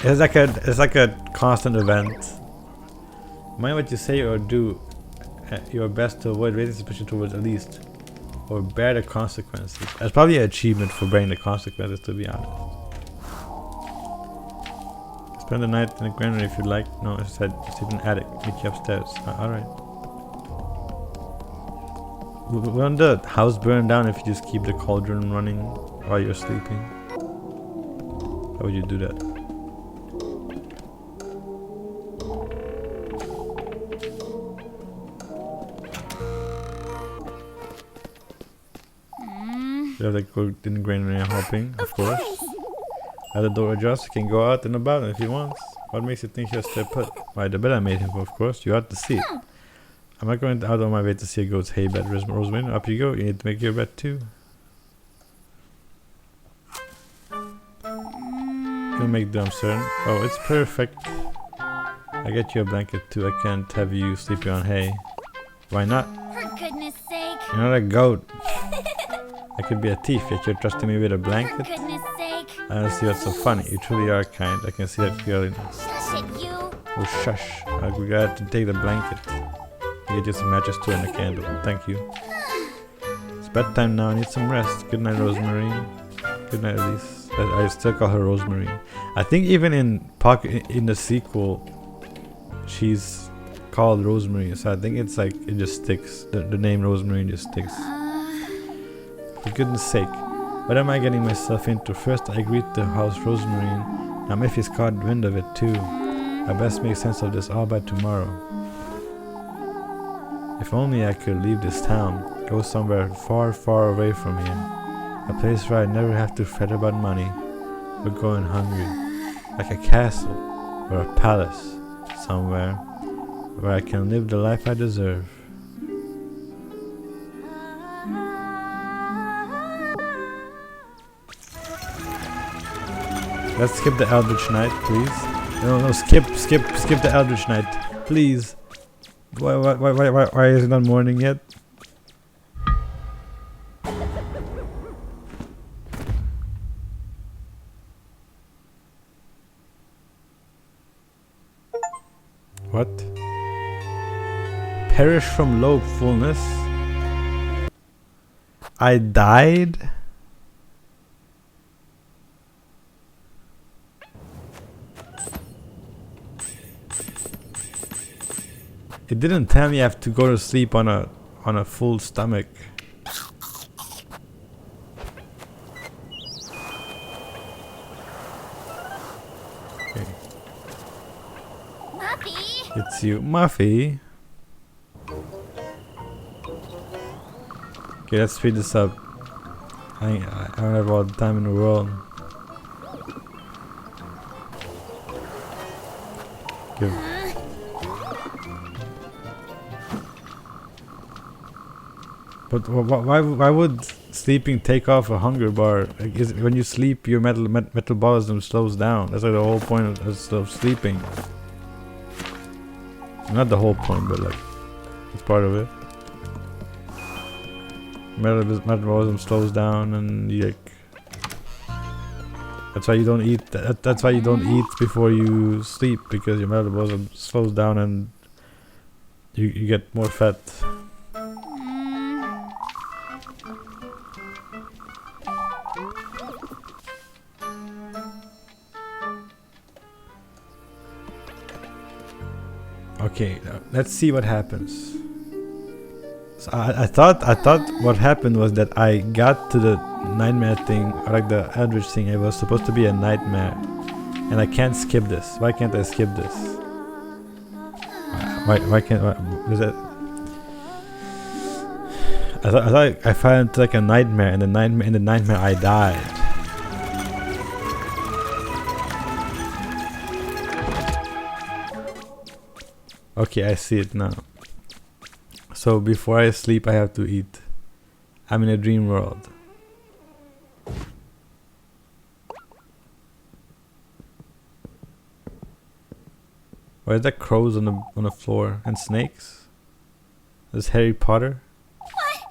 It's like a constant event. Mind what you say or do your best to avoid raising suspicion towards at least, or bear the consequences. That's probably an achievement for bearing the consequences, to be honest. Spend the night in the granary if you'd like. No, I said sleep in the attic. Meet you upstairs. Alright. Won't the house burn down if you just keep the cauldron running while you're sleeping? How would you do that? You have like go in the granary hopping, of course. At the door adjusts, he can go out and about if he wants. What makes you think he'll stay put? Why, the bed I made him, of course. You ought to see it. I'm not going out on my way to see a goat's hay bed, Rosemary. Up you go. You need to make your bed too. You'll make them certain. Oh, it's perfect. I get you a blanket too. I can't have you sleeping on hay. Why not? For goodness sake. You're not a goat. I could be a thief, yet you're trusting me with a blanket. For goodness sake. I don't see what's so funny. You truly are kind. I can see that clearly. Shush it, you. Oh, shush. We got to take the blanket. Get you some matches too and a candle. Thank you. It's bedtime now. I need some rest. Good night, Rosemary. Good night, Elise. I still call her Rosemary. I think even in the sequel, she's called Rosemary. So I think it's like it just sticks. The name Rosemary just sticks. For goodness sake, what am I getting myself into? First, I greet the house Rosemary. Now Miffy's caught wind of it too. I best make sense of this all by tomorrow. If only I could leave this town, go somewhere far, far away from here. A place where I never have to fret about money, or going hungry. Like a castle, or a palace, somewhere, where I can live the life I deserve. Let's skip the Eldritch Night, please. No, skip the Eldritch Night, please. Why is it not morning yet? What? Perish from low fullness? I died? It didn't tell me I have to go to sleep on a full stomach. Okay. Muffy. It's you, Muffy. Okay, let's speed this up. I don't have all the time in the world. Give. But why would sleeping take off a hunger bar? Like, when you sleep, your metabolism slows down. That's like the whole point of sleeping. Not the whole point, but like it's part of it. Metabolism slows down, and you like. That's why you don't eat. That's why you don't eat before you sleep, because your metabolism slows down and you get more fat. Okay, let's see what happens. So I thought what happened was that I got to the nightmare thing, or like the Eldritch thing. It was supposed to be a nightmare, and I can't skip this. Why can't I skip this? Why can't? Is that? I thought I fell into like a nightmare, and in the nightmare I died. Okay, I see it now. So before I sleep, I have to eat. I'm in a dream world. Why is that crows on the floor and snakes? This Harry Potter? What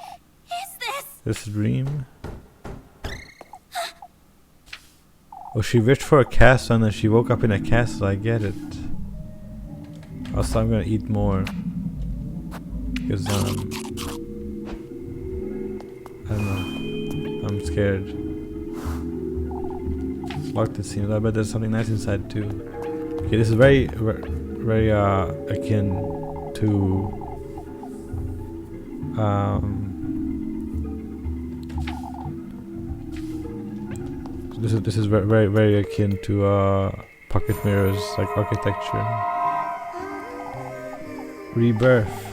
is this? This dream? Oh, she wished for a castle and then she woke up in a castle. I get it. Also, I'm gonna eat more. Because, I don't know. I'm scared. It's locked, it seems. I bet there's something nice inside too. Okay, this is very akin to this is very akin to pocket mirrors, like architecture. Rebirth.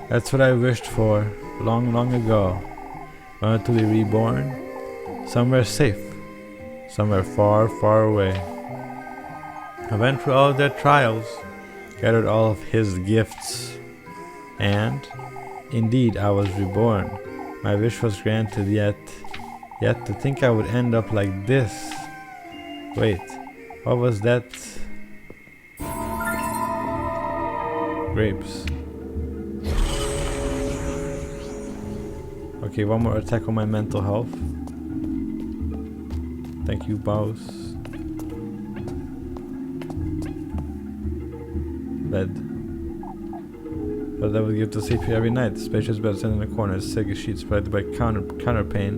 That's what I wished for long ago. I wanted to be reborn somewhere safe, somewhere far away. I went through all of their trials, gathered all of his gifts, and indeed I was reborn. My wish was granted, yet to think I would end up like this. Wait, what was that? Grapes. Okay, one more attack on my mental health. Thank you, boss. Bed. But that would give to sleep here every night. Spacious bed set in the corner, silky sheets provided by counter pane,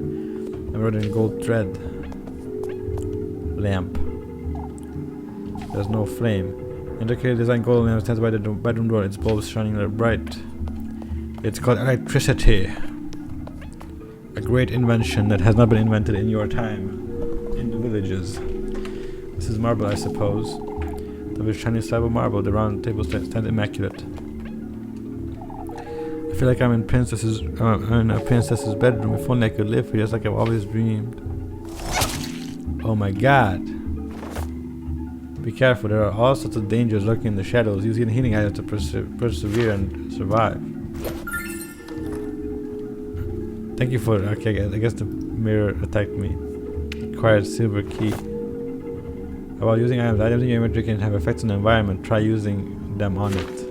embroidered in gold thread. Lamp. There's no flame. Intricately designed gold lamp stands by the bedroom door, its bulbs shining bright. It's called electricity. A great invention that has not been invented in your time. In the villages. This is marble, I suppose. The shiny slab of marble, the round table stands immaculate. I feel like I'm in a princess's bedroom. If only I could live here, just like I've always dreamed. Oh my god. Be careful, there are all sorts of dangers lurking in the shadows. Using healing items to persevere and survive. Thank you for it. Okay, I guess the mirror attacked me. Acquired silver key. While using items in your inventory can have effects on the environment. Try using them on it.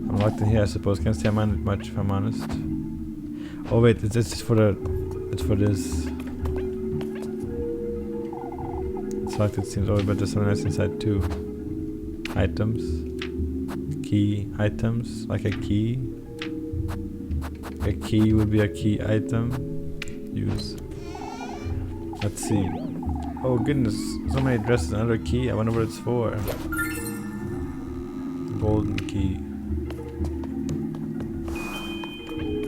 I'm locked in here, I suppose. Can't say I'm on it much, if I'm honest. Oh wait, it's for the. It's for this. It's locked, it seems. Oh, but there's something else inside too. Items. Key items, like a key. A key would be a key item. Use. Let's see. Oh goodness, so many dresses. Another key. I wonder what it's for. Golden key.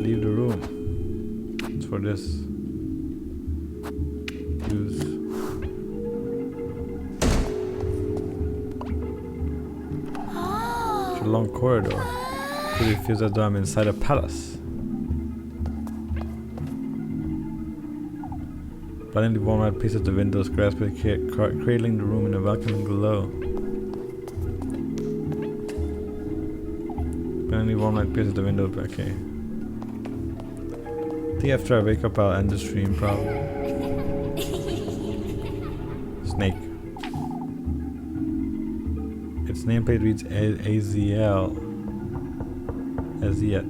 Leave the room. It's for this. Use. It's a long corridor. Really feels as though I'm inside a palace. Blindly warm out pieces of the windows, grasping, cradling the room in a welcoming glow. Blindly warm light pieces of the window, okay. I think after I wake up I'll end the stream probably. Snake. Its nameplate reads AZL. As yet.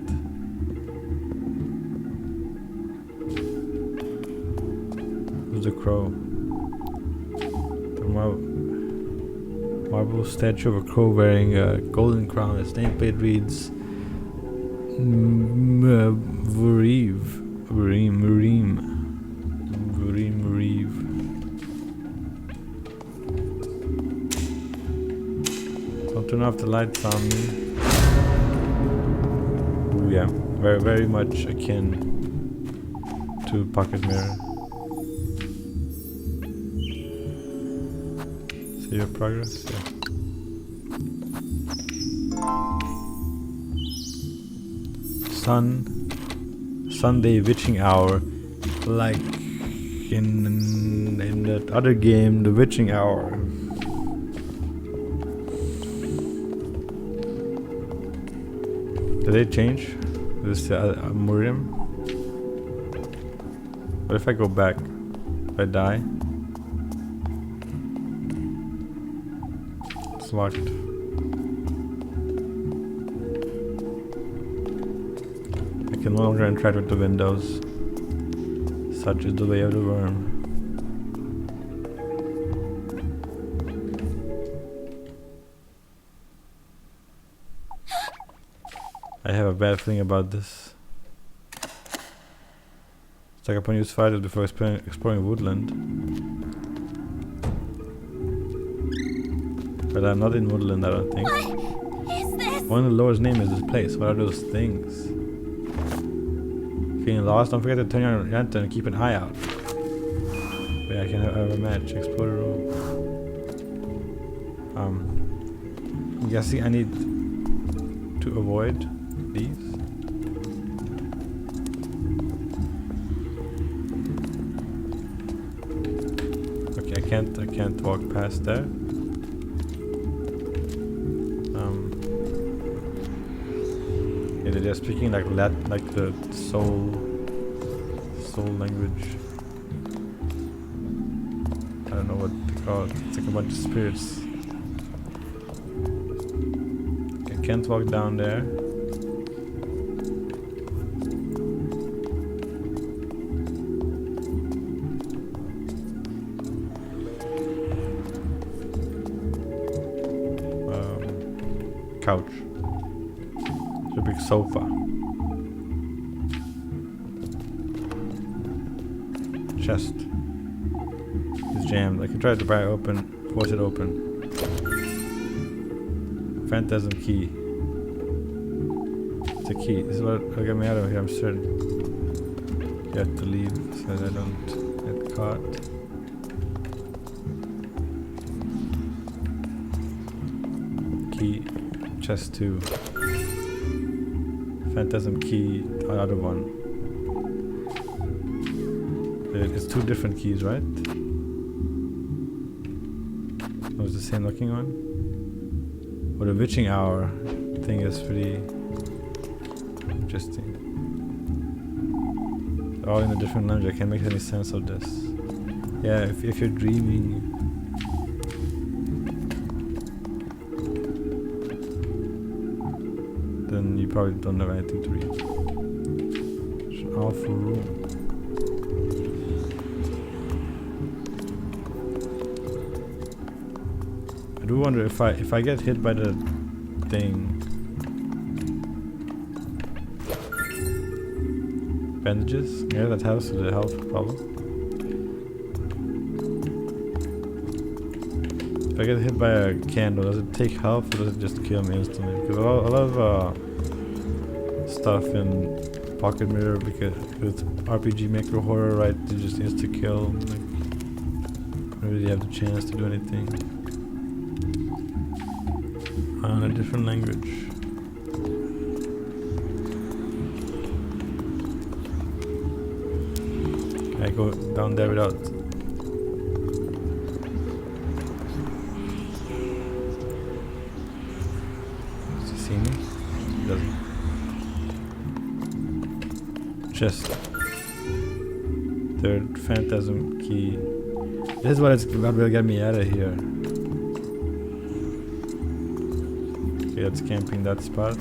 Who's the crow? The marble statue of a crow wearing a golden crown. Its nameplate reads Murim. Don't turn off the lights on me. Ooh, yeah, very much akin to pocket mirror. See your progress? Yeah. Sunday witching hour, like in that other game, the witching hour. Did they change this Muriam? What if I go back? If I die? It's locked. I can no longer interact with the windows. Such is the way of the worm. I have a bad feeling about this. Stack up unused fighters before exploring woodland. But I'm not in woodland, I don't think. What is this? One of the Lord's name is this place. What are those things? Feeling lost? Don't forget to turn your lantern and keep an eye out. Wait, I can have a match. Explore the room. I'm guessing I need to avoid these. Okay, I can't walk past there. Yeah, they're speaking like like the soul language. I don't know what to call it. It's like a bunch of spirits. Okay, I can't walk down there. Couch. It's a big sofa. Chest. It's jammed. I can try to pry it open, force it open. Phantasm key. It's a key. This is what will get me out of here, I'm certain. You have to leave so that I don't get caught. Key. Chest 2. Phantasm key, another one. It's 2 different keys, right? Oh, it's the same looking one? Well, the witching hour thing is pretty interesting. They're all in a different language. I can't make any sense of this. Yeah, if you're dreaming. Then you probably don't have anything to read. It's an awful room. I do wonder if I get hit by the thing. Bandages? Yeah, that helps with the health problem. If I get hit by a candle, does it take health or does it just kill me instantly? Because a lot of stuff in Pocket Mirror, because with RPG Maker Horror, right, you just insta kill. Like, don't really have the chance to do anything. On a different language. Can I go down there without? See me? He doesn't. Chest. Third phantasm key. This is what it's about to get me out of here. Okay, that's camping that spot.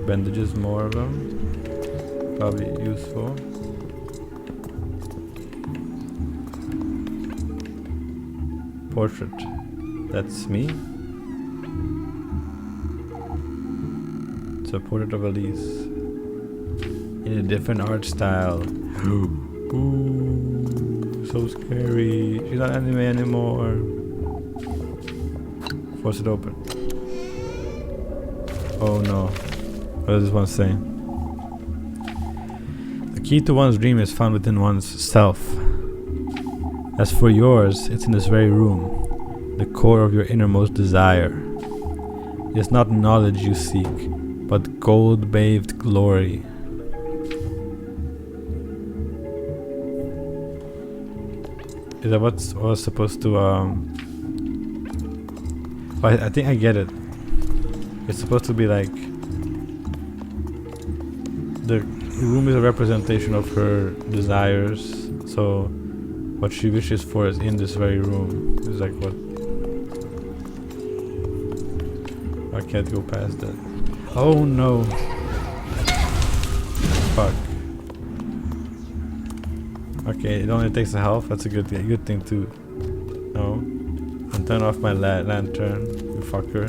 Bandages, more of them. Probably useful. Portrait. That's me. It's a portrait of Elise. In a different art style. Ooh, so scary. She's not anime anymore. Force it open. Oh no. What does this one say? The key to one's dream is found within one's self. As for yours, it's in this very room, the core of your innermost desire. It is not knowledge you seek, but gold-bathed glory. Is that what was supposed to, I think I get it. It's supposed to be like, the room is a representation of her desires, so what she wishes for is in this very room. It's like what? I can't go past that. Oh no! Fuck. Okay, it only takes a health. That's a good thing to know. And turn off my lantern, you fucker.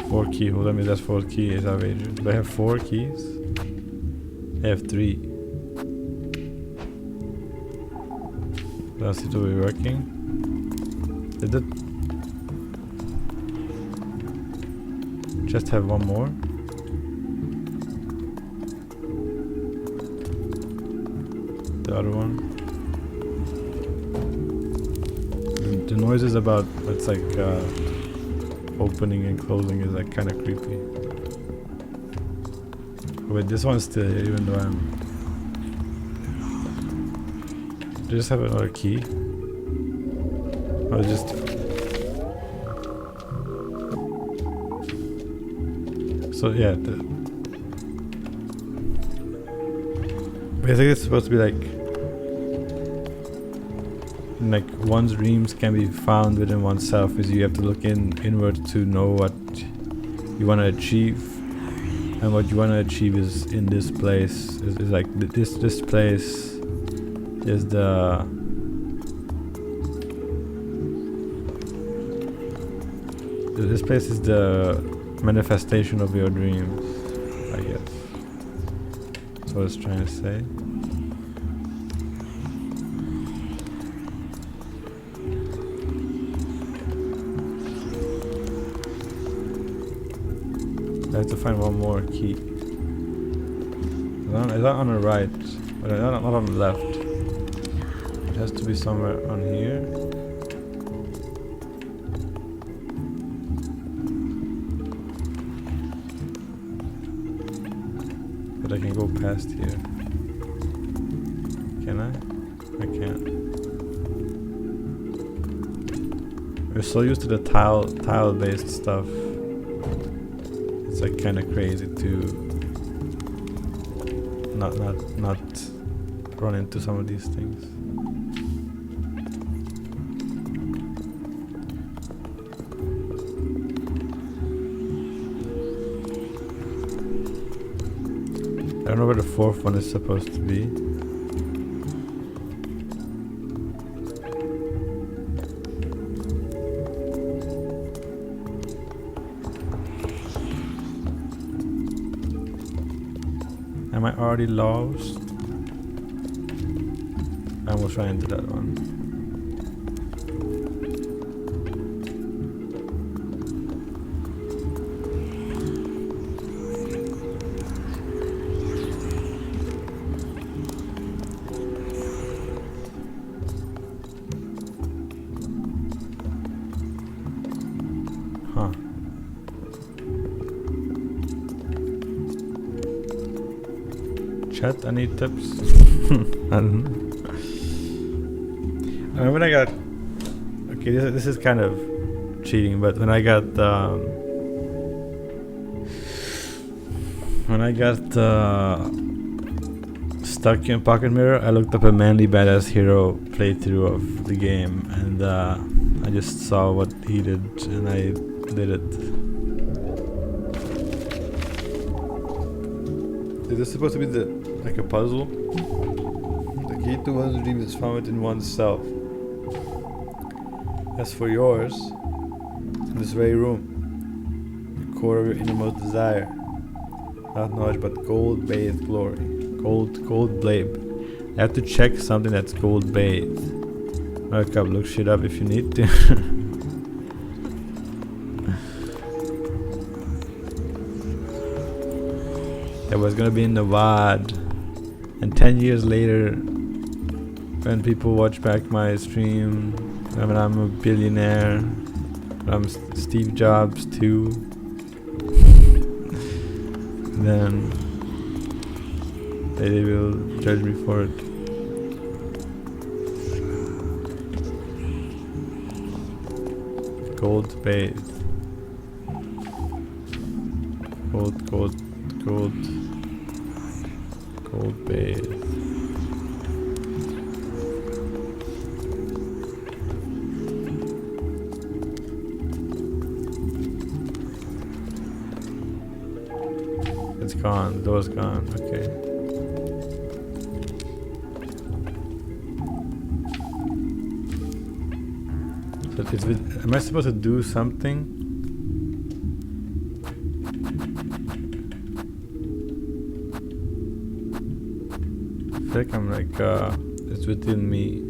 4 keyhole. That means that's 4 keys. Outrageous. Do I have 4 keys? I have 3. That seems to be working. Did it just have one more? The other one. The noises about it's like opening and closing is like kind of creepy. Oh, wait, this one's still here even though I'm. Do I just have another key? Oh, just. So yeah, basically it's supposed to be like one's dreams can be found within oneself, is you have to look inward to know what you want to achieve, and what you want to achieve is in this place. Is like this place is the this place is the manifestation of your dreams, I guess. That's what it's trying to say. I have to find one more key. It's not on the right, but not on the left. It has to be somewhere on here. But I can go past here. Can I? I can't. We're so used to the tile-based stuff. It's like kind of crazy to not run into some of these things. I don't know where the 4th one is supposed to be. Am I already lost? I will try into that one. Huh. Chat, any tips? I don't know. I mean, when I got... Okay, this is kind of cheating, but when I got stuck in Pocket Mirror, I looked up a manly badass hero playthrough of the game, and I just saw what he did, and I did it. Is this supposed to be like a puzzle? The key to one's dream is found in oneself. As for yours, in this very room, the core of your innermost desire, not knowledge but gold-bathed glory. Gold blade. I have to check something that's gold bathed. Look up, look shit up if you need to. That was gonna be in the VOD. And 10 years later, when people watch back my stream, when I'm a billionaire, when I'm Steve Jobs too, then they will judge me for it. Gold bathed. Gold bathed. It's gone, the door's gone, okay. So am I supposed to do something? I feel like I'm like, it's within me.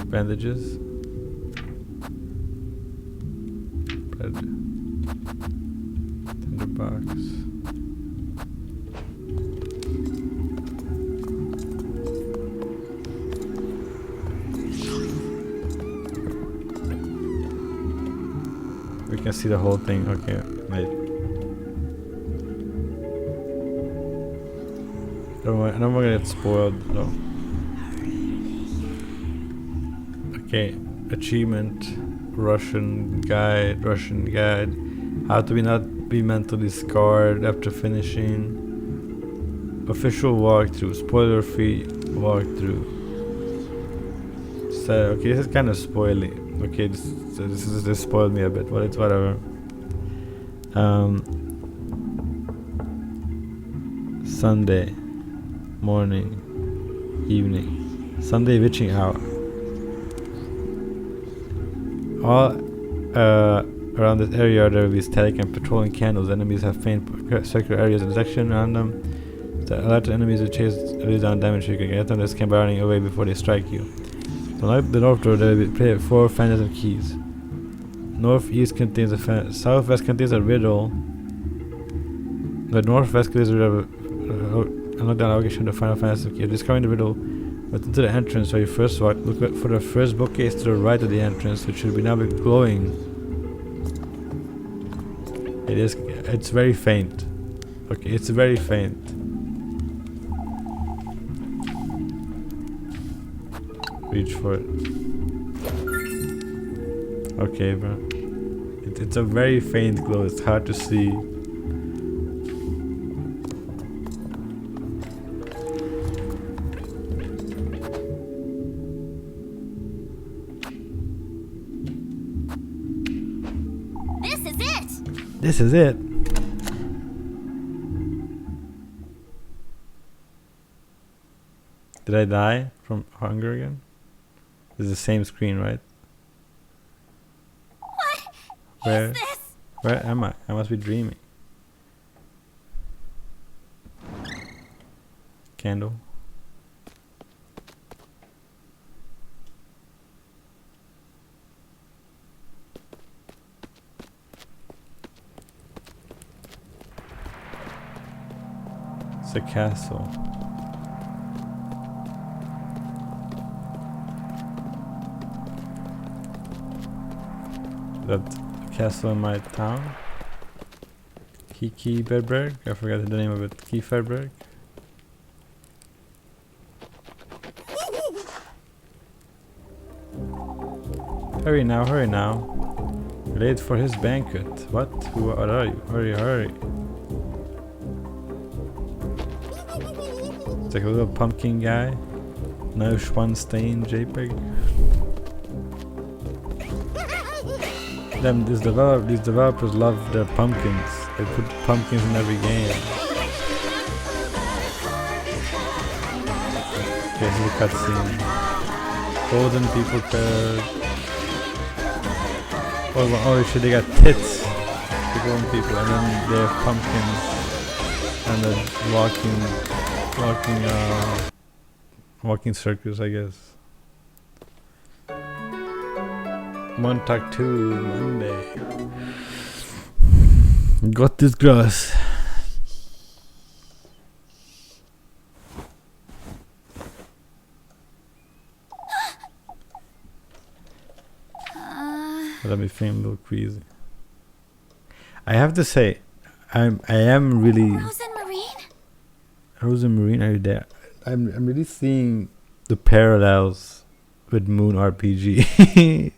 Bandages. Bread. Tinderbox. We can see the whole thing. Okay, wait. I don't want to get spoiled though. Okay, achievement. Russian guide. How to not be mentally scarred after finishing. Official walkthrough. Spoiler free walkthrough. So okay, this is kind of spoiling. Okay, this spoiled me a bit, but it's whatever. Sunday morning, evening, Sunday witching hour. All around this area there will be static and patrolling candles. Enemies have faint circular areas in section around them. The alert enemies will chase down damage. You can get them. They can by running away before they strike you. So the north door there will be 4 phantom keys. Northeast contains a southwest contains a riddle. The northwest contains a riddle. Unlock the location of the final fantasy key. Discovering the riddle within the entrance where you first walk. Look for the first bookcase to the right of the entrance, which should be now be glowing. It's very faint. Okay, it's very faint. Reach for it. Okay, bro. It's a very faint glow. It's hard to see. This is it. Did I die from hunger again? This is the same screen, right? What is this? Where am I? I must be dreaming. Candle. It's a castle. That castle in my town. Kiki Berberg. I forgot the name of it. Kieferberg. Hurry now, hurry now. Late for his banquet. What? Who are you? Hurry, hurry. It's like a little pumpkin guy. No one stain JPEG. These developers love their pumpkins. They put pumpkins in every game. Okay, this is a cutscene. Golden people could. Oh shit, they got tits. The golden people, and then they have pumpkins. And then walking circus, I guess. Montag 2, Monday. Got this grass. Let me think a little crazy. I have to say, I am really. Rose and Marine, are you there? I'm really seeing the parallels with Moon RPG.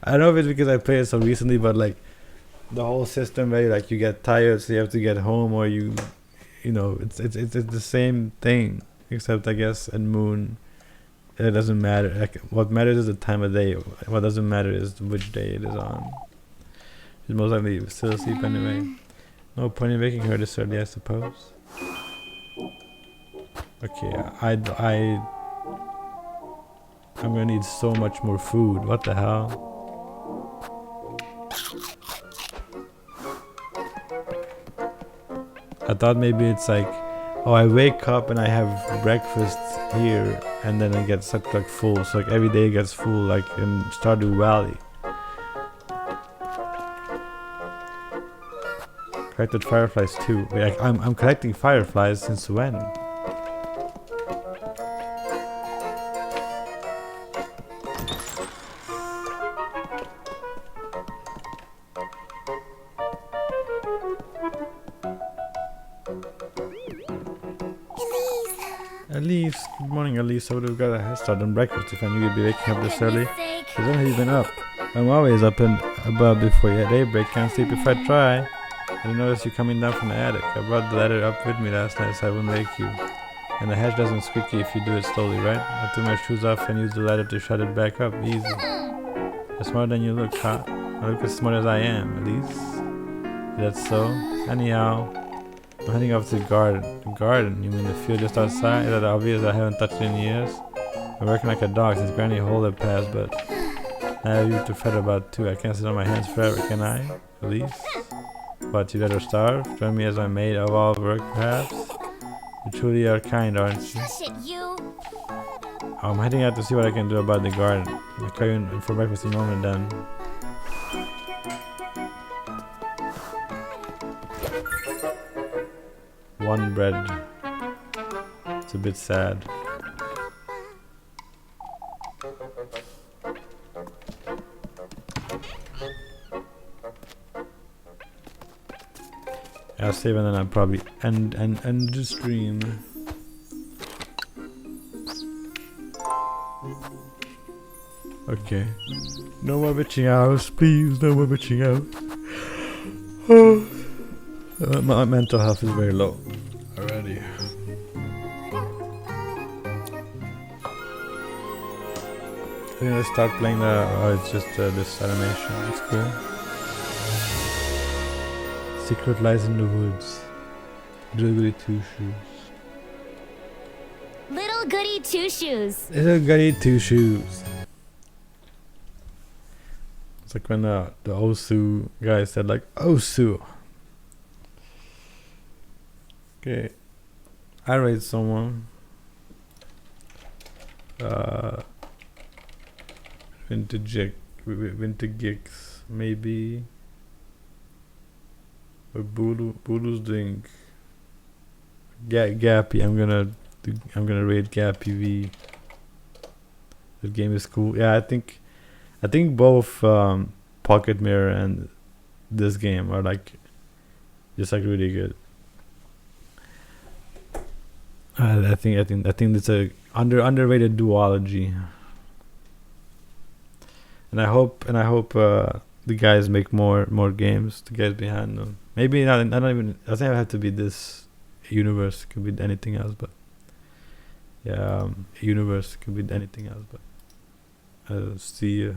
I don't know if it's because I played it so recently, but like the whole system where like you get tired, so you have to get home, or you know, it's the same thing, except I guess in Moon it doesn't matter. Like what matters is the time of day. What doesn't matter is which day it is on. It's most likely still asleep anyway. No point in waking her this early, I suppose. Okay, I'm gonna need so much more food. What the hell? I thought maybe it's like, oh, I wake up and I have breakfast here, and then I get sucked like full. So like every day it gets full, like in Stardew Valley. Collected fireflies too. Wait, I'm collecting fireflies since when? Elise, good morning Elise. I would have got a head start on breakfast if I knew you'd be waking up this early. Because when have you been up? I'm always up and above before your daybreak. Can't sleep if I try. I noticed you coming down from the attic. I brought the ladder up with me last night so I wouldn't wake you. And the hatch doesn't squeaky if you do it slowly, right? I took my shoes off and used the ladder to shut it back up. Easy. You're smarter than you look, huh? I look as smart as I am, Elise. That's so. Anyhow, I'm heading off to the garden. The garden? You mean the field just outside? Is that obvious? I haven't touched it in years. I'm working like a dog since Granny Holder passed, but I have you to fret about too. I can't sit on my hands forever, can I? Elise? What, you'd rather starve? Join me as my maid of all work, perhaps? You truly are kind, aren't you? I'm heading out to see what I can do about the garden. I'll call you for breakfast in a moment then. One bread. It's a bit sad. I'll save and then I'll probably end the stream. Okay. No more bitching out, please. No more bitching out. My mental health is very low already. I'm gonna start playing the. Oh, it's just this animation. It's cool. Secret lies in the woods. Little Goody Two Shoes. Little Goody Two Shoes. Little Goody Two Shoes. It's like when the Osu guy said like Osu. Okay, I rate someone. Winter Gigs maybe. But Bulu's doing Gappy. I'm gonna rate Gappy V. The game is cool. Yeah, I think both Pocket Mirror and this game are like just like really good. I think it's a underrated duology. And I hope the guys make more games. The guys behind them. Maybe not even. It doesn't have to be this universe. It could be anything else. But yeah, universe could be anything else, but I'll see you.